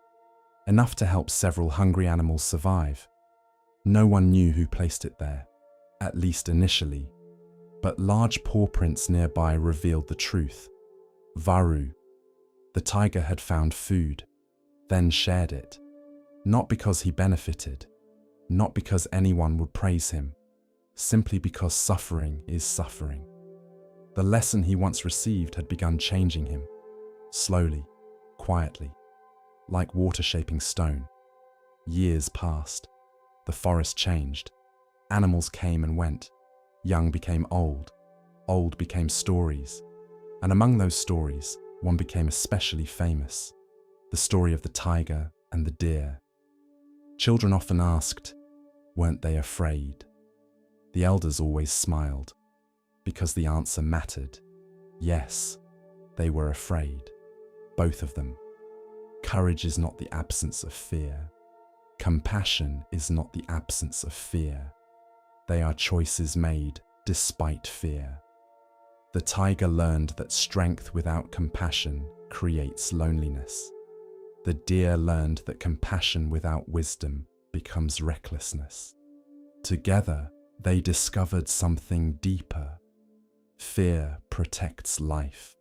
Enough to help several hungry animals survive. No one knew who placed it there, at least initially. But large paw prints nearby revealed the truth. Varu. The tiger had found food, then shared it. Not because he benefited, not because anyone would praise him, simply because suffering is suffering. The lesson he once received had begun changing him, slowly, quietly, like water shaping stone. Years passed. The forest changed. Animals came and went. Young became old. Old became stories. And among those stories, one became especially famous. The story of the tiger and the deer. Children often asked, weren't they afraid? The elders always smiled, because the answer mattered. Yes, they were afraid. Both of them. Courage is not the absence of fear. Compassion is not the absence of fear. They are choices made despite fear. The tiger learned that strength without compassion creates loneliness. The deer learned that compassion without wisdom becomes recklessness. Together, they discovered something deeper. Fear protects life.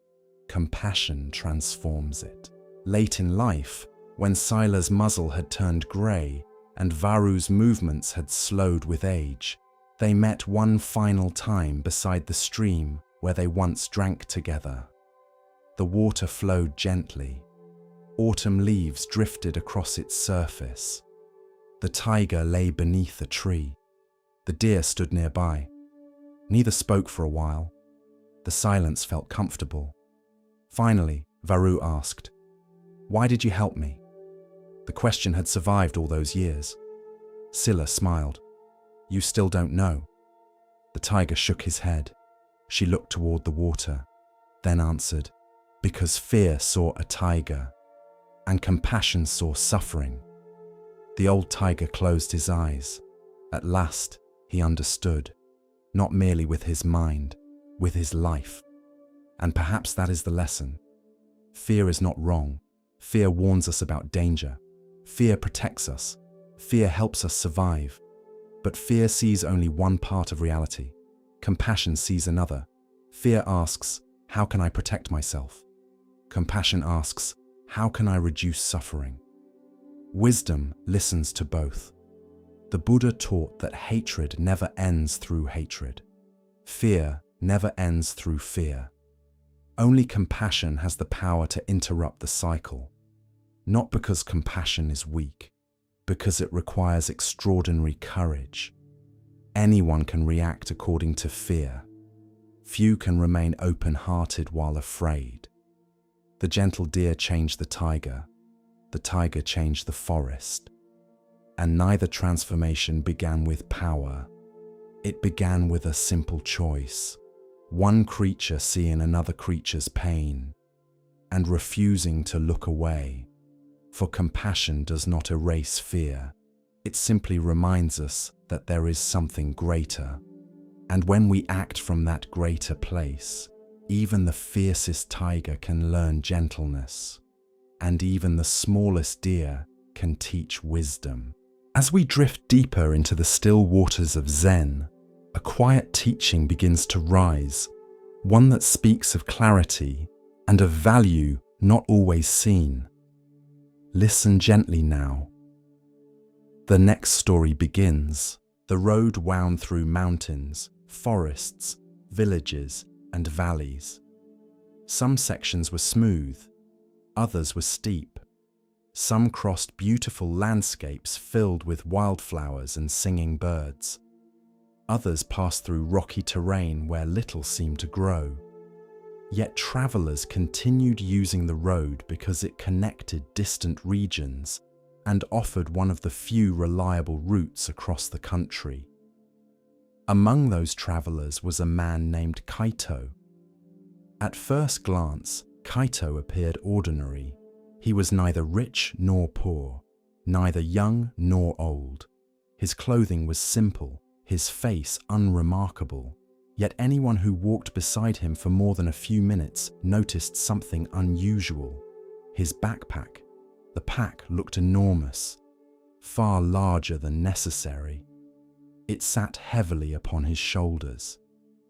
Compassion transforms it. Late in life, when Sila's muzzle had turned grey and Varu's movements had slowed with age, they met one final time beside the stream where they once drank together. The water flowed gently. Autumn leaves drifted across its surface. The tiger lay beneath a tree. The deer stood nearby. Neither spoke for a while. The silence felt comfortable. Finally, Varu asked, "Why did you help me?" The question had survived all those years. Sila smiled. "You still don't know." The tiger shook his head. She looked toward the water, then answered, "Because fear saw a tiger." and compassion saw suffering. The old tiger closed his eyes. At last, he understood, not merely with his mind, with his life. And perhaps that is the lesson. Fear is not wrong. Fear warns us about danger. Fear protects us. Fear helps us survive. But fear sees only one part of reality. Compassion sees another. Fear asks, how can I protect myself? Compassion asks, how can I reduce suffering? Wisdom listens to both. The Buddha taught that hatred never ends through hatred. Fear never ends through fear. Only compassion has the power to interrupt the cycle. Not because compassion is weak, because it requires extraordinary courage. Anyone can react according to fear. Few can remain open-hearted while afraid. The gentle deer changed the tiger changed the forest. And neither transformation began with power. It began with a simple choice. One creature seeing another creature's pain and refusing to look away. For compassion does not erase fear. It simply reminds us that there is something greater. And when we act from that greater place, even the fiercest tiger can learn gentleness, and even the smallest deer can teach wisdom. As we drift deeper into the still waters of Zen, a quiet teaching begins to rise, one that speaks of clarity and of value not always seen. Listen gently now. The next story begins. The road wound through mountains, forests, villages, and valleys. Some sections were smooth, others were steep. Some crossed beautiful landscapes filled with wildflowers and singing birds. Others passed through rocky terrain where little seemed to grow. Yet travelers continued using the road because it connected distant regions and offered one of the few reliable routes across the country. Among those travelers was a man named Kaito. At first glance, Kaito appeared ordinary. He was neither rich nor poor, neither young nor old. His clothing was simple, his face unremarkable. Yet anyone who walked beside him for more than a few minutes noticed something unusual. His backpack. The pack looked enormous, far larger than necessary. It sat heavily upon his shoulders.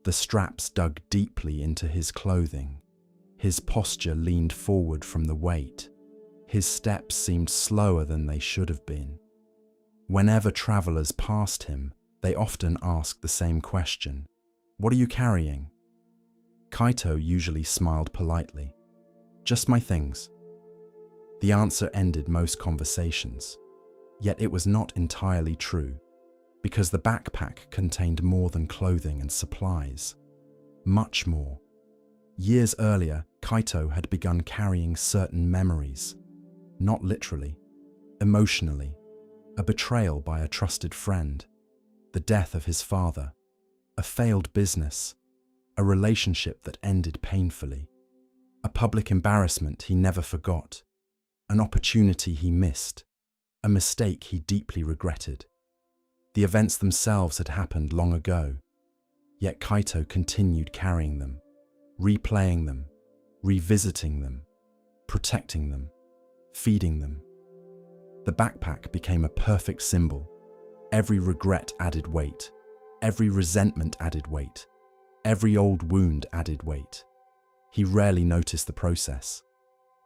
The straps dug deeply into his clothing. His posture leaned forward from the weight. His steps seemed slower than they should have been. Whenever travelers passed him, they often asked the same question. "What are you carrying?" Kaito usually smiled politely. "Just my things." The answer ended most conversations. Yet it was not entirely true, because the backpack contained more than clothing and supplies. Much more. Years earlier, Kaito had begun carrying certain memories. Not literally, emotionally. A betrayal by a trusted friend, the death of his father, a failed business, a relationship that ended painfully, a public embarrassment he never forgot, an opportunity he missed, a mistake he deeply regretted. The events themselves had happened long ago, yet Kaito continued carrying them, replaying them, revisiting them, protecting them, feeding them. The backpack became a perfect symbol. Every regret added weight. Every resentment added weight. Every old wound added weight. He rarely noticed the process.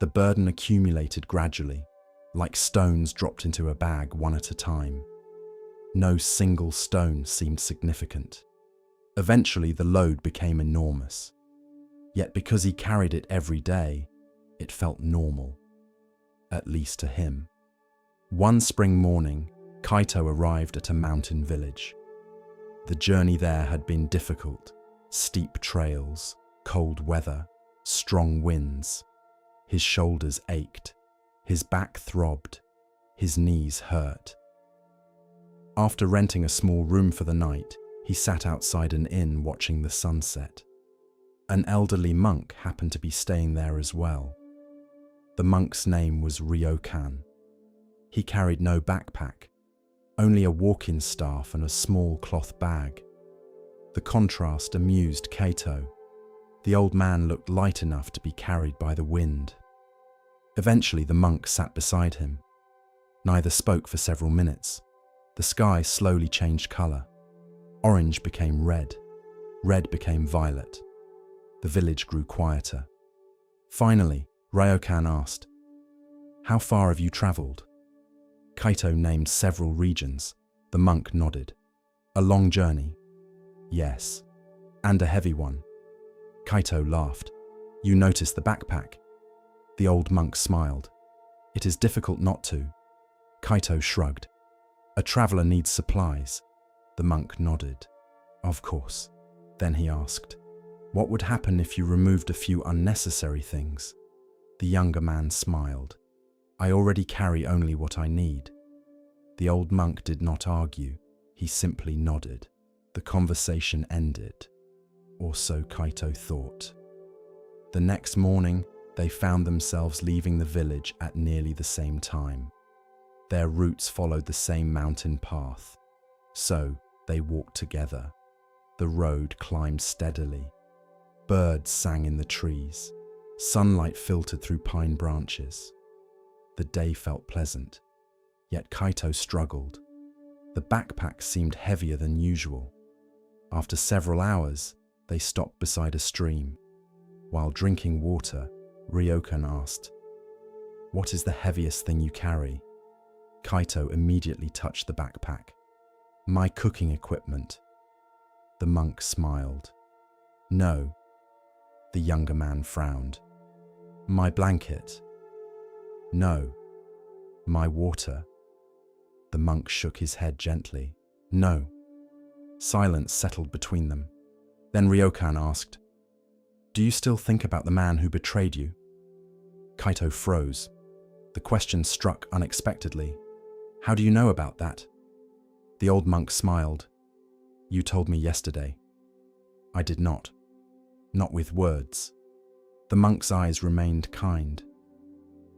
The burden accumulated gradually, like stones dropped into a bag one at a time. No single stone seemed significant. Eventually, the load became enormous. Yet because he carried it every day, it felt normal. At least to him. One spring morning, Kaito arrived at a mountain village. The journey there had been difficult. Steep trails, cold weather, strong winds. His shoulders ached, his back throbbed, his knees hurt. After renting a small room for the night, he sat outside an inn watching the sunset. An elderly monk happened to be staying there as well. The monk's name was Ryokan. He carried no backpack, only a walking staff and a small cloth bag. The contrast amused Kaito. The old man looked light enough to be carried by the wind. Eventually, the monk sat beside him. Neither spoke for several minutes. The sky slowly changed color. Orange became red. Red became violet. The village grew quieter. Finally, Ryokan asked, "How far have you traveled?" Kaito named several regions. The monk nodded. "A long journey?" "Yes." "And a heavy one?" Kaito laughed. "You noticed the backpack?" The old monk smiled. "It is difficult not to." Kaito shrugged. "A traveler needs supplies." The monk nodded. "Of course." Then he asked, "What would happen if you removed a few unnecessary things?" The younger man smiled. "I already carry only what I need." The old monk did not argue. He simply nodded. The conversation ended. Or so Kaito thought. The next morning, they found themselves leaving the village at nearly the same time. Their routes followed the same mountain path. So, they walked together. The road climbed steadily. Birds sang in the trees. Sunlight filtered through pine branches. The day felt pleasant, yet Kaito struggled. The backpack seemed heavier than usual. After several hours, they stopped beside a stream. While drinking water, Ryokan asked, "What is the heaviest thing you carry?" Kaito immediately touched the backpack. "My cooking equipment." The monk smiled. "No." The younger man frowned. "My blanket." "No." "My water." The monk shook his head gently. "No." Silence settled between them. Then Ryokan asked, "Do you still think about the man who betrayed you?" Kaito froze. The question struck unexpectedly. "How do you know about that?" The old monk smiled. "You told me yesterday." "I did not. Not with words." The monk's eyes remained kind.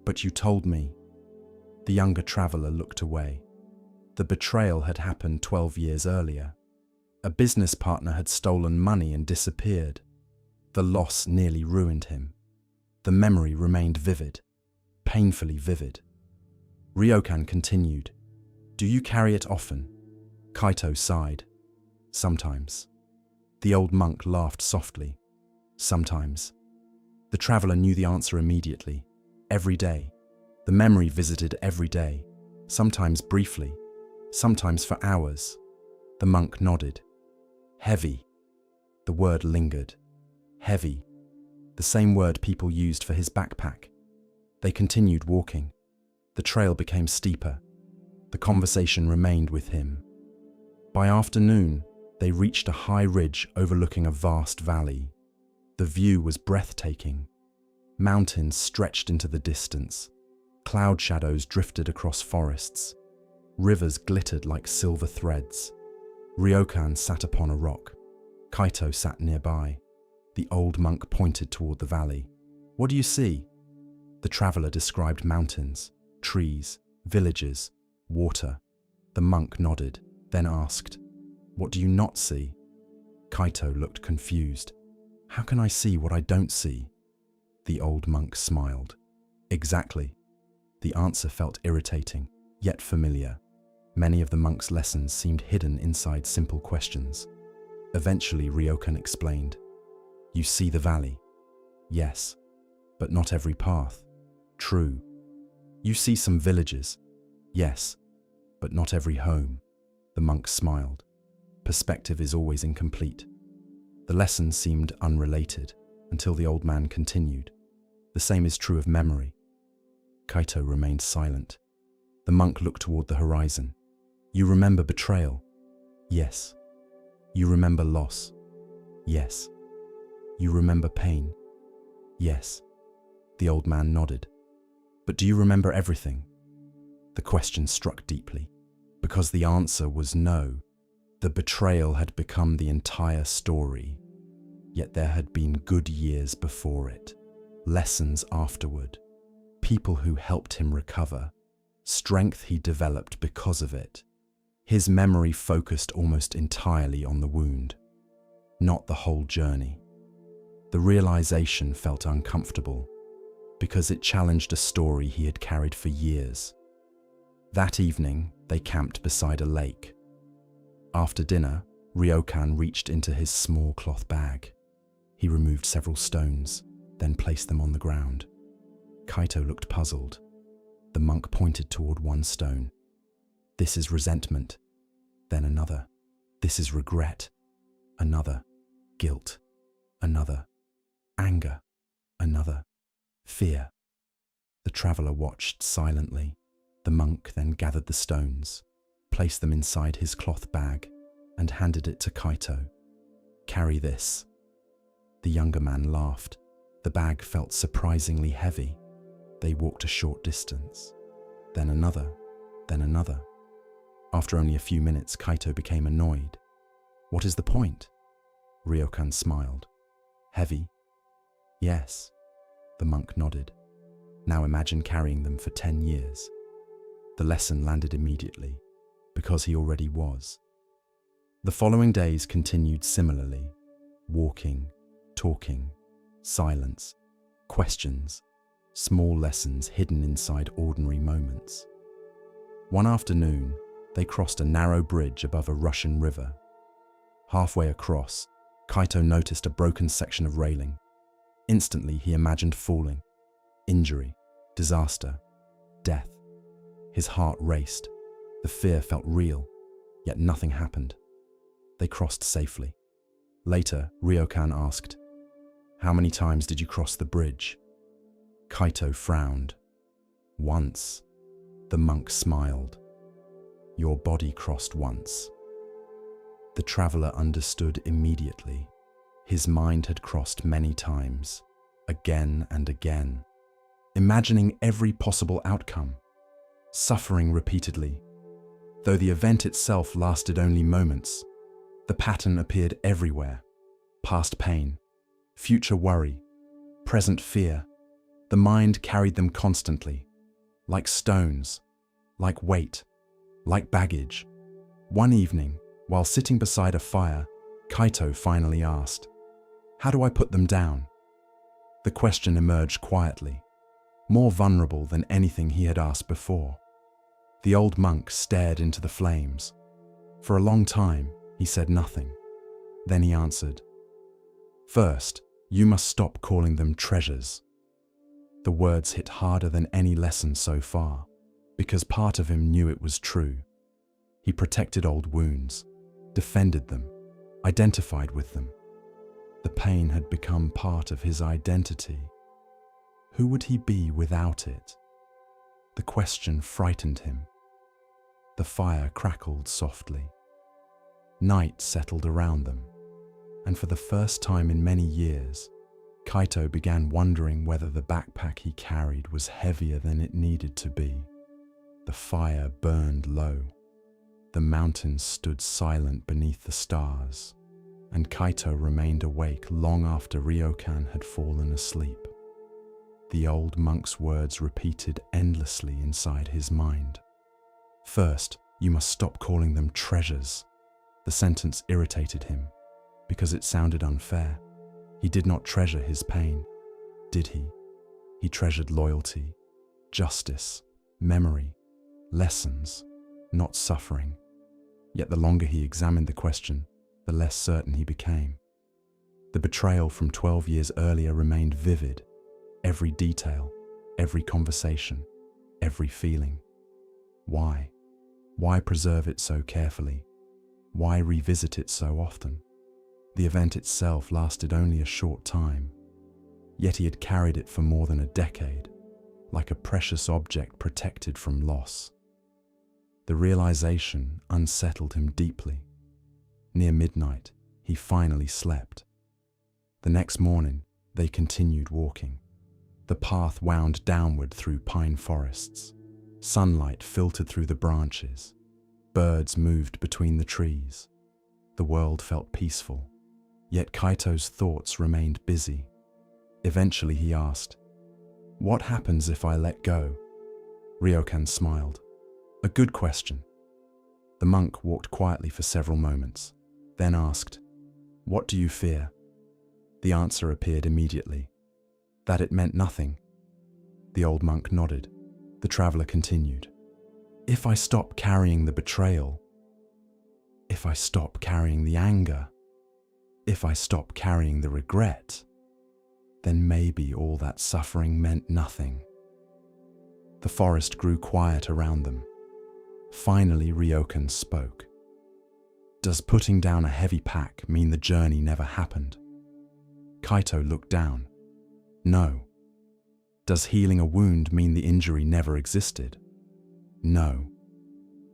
"But you told me." The younger traveler looked away. The betrayal had happened 12 years earlier. A business partner had stolen money and disappeared. The loss nearly ruined him. The memory remained vivid, painfully vivid. Ryokan continued, "Do you carry it often?" Kaito sighed. "Sometimes." The old monk laughed softly. "Sometimes." The traveler knew the answer immediately. Every day. The memory visited every day, sometimes briefly, sometimes for hours. The monk nodded. "Heavy." The word lingered. Heavy. The same word people used for his backpack. They continued walking. The trail became steeper. The conversation remained with him. By afternoon, they reached a high ridge overlooking a vast valley. The view was breathtaking. Mountains stretched into the distance. Cloud shadows drifted across forests. Rivers glittered like silver threads. Ryokan sat upon a rock. Kaito sat nearby. The old monk pointed toward the valley. "What do you see?" The traveler described mountains, trees, villages, water. The monk nodded, then asked, "What do you not see?" Kaito looked confused. "How can I see what I don't see?" The old monk smiled. "Exactly." The answer felt irritating, yet familiar. Many of the monk's lessons seemed hidden inside simple questions. Eventually, Ryokan explained, "You see the valley?" "Yes, but not every path." "True." "You see some villages?" "Yes, but not every home." The monk smiled. Perspective is always incomplete. The lesson seemed unrelated until the old man continued. "The same is true of memory." Kaito remained silent. The monk looked toward the horizon. "You remember betrayal?" "Yes." "You remember loss?" "Yes." "You remember pain?" "Yes." The old man nodded. "But do you remember everything?" The question struck deeply, because the answer was no. The betrayal had become the entire story, yet there had been good years before it, lessons afterward. people who helped him recover, strength he developed because of it. His memory focused almost entirely on the wound, not the whole journey. The realization felt uncomfortable because it challenged a story he had carried for years. That evening, they camped beside a lake. After dinner, Ryokan reached into his small cloth bag. He removed several stones, then placed them on the ground. Kaito looked puzzled. The monk pointed toward one stone. "This is resentment." Then another. "This is regret." Another. "Guilt." Another. "Anger." Another. "Fear." The traveler watched silently. The monk then gathered the stones, placed them inside his cloth bag, and handed it to Kaito. "Carry this." The younger man laughed. The bag felt surprisingly heavy. They walked a short distance. Then another. Then another. After only a few minutes, Kaito became annoyed. "What is the point?" Ryokan smiled. "Heavy?" "Yes." The monk nodded. "Now imagine carrying them for 10 years. The lesson landed immediately, because he already was. The following days continued similarly. Walking, talking, silence, questions, small lessons hidden inside ordinary moments. One afternoon, they crossed a narrow bridge above a rushing river. Halfway across, Kaito noticed a broken section of railing. Instantly, he imagined falling, injury, disaster, death. His heart raced. The fear felt real, yet nothing happened. They crossed safely. Later, Ryokan asked, "How many times did you cross the bridge?" Kaito frowned. "Once." The monk smiled. "Your body crossed once." The traveler understood immediately. His mind had crossed many times, again and again, imagining every possible outcome, suffering repeatedly. Though the event itself lasted only moments, the pattern appeared everywhere. Past pain, future worry, present fear. The mind carried them constantly, like stones, like weight, like baggage. One evening, while sitting beside a fire, Kaito finally asked, "How do I put them down?" The question emerged quietly, more vulnerable than anything he had asked before. The old monk stared into the flames. For a long time, he said nothing. Then he answered, "First, you must stop calling them treasures." The words hit harder than any lesson so far, because part of him knew it was true. He protected old wounds, defended them, identified with them. The pain had become part of his identity. Who would he be without it? The question frightened him. The fire crackled softly. Night settled around them, and for the first time in many years, Kaito began wondering whether the backpack he carried was heavier than it needed to be. The fire burned low. The mountains stood silent beneath the stars, and Kaito remained awake long after Ryokan had fallen asleep. The old monk's words repeated endlessly inside his mind. "First, you must stop calling them treasures." The sentence irritated him, because it sounded unfair. He did not treasure his pain, did he? He treasured loyalty, justice, memory, lessons, not suffering. Yet the longer he examined the question, the less certain he became. The betrayal from 12 years earlier remained vivid. Every detail, every conversation, every feeling. Why? Why preserve it so carefully? Why revisit it so often? The event itself lasted only a short time, yet he had carried it for more than a decade, like a precious object protected from loss. The realization unsettled him deeply. Near midnight, he finally slept. The next morning, they continued walking. The path wound downward through pine forests. Sunlight filtered through the branches. Birds moved between the trees. The world felt peaceful, yet Kaito's thoughts remained busy. Eventually he asked, What happens if I let go? Ryokan smiled. A good question. The monk walked quietly for several moments, then asked, "What do you fear?" The answer appeared immediately. That it meant nothing. The old monk nodded. The traveler continued. If I stop carrying the betrayal, if I stop carrying the anger, if I stop carrying the regret, then maybe all that suffering meant nothing. The forest grew quiet around them. Finally, Ryokan spoke. Does putting down a heavy pack mean the journey never happened? Kaito looked down. No. Does healing a wound mean the injury never existed? No.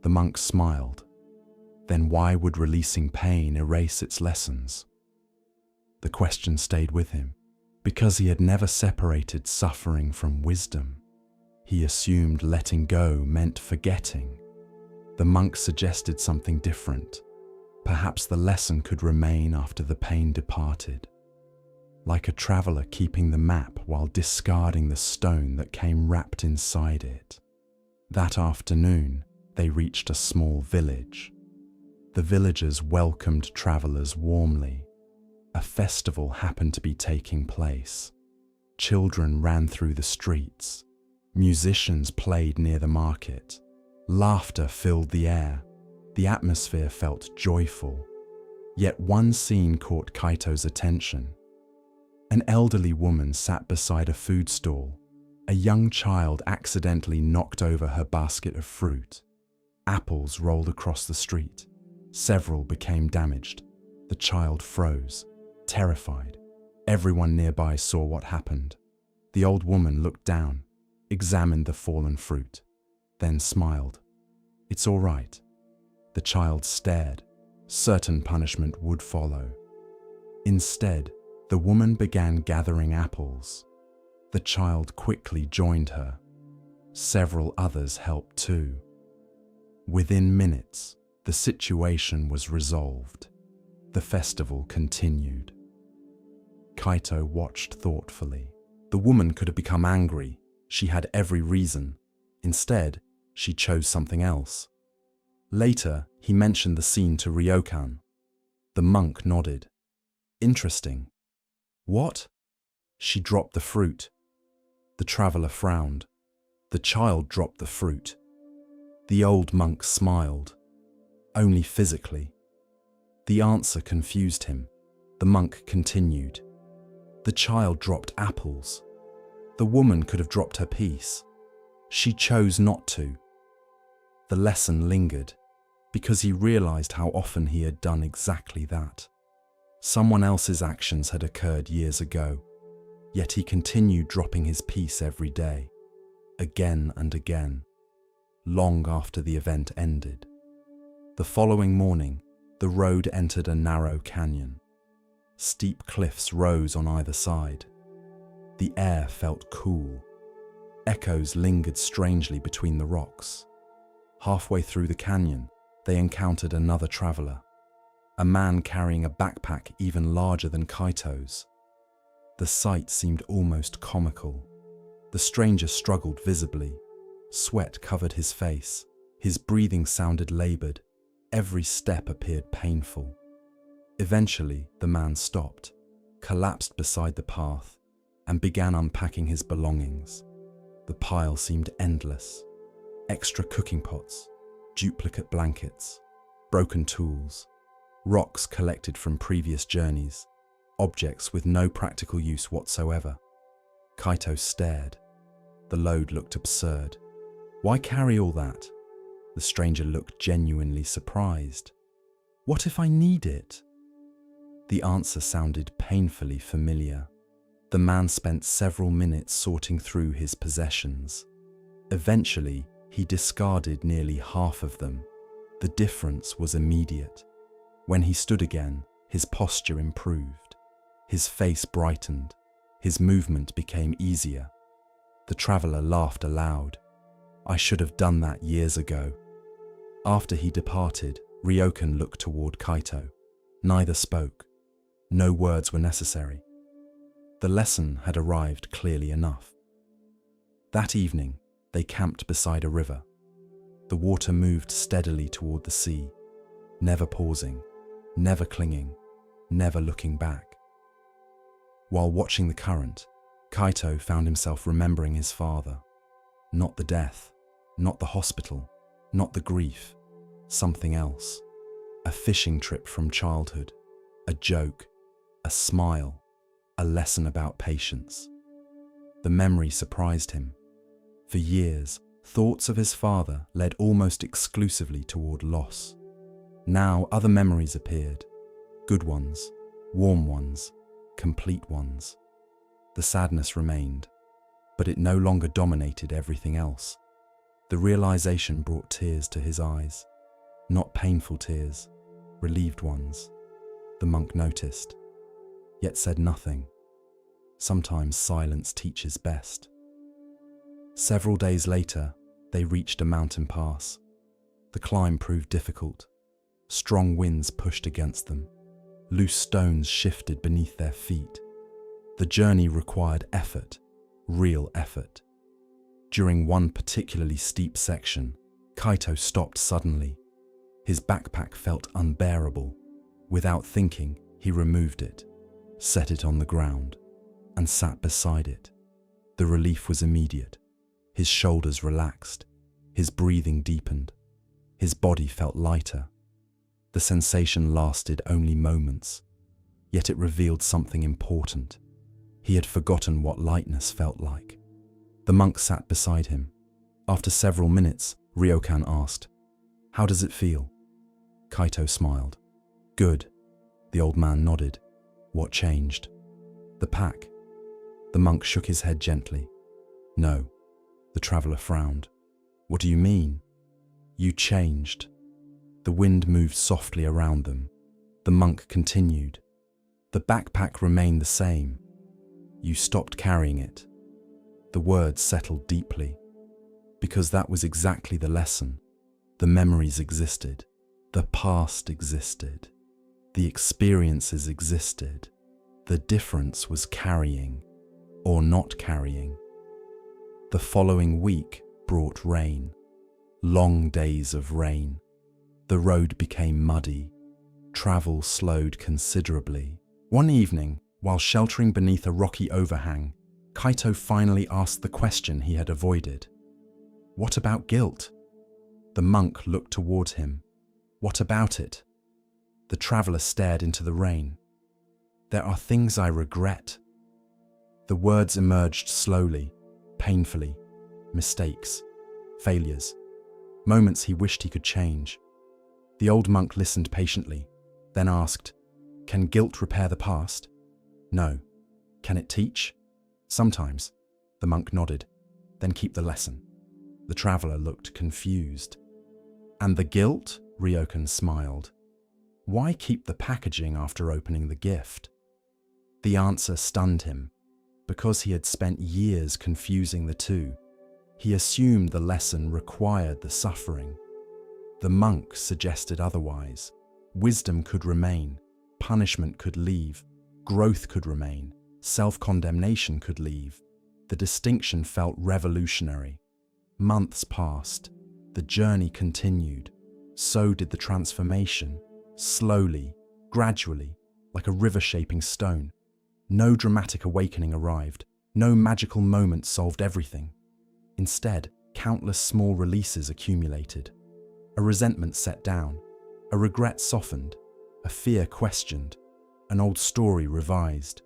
The monk smiled. Then why would releasing pain erase its lessons? The question stayed with him. Because he had never separated suffering from wisdom. He assumed letting go meant forgetting. The monk suggested something different. Perhaps the lesson could remain after the pain departed. Like a traveler keeping the map while discarding the stone that came wrapped inside it. That afternoon, they reached a small village. The villagers welcomed travelers warmly. A festival happened to be taking place. Children ran through the streets. Musicians played near the market. Laughter filled the air. The atmosphere felt joyful. Yet one scene caught Kaito's attention. An elderly woman sat beside a food stall. A young child accidentally knocked over her basket of fruit. Apples rolled across the street. Several became damaged. The child froze, terrified. Everyone nearby saw what happened. The old woman looked down, examined the fallen fruit, then smiled. It's all right. The child stared. Certain punishment would follow. Instead, the woman began gathering apples. The child quickly joined her. Several others helped too. Within minutes, the situation was resolved. The festival continued. Kaito watched thoughtfully. The woman could have become angry. She had every reason. Instead, she chose something else. Later, he mentioned the scene to Ryokan. The monk nodded. Interesting. What? She dropped the fruit. The traveler frowned. The child dropped the fruit. The old monk smiled. Only physically. The answer confused him. The monk continued. The child dropped apples. The woman could have dropped her piece. She chose not to. The lesson lingered, because he realized how often he had done exactly that. Someone else's actions had occurred years ago, yet he continued dropping his piece every day, again and again, long after the event ended. The following morning, the road entered a narrow canyon. Steep cliffs rose on either side. The air felt cool. Echoes lingered strangely between the rocks. Halfway through the canyon, they encountered another traveler, a man carrying a backpack even larger than Kaito's. The sight seemed almost comical. The stranger struggled visibly. Sweat covered his face. His breathing sounded labored. Every step appeared painful. Eventually, the man stopped, collapsed beside the path, and began unpacking his belongings. The pile seemed endless. Extra cooking pots, duplicate blankets, broken tools, rocks collected from previous journeys, objects with no practical use whatsoever. Kaito stared. The load looked absurd. Why carry all that? The stranger looked genuinely surprised. What if I need it? The answer sounded painfully familiar. The man spent several minutes sorting through his possessions. Eventually, he discarded nearly half of them. The difference was immediate. When he stood again, his posture improved. His face brightened. His movement became easier. The traveler laughed aloud. I should have done that years ago. After he departed, Ryokan looked toward Kaito. Neither spoke. No words were necessary. The lesson had arrived clearly enough. That evening, they camped beside a river. The water moved steadily toward the sea, never pausing, never clinging, never looking back. While watching the current, Kaito found himself remembering his father. Not the death, not the hospital, not the grief, something else. A fishing trip from childhood, a joke, a smile, a lesson about patience. The memory surprised him. For years, thoughts of his father led almost exclusively toward loss. Now other memories appeared, good ones, warm ones, complete ones. The sadness remained, but it no longer dominated everything else. The realization brought tears to his eyes, not painful tears, relieved ones. The monk noticed, yet said nothing. Sometimes silence teaches best. Several days later, they reached a mountain pass. The climb proved difficult. Strong winds pushed against them. Loose stones shifted beneath their feet. The journey required effort, real effort. During one particularly steep section, Kaito stopped suddenly. His backpack felt unbearable. Without thinking, he removed it, set it on the ground, and sat beside it. The relief was immediate. His shoulders relaxed. His breathing deepened. His body felt lighter. The sensation lasted only moments, yet it revealed something important. He had forgotten what lightness felt like. The monk sat beside him. After several minutes, Ryokan asked, "How does it feel?" Kaito smiled. "Good." The old man nodded. "What changed?" "The pack." The monk shook his head gently. "No." The traveler frowned. "What do you mean?" "You changed." The wind moved softly around them. The monk continued. "The backpack remained the same. You stopped carrying it." The words settled deeply. Because that was exactly the lesson. The memories existed. The past existed. The experiences existed. The difference was carrying or not carrying. The following week brought rain. Long days of rain. The road became muddy. Travel slowed considerably. One evening, while sheltering beneath a rocky overhang, Kaito finally asked the question he had avoided. "What about guilt?" The monk looked toward him. "What about it?" The traveler stared into the rain. "There are things I regret." The words emerged slowly, painfully. Mistakes, failures, moments he wished he could change. The old monk listened patiently, then asked, "Can guilt repair the past?" "No." "Can it teach?" "Sometimes." The monk nodded. "Then keep the lesson." The traveler looked confused. "And the guilt?" Ryokan smiled. "Why keep the packaging after opening the gift?" The answer stunned him. Because he had spent years confusing the two, he assumed the lesson required the suffering. The monk suggested otherwise. Wisdom could remain, punishment could leave, growth could remain, self-condemnation could leave. The distinction felt revolutionary. Months passed. The journey continued. So did the transformation, slowly, gradually, like a river shaping stone. No dramatic awakening arrived. No magical moment solved everything. Instead, countless small releases accumulated. A resentment set down, a regret softened, a fear questioned, an old story revised.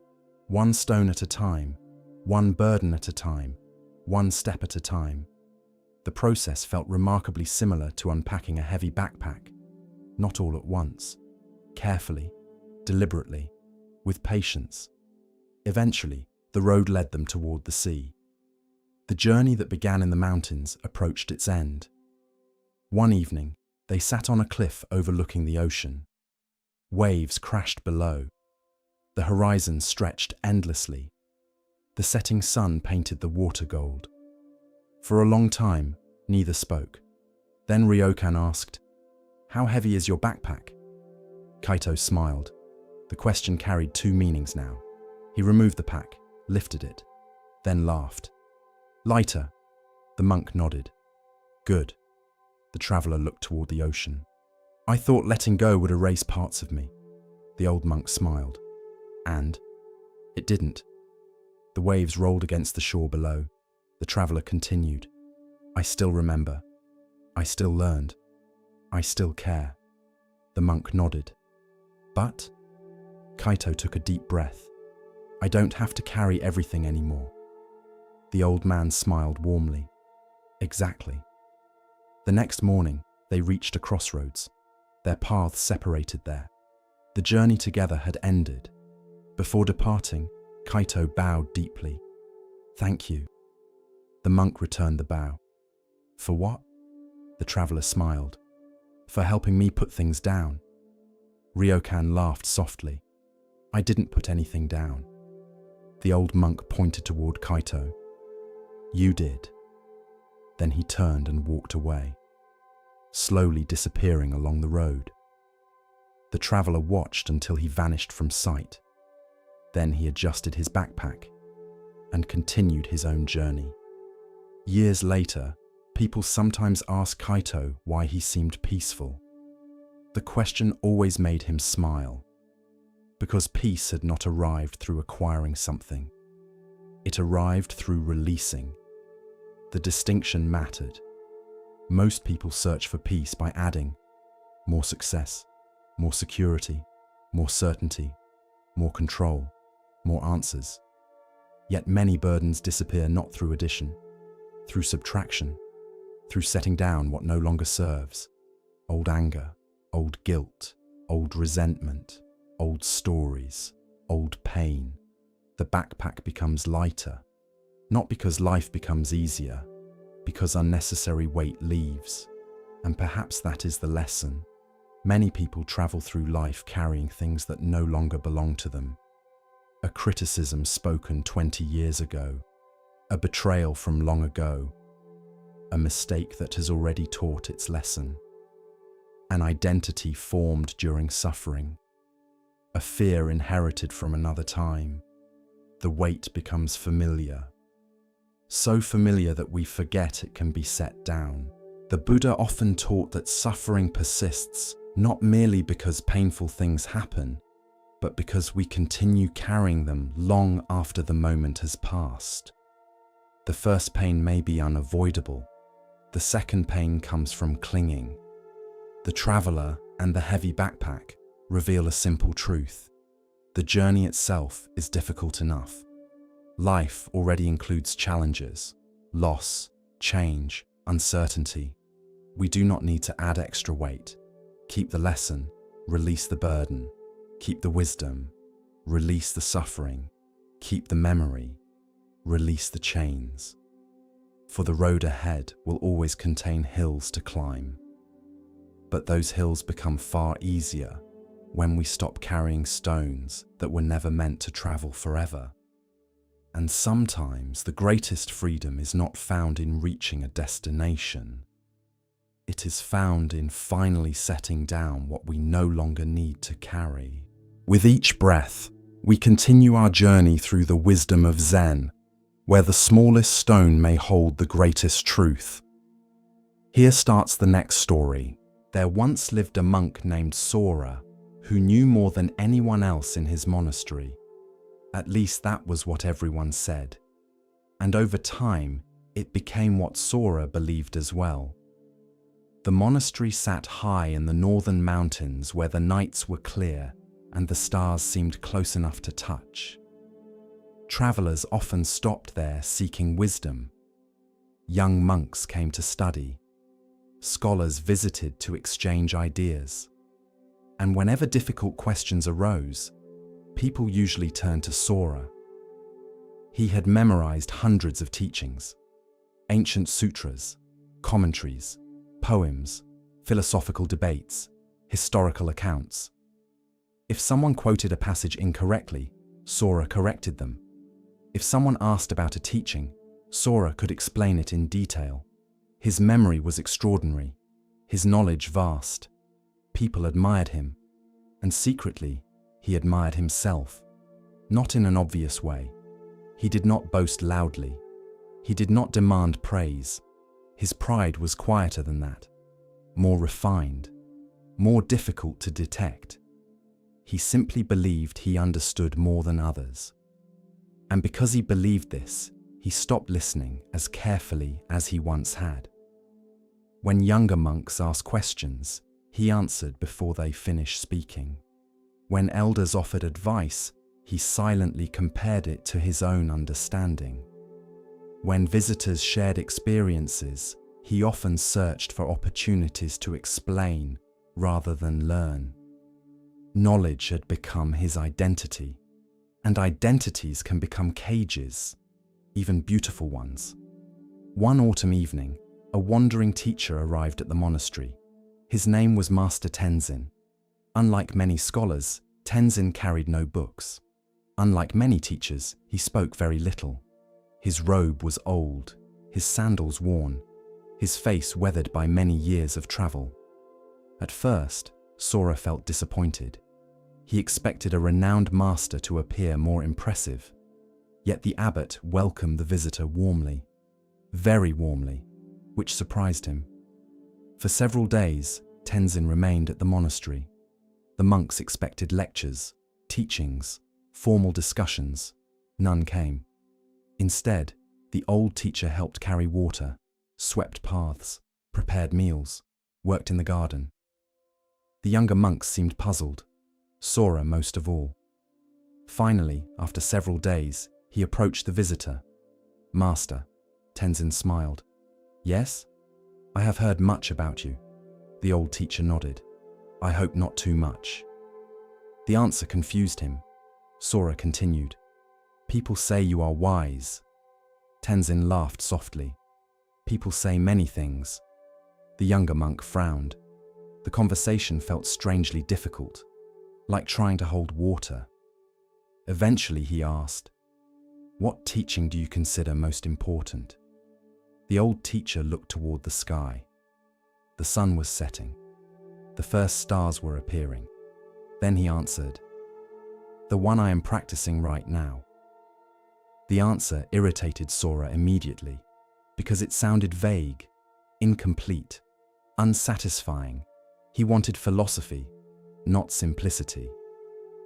One stone at a time, one burden at a time, one step at a time. The process felt remarkably similar to unpacking a heavy backpack. Not all at once. Carefully, deliberately, with patience. Eventually, the road led them toward the sea. The journey that began in the mountains approached its end. One evening, they sat on a cliff overlooking the ocean. Waves crashed below. The horizon stretched endlessly. The setting sun painted the water gold. For a long time, neither spoke. Then Ryokan asked, "How heavy is your backpack?" Kaito smiled. The question carried two meanings now. He removed the pack, lifted it, then laughed. Lighter. The monk nodded. Good. The traveller looked toward the ocean. I thought letting go would erase parts of me. The old monk smiled. And? It didn't. The waves rolled against the shore below. The traveller continued. I still remember. I still learned. I still care. The monk nodded. But? Kaito took a deep breath. I don't have to carry everything anymore. The old man smiled warmly. Exactly. The next morning, they reached a crossroads. Their paths separated there. The journey together had ended. Before departing, Kaito bowed deeply. Thank you. The monk returned the bow. For what? The traveller smiled. For helping me put things down. Ryokan laughed softly. I didn't put anything down. The old monk pointed toward Kaito. You did. Then he turned and walked away, slowly disappearing along the road. The traveller watched until he vanished from sight. Then he adjusted his backpack and continued his own journey. Years later, people sometimes ask Kaito why he seemed peaceful. The question always made him smile, because peace had not arrived through acquiring something. It arrived through releasing. The distinction mattered. Most people search for peace by adding more success, more security, more certainty, more control, more answers. Yet many burdens disappear not through addition, through subtraction, through setting down what no longer serves. Old anger, old guilt, old resentment, old stories, old pain. The backpack becomes lighter, not because life becomes easier, because unnecessary weight leaves. And perhaps that is the lesson. Many people travel through life carrying things that no longer belong to them. A criticism spoken 20 years ago, a betrayal from long ago, a mistake that has already taught its lesson, an identity formed during suffering, a fear inherited from another time. The weight becomes familiar, so familiar that we forget it can be set down. The Buddha often taught that suffering persists not merely because painful things happen, but because we continue carrying them long after the moment has passed. The first pain may be unavoidable. The second pain comes from clinging. The traveller and the heavy backpack reveal a simple truth. The journey itself is difficult enough. Life already includes challenges, loss, change, uncertainty. We do not need to add extra weight. Keep the lesson, release the burden. Keep the wisdom, release the suffering. Keep the memory, release the chains. For the road ahead will always contain hills to climb. But those hills become far easier when we stop carrying stones that were never meant to travel forever. And sometimes the greatest freedom is not found in reaching a destination. It is found in finally setting down what we no longer need to carry. With each breath, we continue our journey through the wisdom of Zen, where the smallest stone may hold the greatest truth. Here starts the next story. There once lived a monk named Sora, who knew more than anyone else in his monastery. At least that was what everyone said. And over time, it became what Sora believed as well. The monastery sat high in the northern mountains where the nights were clear and the stars seemed close enough to touch. Travelers often stopped there seeking wisdom. Young monks came to study. Scholars visited to exchange ideas. And whenever difficult questions arose, people usually turned to Sora. He had memorized hundreds of teachings, ancient sutras, commentaries, poems, philosophical debates, historical accounts. If someone quoted a passage incorrectly, Sora corrected them. If someone asked about a teaching, Sora could explain it in detail. His memory was extraordinary, his knowledge vast. People admired him, and secretly, he admired himself. Not in an obvious way. He did not boast loudly. He did not demand praise. His pride was quieter than that, more refined, more difficult to detect. He simply believed he understood more than others. And because he believed this, he stopped listening as carefully as he once had. When younger monks asked questions, he answered before they finished speaking. When elders offered advice, he silently compared it to his own understanding. When visitors shared experiences, he often searched for opportunities to explain rather than learn. Knowledge had become his identity, and identities can become cages, even beautiful ones. One autumn evening, a wandering teacher arrived at the monastery. His name was Master Tenzin. Unlike many scholars, Tenzin carried no books. Unlike many teachers, he spoke very little. His robe was old, his sandals worn, his face weathered by many years of travel. At first, Sora felt disappointed. He expected a renowned master to appear more impressive. Yet the abbot welcomed the visitor warmly, very warmly, which surprised him. For several days, Tenzin remained at the monastery. The monks expected lectures, teachings, formal discussions. None came. Instead, the old teacher helped carry water, swept paths, prepared meals, worked in the garden. The younger monks seemed puzzled, Sora most of all. Finally, after several days, he approached the visitor. "Master," Tenzin smiled. "Yes? I have heard much about you." The old teacher nodded. "I hope not too much." The answer confused him. Sora continued. "People say you are wise." Tenzin laughed softly. "People say many things." The younger monk frowned. The conversation felt strangely difficult, like trying to hold water. Eventually he asked, "What teaching do you consider most important?" The old teacher looked toward the sky. The sun was setting. The first stars were appearing. Then he answered, "The one I am practicing right now." The answer irritated Sora immediately, because it sounded vague, incomplete, unsatisfying. He wanted philosophy, not simplicity.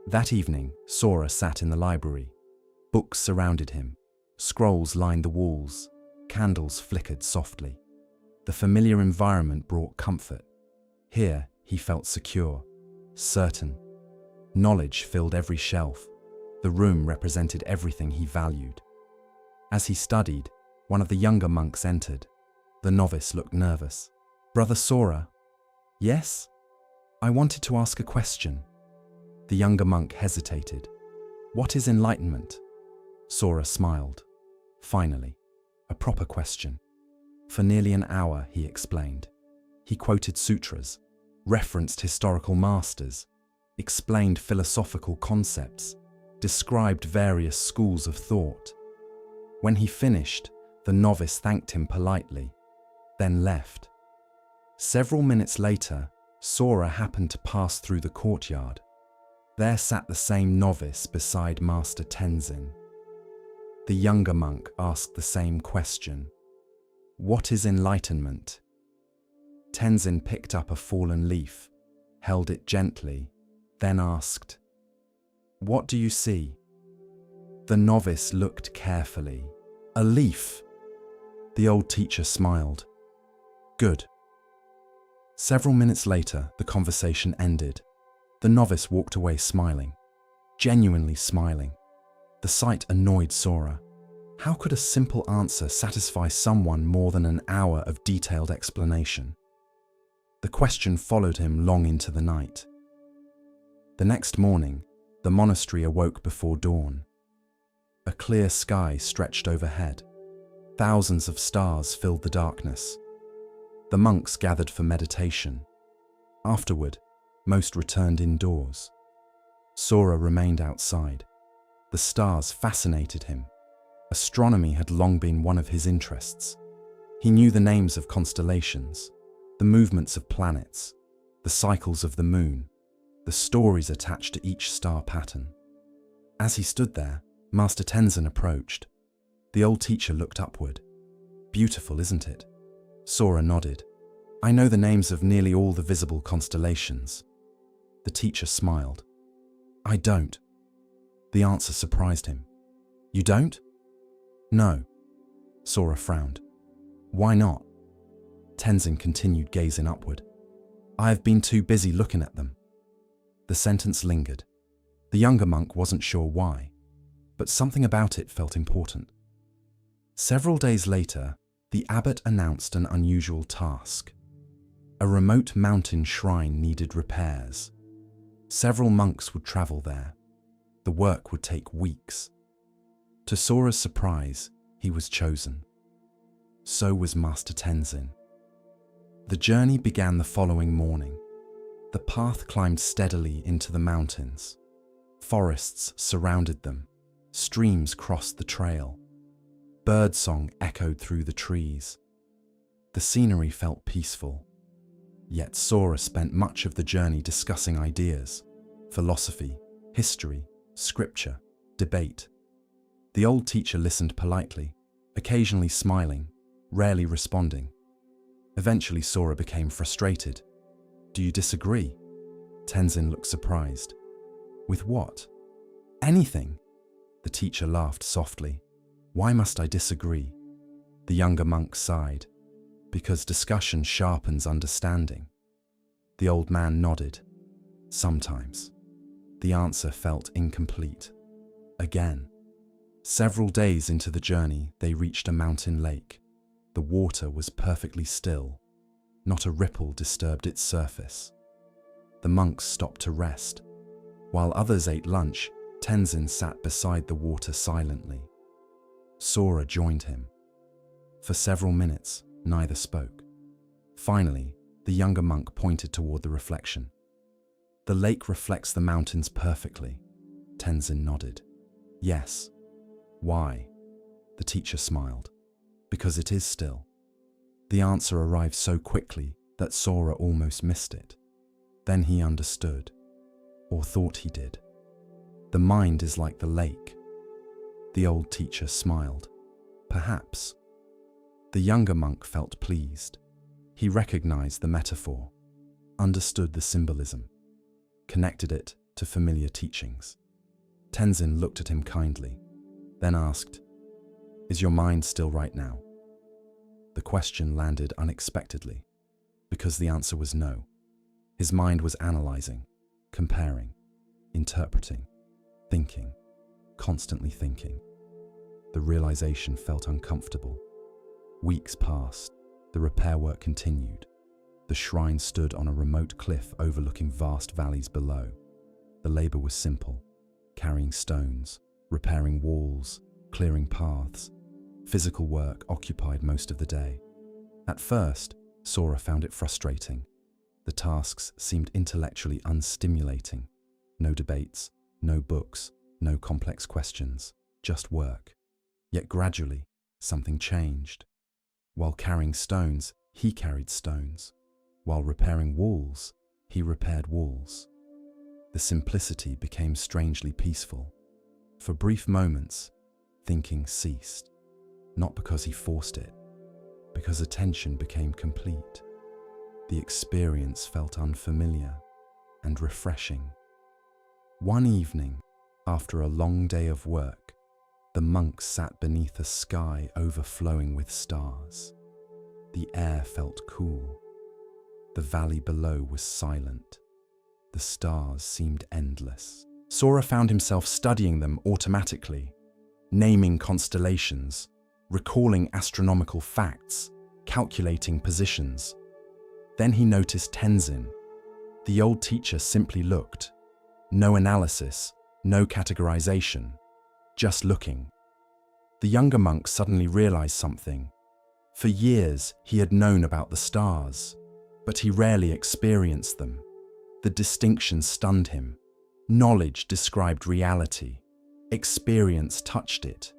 That evening, Sora sat in the library. Books surrounded him. Scrolls lined the walls. Candles flickered softly. The familiar environment brought comfort. Here, he felt secure, certain. Knowledge filled every shelf. The room represented everything he valued. As he studied, one of the younger monks entered. The novice looked nervous. "Brother Sora?" "Yes?" "I wanted to ask a question." The younger monk hesitated. "What is enlightenment?" Sora smiled. Finally, a proper question. For nearly an hour, he explained. He quoted sutras, referenced historical masters, explained philosophical concepts, described various schools of thought. When he finished, the novice thanked him politely, then left. Several minutes later, Sora happened to pass through the courtyard. There sat the same novice beside Master Tenzin. The younger monk asked the same question. "What is enlightenment?" Tenzin picked up a fallen leaf, held it gently, then asked, "What do you see?" The novice looked carefully. "A leaf." The old teacher smiled. "Good." Several minutes later, the conversation ended. The novice walked away smiling, genuinely smiling. The sight annoyed Sora. How could a simple answer satisfy someone more than an hour of detailed explanation? The question followed him long into the night. The next morning, the monastery awoke before dawn. A clear sky stretched overhead. Thousands of stars filled the darkness. The monks gathered for meditation. Afterward, most returned indoors. Sora remained outside. The stars fascinated him. Astronomy had long been one of his interests. He knew the names of constellations, the movements of planets, the cycles of the moon, the stories attached to each star pattern. As he stood there, Master Tenzin approached. The old teacher looked upward. Beautiful, isn't it? Sora nodded. I know the names of nearly all the visible constellations. The teacher smiled. I don't. The answer surprised him. You don't? No. Sora frowned. Why not? Tenzin continued gazing upward. I have been too busy looking at them. The sentence lingered. The younger monk wasn't sure why, but something about it felt important. Several days later, the abbot announced an unusual task. A remote mountain shrine needed repairs. Several monks would travel there. The work would take weeks. To Sora's surprise, he was chosen. So was Master Tenzin. The journey began the following morning. The path climbed steadily into the mountains. Forests surrounded them. Streams crossed the trail. Birdsong echoed through the trees. The scenery felt peaceful. Yet Sora spent much of the journey discussing ideas, philosophy, history, scripture, debate. The old teacher listened politely, occasionally smiling, rarely responding. Eventually Sora became frustrated. Do you disagree? Tenzin looked surprised. With what? Anything. The teacher laughed softly. Why must I disagree? The younger monk sighed. Because discussion sharpens understanding. The old man nodded. Sometimes. The answer felt incomplete. Again. Several days into the journey, they reached a mountain lake. The water was perfectly still. Not a ripple disturbed its surface. The monks stopped to rest. While others ate lunch, Tenzin sat beside the water silently. Sora joined him. For several minutes, neither spoke. Finally, the younger monk pointed toward the reflection. The lake reflects the mountains perfectly. Tenzin nodded. Yes. Why? The teacher smiled. Because it is still. The answer arrived so quickly that Sora almost missed it. Then he understood, or thought he did. The mind is like the lake. The old teacher smiled. Perhaps. The younger monk felt pleased. He recognized the metaphor, understood the symbolism, connected it to familiar teachings. Tenzin looked at him kindly, then asked, Is your mind still right now? The question landed unexpectedly, because the answer was no. His mind was analyzing, comparing, interpreting, thinking, constantly thinking. The realization felt uncomfortable. Weeks passed. The repair work continued. The shrine stood on a remote cliff overlooking vast valleys below. The labor was simple, carrying stones, repairing walls, clearing paths. Physical work occupied most of the day. At first, Sora found it frustrating. The tasks seemed intellectually unstimulating. No debates, no books, no complex questions, just work. Yet gradually, something changed. While carrying stones, he carried stones. While repairing walls, he repaired walls. The simplicity became strangely peaceful. For brief moments, thinking ceased. Not because he forced it, because attention became complete. The experience felt unfamiliar and refreshing. One evening, after a long day of work, the monks sat beneath a sky overflowing with stars. The air felt cool. The valley below was silent. The stars seemed endless. Sora found himself studying them automatically, naming constellations, recalling astronomical facts, calculating positions. Then he noticed Tenzin. The old teacher simply looked. No analysis, no categorization, just looking. The younger monk suddenly realized something. For years, he had known about the stars, but he rarely experienced them. The distinction stunned him. Knowledge described reality. Experience touched it.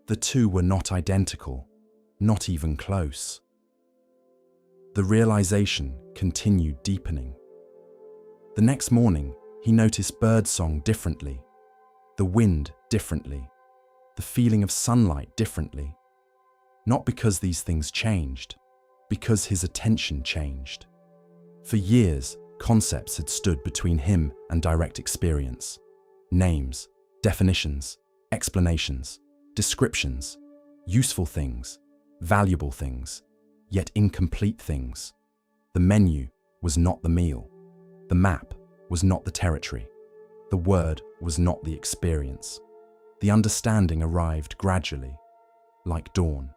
The two were not identical, not even close. The realization continued deepening. The next morning, he noticed birdsong differently, the wind differently, the feeling of sunlight differently. Not because these things changed, because his attention changed. For years, concepts had stood between him and direct experience. Names, definitions, explanations, descriptions, useful things, valuable things, yet incomplete things. The menu was not the meal. The map was not the territory. The word was not the experience. The understanding arrived gradually, like dawn.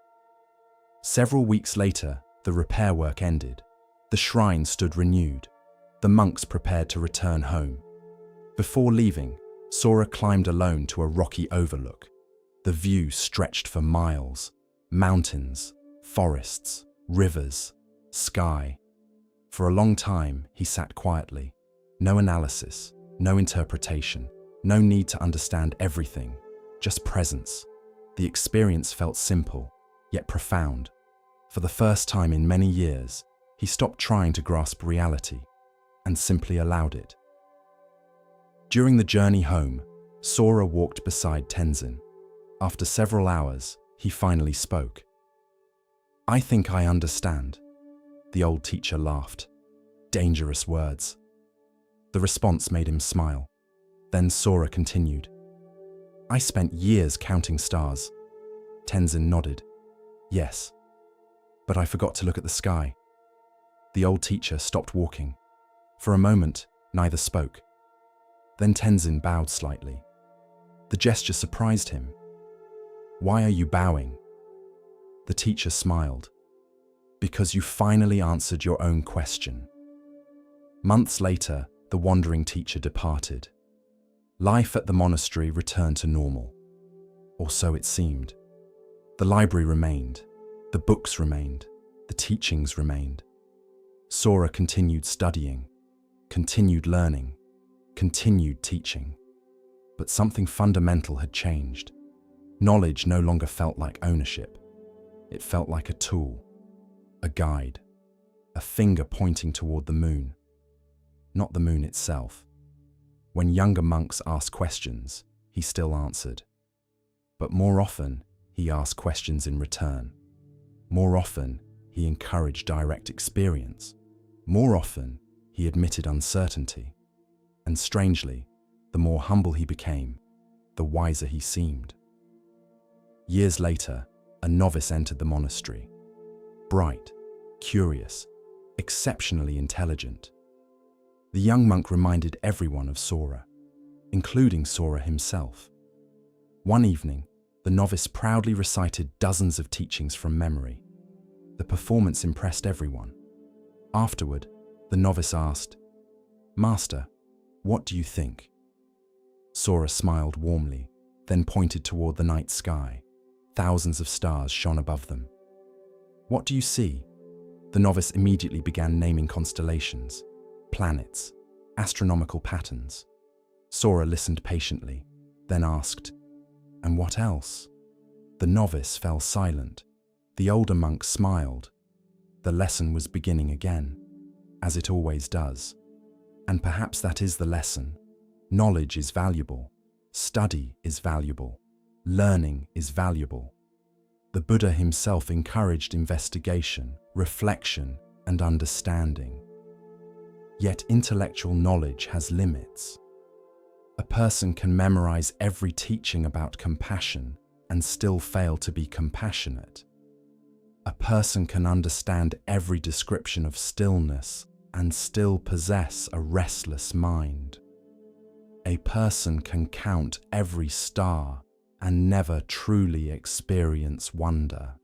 Several weeks later, the repair work ended. The shrine stood renewed. The monks prepared to return home. Before leaving, Sora climbed alone to a rocky overlook. The view stretched for miles. Mountains, forests, rivers, sky. For a long time, he sat quietly. No analysis, no interpretation, no need to understand everything, just presence. The experience felt simple, yet profound. For the first time in many years, he stopped trying to grasp reality and simply allowed it. During the journey home, Sora walked beside Tenzin. After several hours, he finally spoke. "I think I understand." The old teacher laughed. Dangerous words. The response made him smile. Then Sora continued. "I spent years counting stars." Tenzin nodded. "Yes, but I forgot to look at the sky." The old teacher stopped walking. For a moment, neither spoke. Then Tenzin bowed slightly. The gesture surprised him. "Why are you bowing?" The teacher smiled. "Because you finally answered your own question." Months later, the wandering teacher departed. Life at the monastery returned to normal. Or so it seemed. The library remained. The books remained. The teachings remained. Sora continued studying, continued learning, continued teaching. But something fundamental had changed. Knowledge no longer felt like ownership. It felt like a tool, a guide, a finger pointing toward the moon. Not the moon itself. When younger monks asked questions, he still answered. But more often, he asked questions in return. More often, he encouraged direct experience. More often, he admitted uncertainty. And strangely, the more humble he became, the wiser he seemed. Years later, a novice entered the monastery. Bright, curious, exceptionally intelligent. The young monk reminded everyone of Sora, including Sora himself. One evening, the novice proudly recited dozens of teachings from memory. The performance impressed everyone. Afterward, the novice asked, "Master, what do you think?" Sora smiled warmly, then pointed toward the night sky. Thousands of stars shone above them. "What do you see?" The novice immediately began naming constellations, planets, astronomical patterns. Sora listened patiently, then asked, "And what else?" The novice fell silent. The older monk smiled. The lesson was beginning again, as it always does. And perhaps that is the lesson. Knowledge is valuable. Study is valuable. Learning is valuable. The Buddha himself encouraged investigation, reflection, and understanding. Yet intellectual knowledge has limits. A person can memorize every teaching about compassion and still fail to be compassionate. A person can understand every description of stillness and still possess a restless mind. A person can count every star and never truly experience wonder.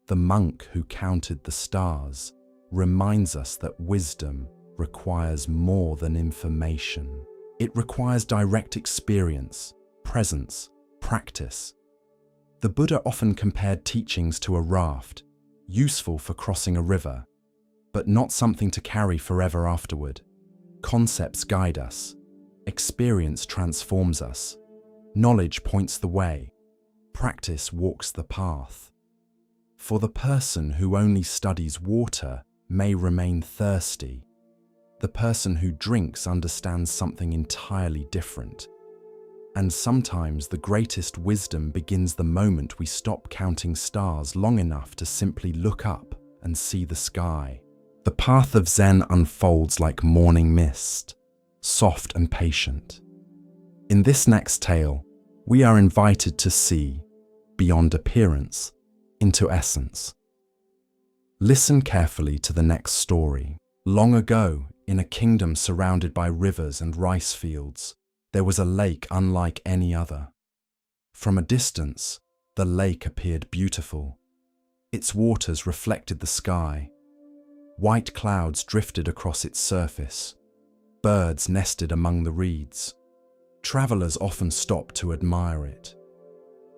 The monk who counted the stars reminds us that wisdom requires more than information. It requires direct experience, presence, practice. The Buddha often compared teachings to a raft, useful for crossing a river, but not something to carry forever afterward. Concepts guide us. Experience transforms us. Knowledge points the way. Practice walks the path. For the person who only studies water may remain thirsty. The person who drinks understands something entirely different. And sometimes the greatest wisdom begins the moment we stop counting stars long enough to simply look up and see the sky. The path of Zen unfolds like morning mist, soft and patient. In this next tale, we are invited to see, beyond appearance, into essence. Listen carefully to the next story. Long ago, in a kingdom surrounded by rivers and rice fields, there was a lake unlike any other. From a distance, the lake appeared beautiful. Its waters reflected the sky. White clouds drifted across its surface. Birds nested among the reeds. Travelers often stopped to admire it.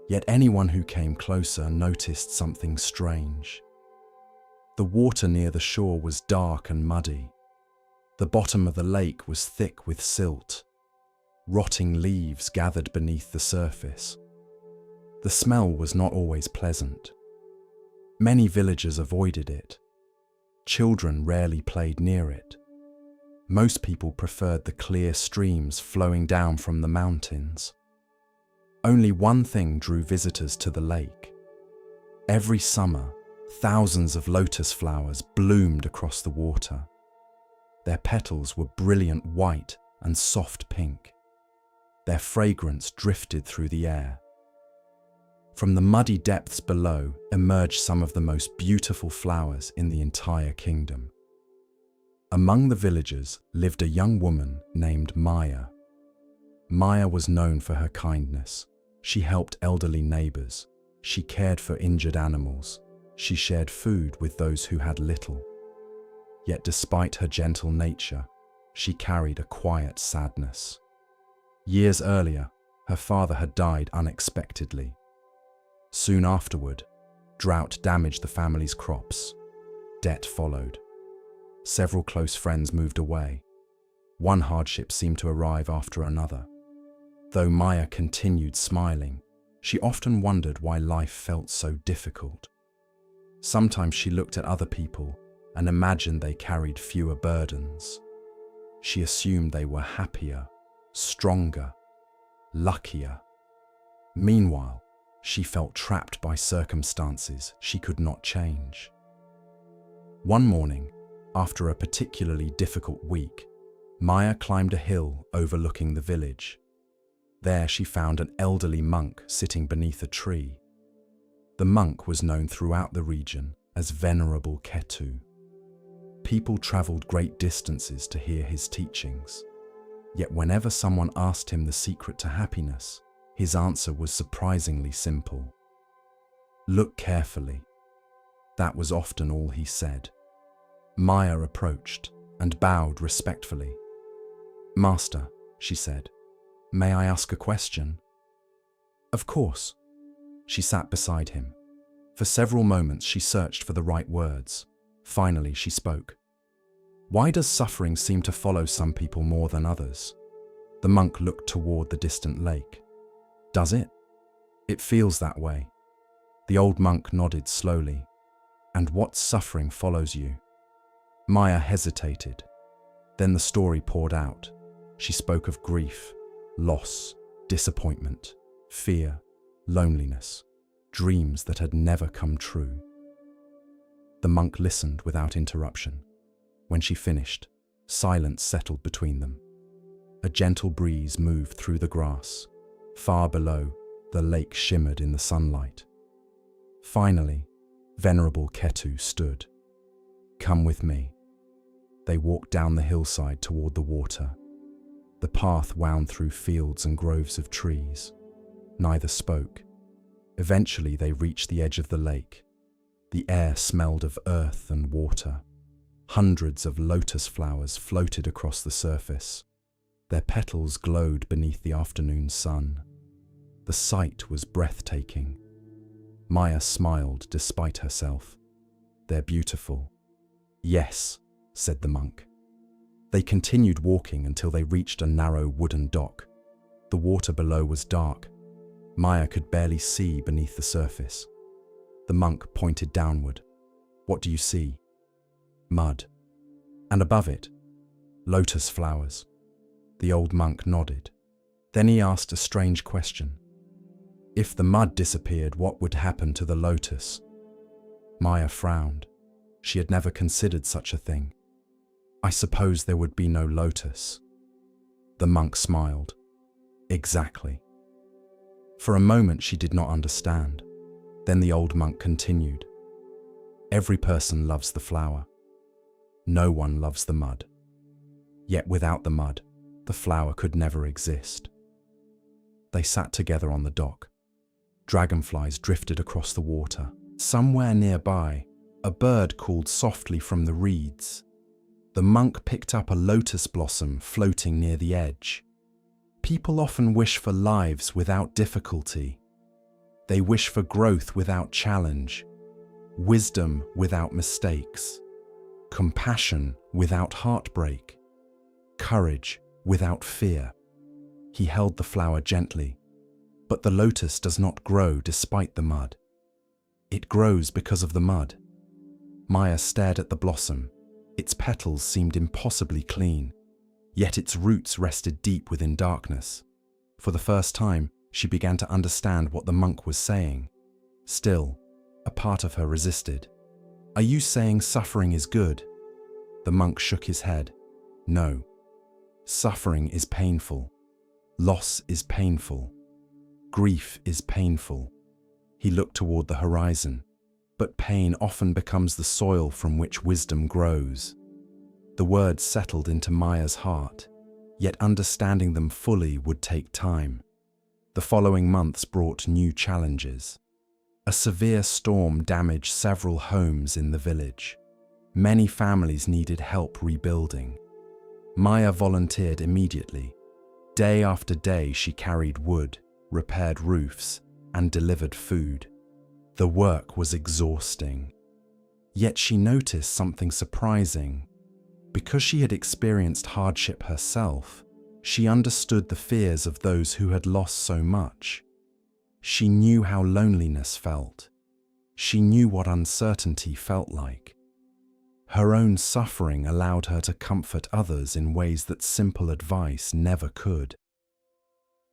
Yet anyone who came closer noticed something strange. The water near the shore was dark and muddy. The bottom of the lake was thick with silt. Rotting leaves gathered beneath the surface. The smell was not always pleasant. Many villagers avoided it. Children rarely played near it. Most people preferred the clear streams flowing down from the mountains. Only one thing drew visitors to the lake. Every summer, thousands of lotus flowers bloomed across the water. Their petals were brilliant white and soft pink. Their fragrance drifted through the air. From the muddy depths below emerged some of the most beautiful flowers in the entire kingdom. Among the villagers lived a young woman named Maya. Maya was known for her kindness. She helped elderly neighbors. She cared for injured animals. She shared food with those who had little. Yet despite her gentle nature, she carried a quiet sadness. Years earlier, her father had died unexpectedly. Soon afterward, drought damaged the family's crops. Debt followed. Several close friends moved away. One hardship seemed to arrive after another. Though Maya continued smiling, she often wondered why life felt so difficult. Sometimes she looked at other people and imagined they carried fewer burdens. She assumed they were happier, stronger, luckier. Meanwhile, she felt trapped by circumstances she could not change. One morning, after a particularly difficult week, Maya climbed a hill overlooking the village. There she found an elderly monk sitting beneath a tree. The monk was known throughout the region as Venerable Ketu. People traveled great distances to hear his teachings. Yet whenever someone asked him the secret to happiness, his answer was surprisingly simple. Look carefully. That was often all he said. Maya approached and bowed respectfully. Master, she said, may I ask a question? Of course. She sat beside him. For several moments she searched for the right words. Finally she spoke. Why does suffering seem to follow some people more than others? The monk looked toward the distant lake. Does it? It feels that way. The old monk nodded slowly. And what suffering follows you? Maya hesitated. Then the story poured out. She spoke of grief, loss, disappointment, fear, loneliness, dreams that had never come true. The monk listened without interruption. When she finished, silence settled between them. A gentle breeze moved through the grass. Far below, the lake shimmered in the sunlight. Finally, Venerable Ketu stood. Come with me. They walked down the hillside toward the water. The path wound through fields and groves of trees. Neither spoke. Eventually they reached the edge of the lake. The air smelled of earth and water. Hundreds of lotus flowers floated across the surface. Their petals glowed beneath the afternoon sun. The sight was breathtaking. Maya smiled despite herself. They're beautiful. Yes, said the monk. They continued walking until they reached a narrow wooden dock. The water below was dark. Maya could barely see beneath the surface. The monk pointed downward. What do you see? Mud. And above it, lotus flowers. The old monk nodded. Then he asked a strange question. If the mud disappeared, what would happen to the lotus? Maya frowned. She had never considered such a thing. I suppose there would be no lotus. The monk smiled. Exactly. For a moment she did not understand. Then the old monk continued. Every person loves the flower. No one loves the mud. Yet without the mud, the flower could never exist. They sat together on the dock. Dragonflies drifted across the water. Somewhere nearby, a bird called softly from the reeds. The monk picked up a lotus blossom floating near the edge. People often wish for lives without difficulty. They wish for growth without challenge, wisdom without mistakes, compassion without heartbreak, courage without fear. He held the flower gently. But the lotus does not grow despite the mud. It grows because of the mud. Maya stared at the blossom. Its petals seemed impossibly clean, yet its roots rested deep within darkness. For the first time, she began to understand what the monk was saying. Still, a part of her resisted. Are you saying suffering is good? The monk shook his head. No. Suffering is painful. Loss is painful. Grief is painful. He looked toward the horizon, but pain often becomes the soil from which wisdom grows. The words settled into Maya's heart, yet understanding them fully would take time. The following months brought new challenges. A severe storm damaged several homes in the village. Many families needed help rebuilding. Maya volunteered immediately. Day after day she carried wood, repaired roofs, and delivered food. The work was exhausting. Yet she noticed something surprising. Because she had experienced hardship herself, she understood the fears of those who had lost so much. She knew how loneliness felt. She knew what uncertainty felt like. Her own suffering allowed her to comfort others in ways that simple advice never could.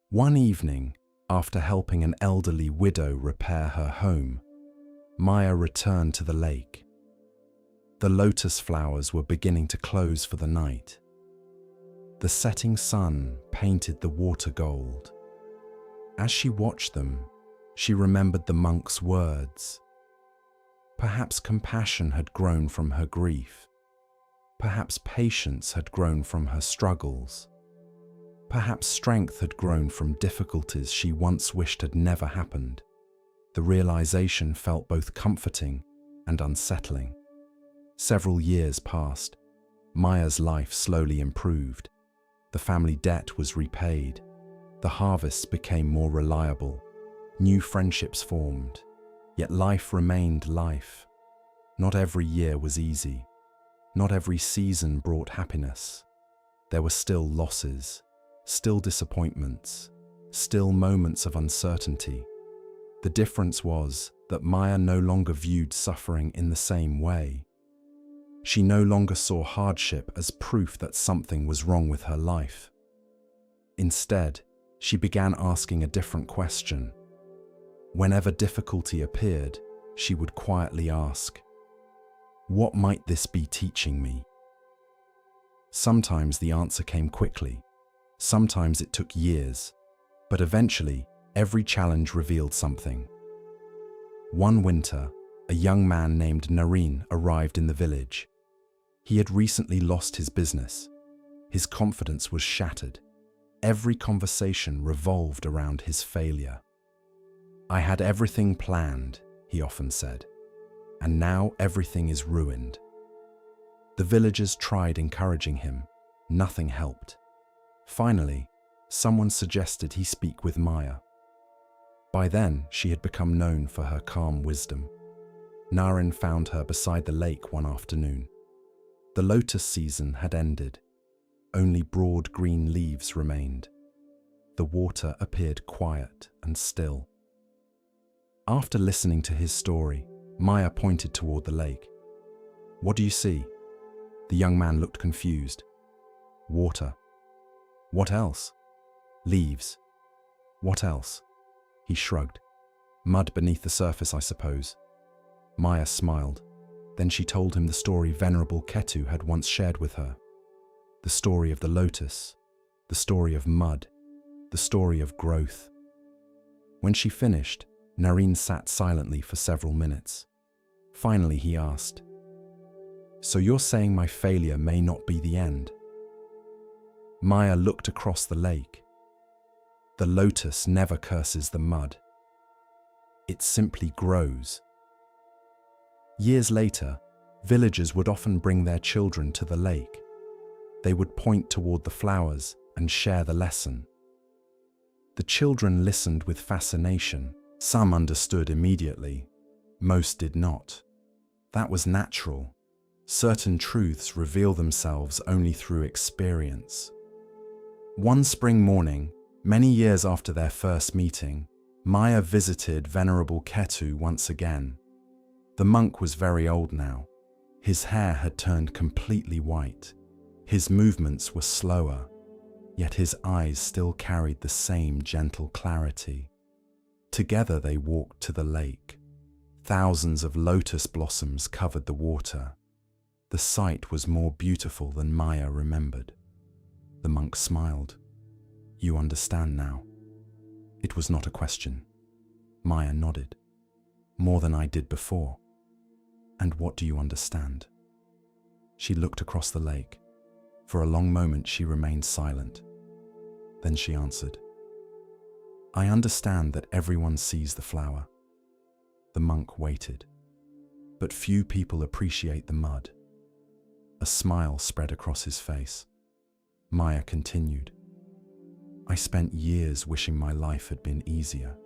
One evening, after helping an elderly widow repair her home, Maya returned to the lake. The lotus flowers were beginning to close for the night. The setting sun painted the water gold. As she watched them, she remembered the monk's words. Perhaps compassion had grown from her grief. Perhaps patience had grown from her struggles. Perhaps strength had grown from difficulties she once wished had never happened. The realization felt both comforting and unsettling. Several years passed. Maya's life slowly improved. The family debt was repaid. The harvests became more reliable. New friendships formed. Yet life remained life. Not every year was easy. Not every season brought happiness. There were still losses. Still disappointments, still moments of uncertainty. The difference was that Maya no longer viewed suffering in the same way. She no longer saw hardship as proof that something was wrong with her life. Instead, she began asking a different question. Whenever difficulty appeared, she would quietly ask, "What might this be teaching me?" Sometimes the answer came quickly. Sometimes it took years, but eventually, every challenge revealed something. One winter, a young man named Narine arrived in the village. He had recently lost his business. His confidence was shattered. Every conversation revolved around his failure. "I had everything planned," he often said, "and now everything is ruined." The villagers tried encouraging him. Nothing helped. Finally, someone suggested he speak with Maya. By then, she had become known for her calm wisdom. Narine found her beside the lake one afternoon. The lotus season had ended. Only broad green leaves remained. The water appeared quiet and still. After listening to his story, Maya pointed toward the lake. "What do you see?" The young man looked confused. "Water." "What else?" Leaves. What else? He shrugged. Mud beneath the surface, I suppose. Maya smiled. Then she told him the story Venerable Ketu had once shared with her. The story of the lotus, the story of mud, the story of growth. When she finished, Nareen sat silently for several minutes. Finally, he asked, "So you're saying my failure may not be the end?" Maya looked across the lake. The lotus never curses the mud. It simply grows. Years later, villagers would often bring their children to the lake. They would point toward the flowers and share the lesson. The children listened with fascination. Some understood immediately. Most did not. That was natural. Certain truths reveal themselves only through experience. One spring morning, many years after their first meeting, Maya visited Venerable Ketu once again. The monk was very old now. His hair had turned completely white. His movements were slower, yet his eyes still carried the same gentle clarity. Together they walked to the lake. Thousands of lotus blossoms covered the water. The sight was more beautiful than Maya remembered. The monk smiled. "You understand now?" It was not a question. Maya nodded. "More than I did before." "And what do you understand?" She looked across the lake. For a long moment she remained silent. Then she answered, "I understand that everyone sees the flower." The monk waited. But few people appreciate the mud. A smile spread across his face. Maya continued, "I spent years wishing my life had been easier.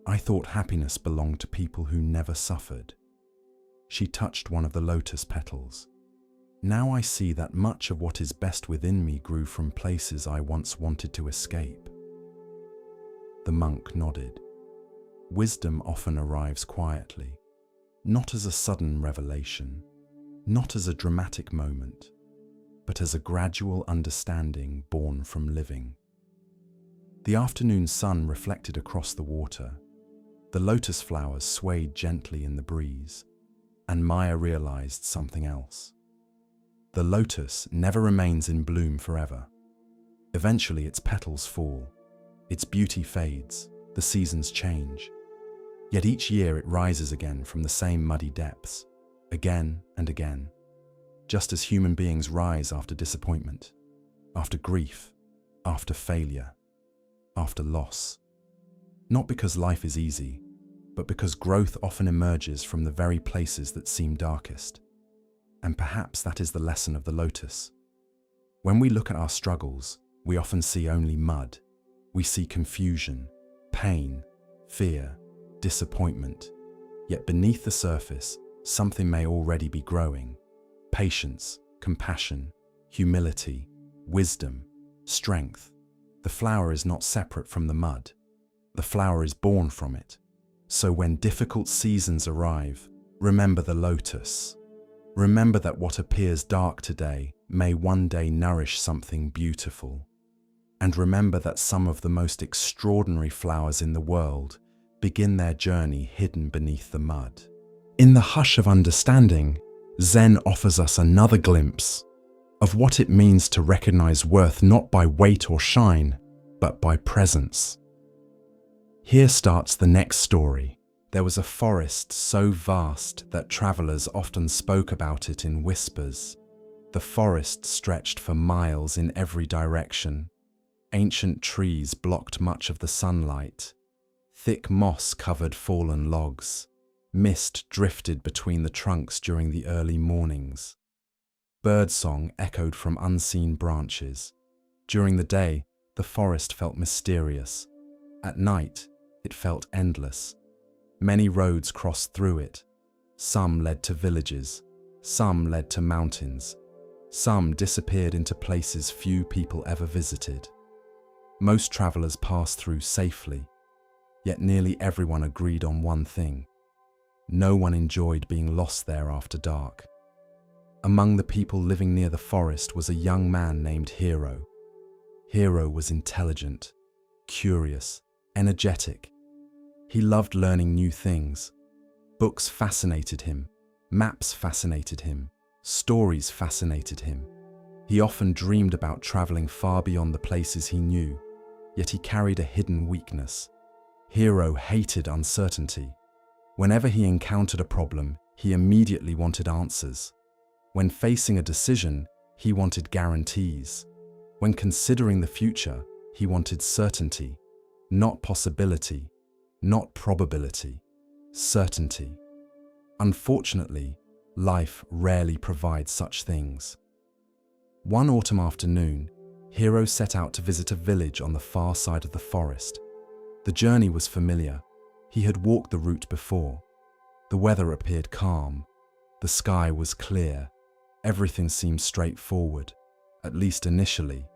I thought happiness belonged to people who never suffered." She touched one of the lotus petals. "Now I see that much of what is best within me grew from places I once wanted to escape." The monk nodded. Wisdom often arrives quietly, not as a sudden revelation, not as a dramatic moment, but as a gradual understanding born from living. The afternoon sun reflected across the water. The lotus flowers swayed gently in the breeze, and Maya realized something else. The lotus never remains in bloom forever. Eventually its petals fall, its beauty fades, the seasons change. Yet each year it rises again from the same muddy depths, again and again, just as human beings rise after disappointment, after grief, after failure, after loss. Not because life is easy, but because growth often emerges from the very places that seem darkest. And perhaps that is the lesson of the lotus. When we look at our struggles, we often see only mud. We see confusion, pain, fear, disappointment. Yet beneath the surface, something may already be growing. Patience, compassion, humility, wisdom, strength. The flower is not separate from the mud. The flower is born from it. So when difficult seasons arrive, remember the lotus. Remember that what appears dark today may one day nourish something beautiful. And remember that some of the most extraordinary flowers in the world begin their journey hidden beneath the mud. In the hush of understanding, Zen offers us another glimpse of what it means to recognize worth not by weight or shine, but by presence. Here starts the next story. There was a forest so vast that travelers often spoke about it in whispers. The forest stretched for miles in every direction. Ancient trees blocked much of the sunlight. Thick moss covered fallen logs. Mist drifted between the trunks during the early mornings. Birdsong echoed from unseen branches. During the day, the forest felt mysterious. At night, it felt endless. Many roads crossed through it. Some led to villages. Some led to mountains. Some disappeared into places few people ever visited. Most travelers passed through safely, yet nearly everyone agreed on one thing. No one enjoyed being lost there after dark. Among the people living near the forest was a young man named Hero. Hiro was intelligent, curious, energetic. He loved learning new things. Books fascinated him, maps fascinated him, stories fascinated him. He often dreamed about traveling far beyond the places he knew, yet he carried a hidden weakness. Hiro hated uncertainty. Whenever he encountered a problem, he immediately wanted answers. When facing a decision, he wanted guarantees. When considering the future, he wanted certainty, not possibility, not probability, certainty. Unfortunately, life rarely provides such things. One autumn afternoon, Hiro set out to visit a village on the far side of the forest. The journey was familiar. He had walked the route before. The weather appeared calm. The sky was clear. Everything seemed straightforward, at least initially.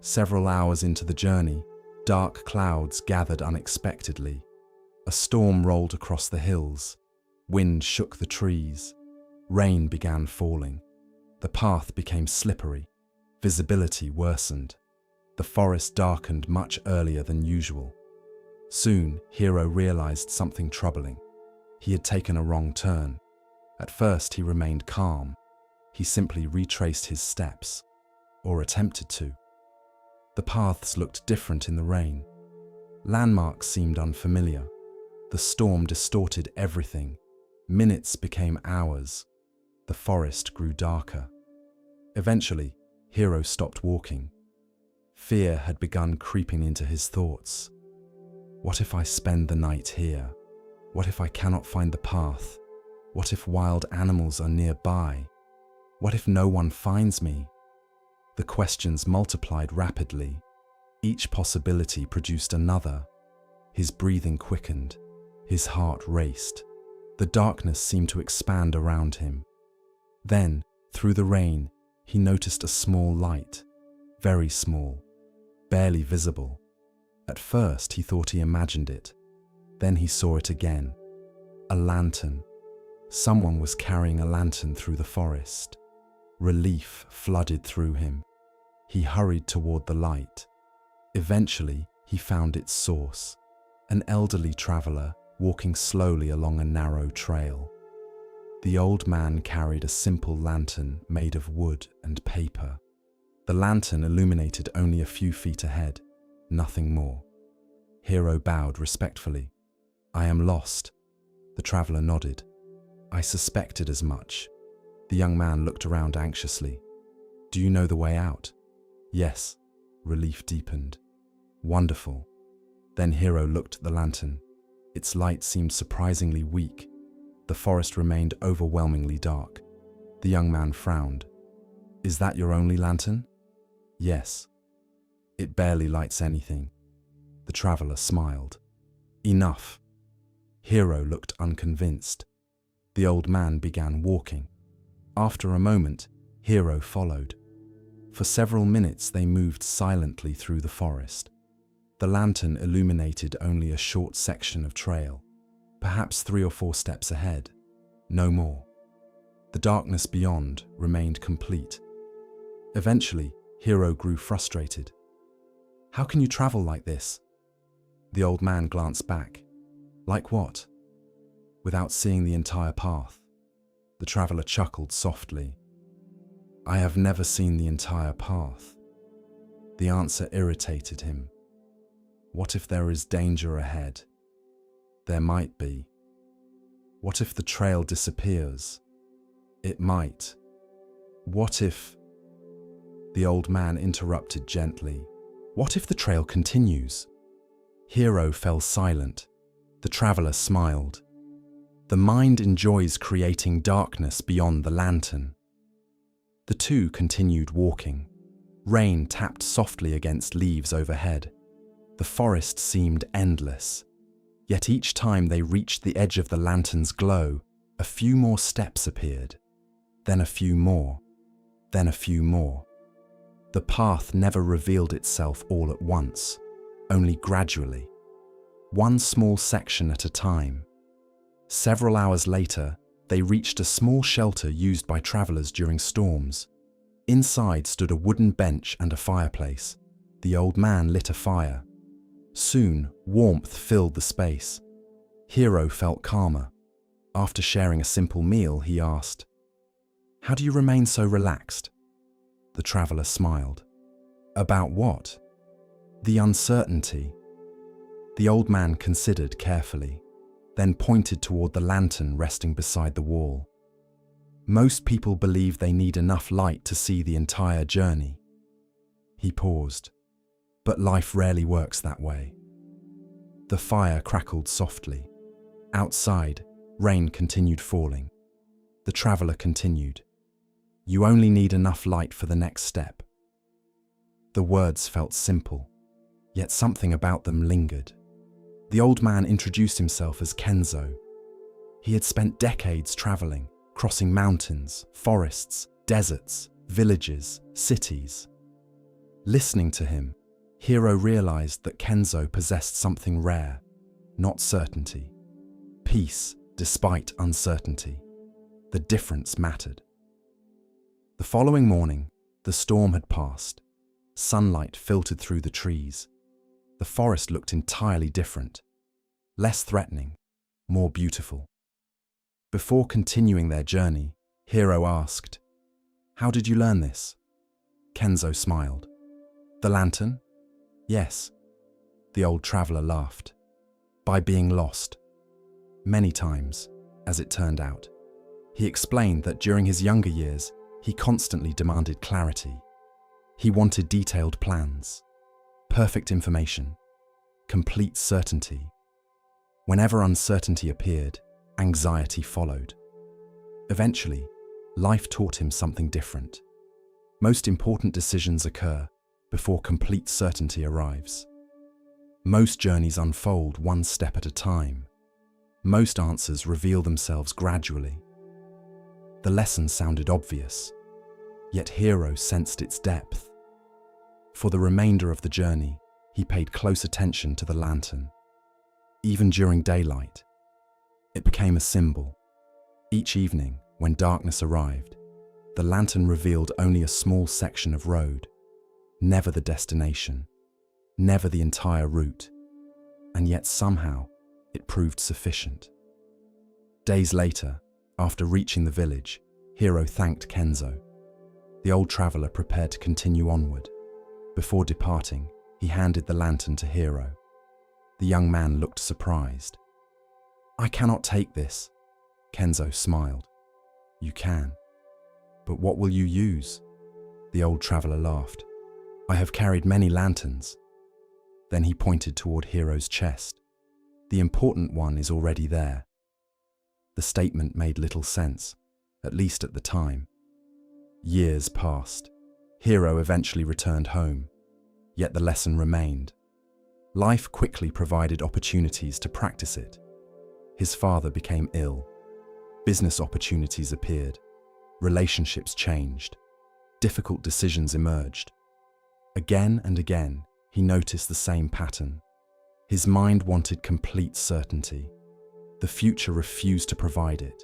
Several hours into the journey, dark clouds gathered unexpectedly. A storm rolled across the hills. Wind shook the trees. Rain began falling. The path became slippery. Visibility worsened. The forest darkened much earlier than usual. Soon, Hiro realized something troubling. He had taken a wrong turn. At first, he remained calm. He simply retraced his steps, or attempted to. The paths looked different in the rain. Landmarks seemed unfamiliar. The storm distorted everything. Minutes became hours. The forest grew darker. Eventually, Hiro stopped walking. Fear had begun creeping into his thoughts. What if I spend the night here? What if I cannot find the path? What if wild animals are nearby? What if no one finds me? The questions multiplied rapidly. Each possibility produced another. His breathing quickened. His heart raced. The darkness seemed to expand around him. Then, through the rain, he noticed a small light. Very small. Barely visible. At first, he thought he imagined it. Then he saw it again. A lantern. Someone was carrying a lantern through the forest. Relief flooded through him. He hurried toward the light. Eventually, he found its source. An elderly traveler walking slowly along a narrow trail. The old man carried a simple lantern made of wood and paper. The lantern illuminated only a few feet ahead, nothing more. Hiro bowed respectfully. "I am lost." The traveler nodded. "I suspected as much." The young man looked around anxiously. "Do you know the way out?" "Yes." Relief deepened. "Wonderful." Then Hiro looked at the lantern. Its light seemed surprisingly weak. The forest remained overwhelmingly dark. The young man frowned. "Is that your only lantern?" "Yes." "It barely lights anything." The traveler smiled. "Enough." Hiro looked unconvinced. The old man began walking. After a moment, Hiro followed. For several minutes they moved silently through the forest. The lantern illuminated only a short section of trail, perhaps 3 or 4 steps ahead, no more. The darkness beyond remained complete. Eventually, Hiro grew frustrated. "How can you travel like this?" The old man glanced back. "Like what?" "Without seeing the entire path." The traveler chuckled softly. "I have never seen the entire path." The answer irritated him. What if there is danger ahead? There might be. What if the trail disappears? It might. What if... The old man interrupted gently. "What if the trail continues?" Hiro fell silent. The traveler smiled. "The mind enjoys creating darkness beyond the lantern." The two continued walking. Rain tapped softly against leaves overhead. The forest seemed endless. Yet each time they reached the edge of the lantern's glow, a few more steps appeared. Then a few more. Then a few more. The path never revealed itself all at once, only gradually. One small section at a time. Several hours later, they reached a small shelter used by travelers during storms. Inside stood a wooden bench and a fireplace. The old man lit a fire. Soon, warmth filled the space. Hiro felt calmer. After sharing a simple meal, he asked, "How do you remain so relaxed?" The traveler smiled. "About what?" "The uncertainty." The old man considered carefully, then pointed toward the lantern resting beside the wall. "Most people believe they need enough light to see the entire journey." He paused. "But life rarely works that way." The fire crackled softly. Outside, rain continued falling. The traveler continued, "You only need enough light for the next step." The words felt simple, yet something about them lingered. The old man introduced himself as Kenzo. He had spent decades traveling, crossing mountains, forests, deserts, villages, cities. Listening to him, Hiro realized that Kenzo possessed something rare, not certainty. Peace, despite uncertainty. The difference mattered. The following morning, the storm had passed. Sunlight filtered through the trees. The forest looked entirely different, less threatening, more beautiful. Before continuing their journey, Hiro asked, "How did you learn this?" Kenzo smiled. "The lantern?" "Yes." The old traveler laughed. "By being lost." Many times, as it turned out. He explained that during his younger years, he constantly demanded clarity. He wanted detailed plans, perfect information, complete certainty. Whenever uncertainty appeared, anxiety followed. Eventually, life taught him something different. Most important decisions occur before complete certainty arrives. Most journeys unfold one step at a time. Most answers reveal themselves gradually. The lesson sounded obvious, yet Hiro sensed its depth. For the remainder of the journey, he paid close attention to the lantern. Even during daylight, it became a symbol. Each evening, when darkness arrived, the lantern revealed only a small section of road, never the destination, never the entire route, and yet somehow it proved sufficient. Days later, after reaching the village, Hiro thanked Kenzo. The old traveler prepared to continue onward. Before departing, he handed the lantern to Hiro. The young man looked surprised. "I cannot take this." Kenzo smiled. "You can. But what will you use?" The old traveler laughed. "I have carried many lanterns." Then he pointed toward Hiro's chest. "The important one is already there." The statement made little sense, at least at the time. Years passed. Hiro eventually returned home, yet the lesson remained. Life quickly provided opportunities to practice it. His father became ill. Business opportunities appeared. Relationships changed. Difficult decisions emerged. Again and again, he noticed the same pattern. His mind wanted complete certainty. The future refused to provide it.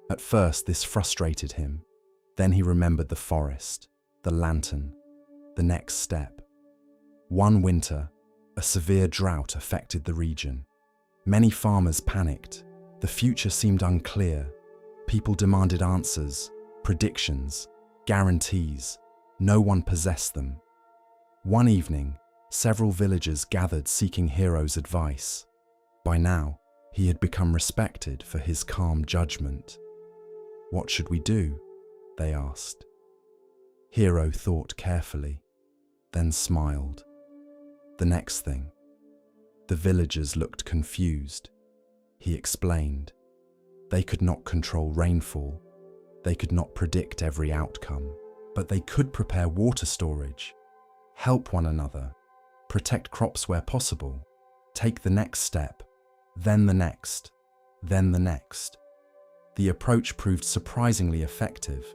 At first, this frustrated him. Then he remembered the forest, the lantern, the next step. One winter, a severe drought affected the region. Many farmers panicked. The future seemed unclear. People demanded answers, predictions, guarantees. No one possessed them. One evening, several villagers gathered seeking Hiro's advice. By now, he had become respected for his calm judgment. "What should we do?" they asked. Hiro thought carefully, then smiled. The next thing. The villagers looked confused. He explained. They could not control rainfall. They could not predict every outcome, but they could prepare water storage, help one another, protect crops where possible, take the next step, then the next, then the next. The approach proved surprisingly effective,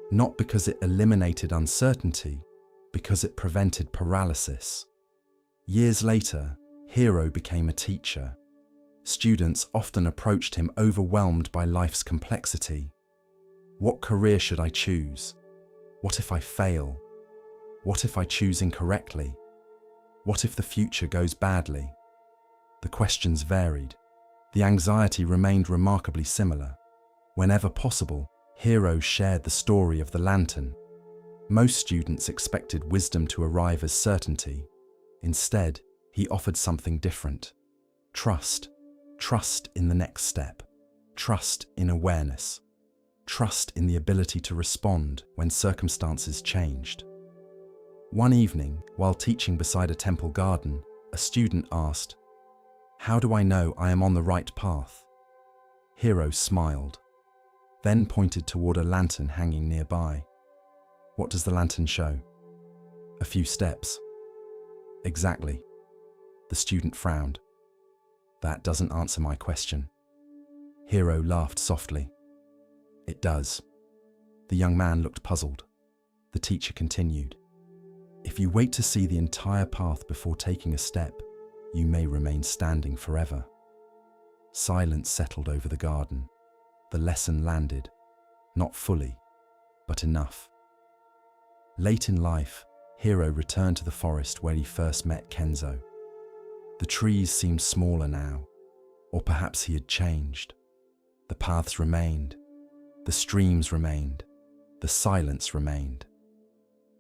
not because it eliminated uncertainty, because it prevented paralysis. Years later, Hiro became a teacher. Students often approached him overwhelmed by life's complexity. What career should I choose? What if I fail? What if I choose incorrectly? What if the future goes badly? The questions varied. The anxiety remained remarkably similar. Whenever possible, Hiro shared the story of the lantern. Most students expected wisdom to arrive as certainty. Instead, he offered something different. Trust. Trust in the next step. Trust in awareness. Trust in the ability to respond when circumstances changed. One evening, while teaching beside a temple garden, a student asked, "How do I know I am on the right path?" Hiro smiled, then pointed toward a lantern hanging nearby. "What does the lantern show?" "A few steps." "Exactly." The student frowned. "That doesn't answer my question." Hiro laughed softly. "It does." The young man looked puzzled. The teacher continued, "If you wait to see the entire path before taking a step, you may remain standing forever." Silence settled over the garden. The lesson landed, not fully, but enough. Late in life, Hiro returned to the forest where he first met Kenzo. The trees seemed smaller now, or perhaps he had changed. The paths remained, the streams remained, the silence remained.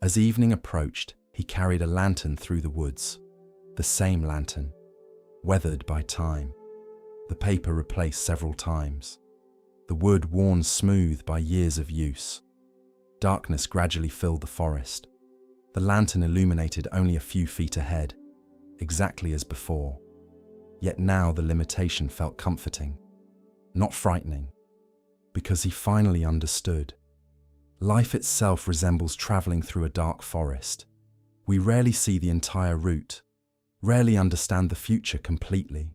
As evening approached, he carried a lantern through the woods, the same lantern, weathered by time, the paper replaced several times, the wood worn smooth by years of use. Darkness gradually filled the forest. The lantern illuminated only a few feet ahead, exactly as before. Yet now the limitation felt comforting, not frightening, because he finally understood. Life itself resembles traveling through a dark forest. We rarely see the entire route, rarely understand the future completely,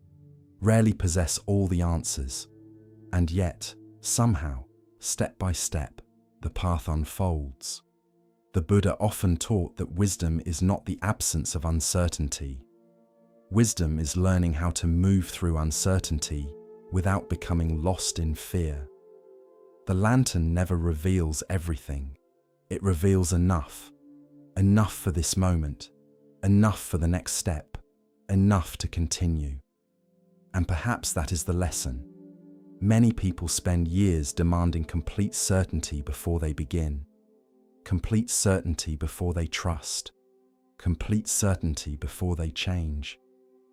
rarely possess all the answers. And yet, somehow, step by step, the path unfolds. The Buddha often taught that wisdom is not the absence of uncertainty. Wisdom is learning how to move through uncertainty without becoming lost in fear. The lantern never reveals everything. It reveals enough. Enough for this moment. Enough for the next step. Enough to continue. And perhaps that is the lesson. Many people spend years demanding complete certainty before they begin. Complete certainty before they trust. Complete certainty before they change.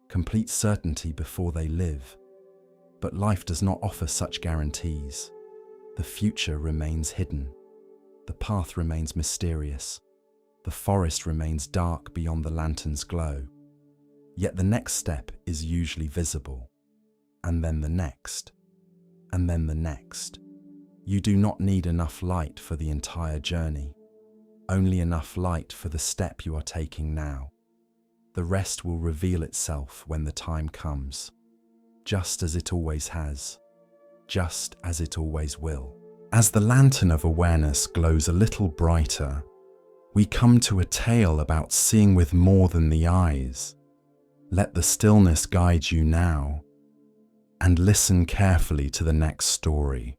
Complete certainty before they live. But life does not offer such guarantees. The future remains hidden. The path remains mysterious. The forest remains dark beyond the lantern's glow. Yet the next step is usually visible. And then the next. And then the next. You do not need enough light for the entire journey. Only enough light for the step you are taking now. The rest will reveal itself when the time comes, just as it always has, just as it always will. As the lantern of awareness glows a little brighter, we come to a tale about seeing with more than the eyes. Let the stillness guide you now, and listen carefully to the next story.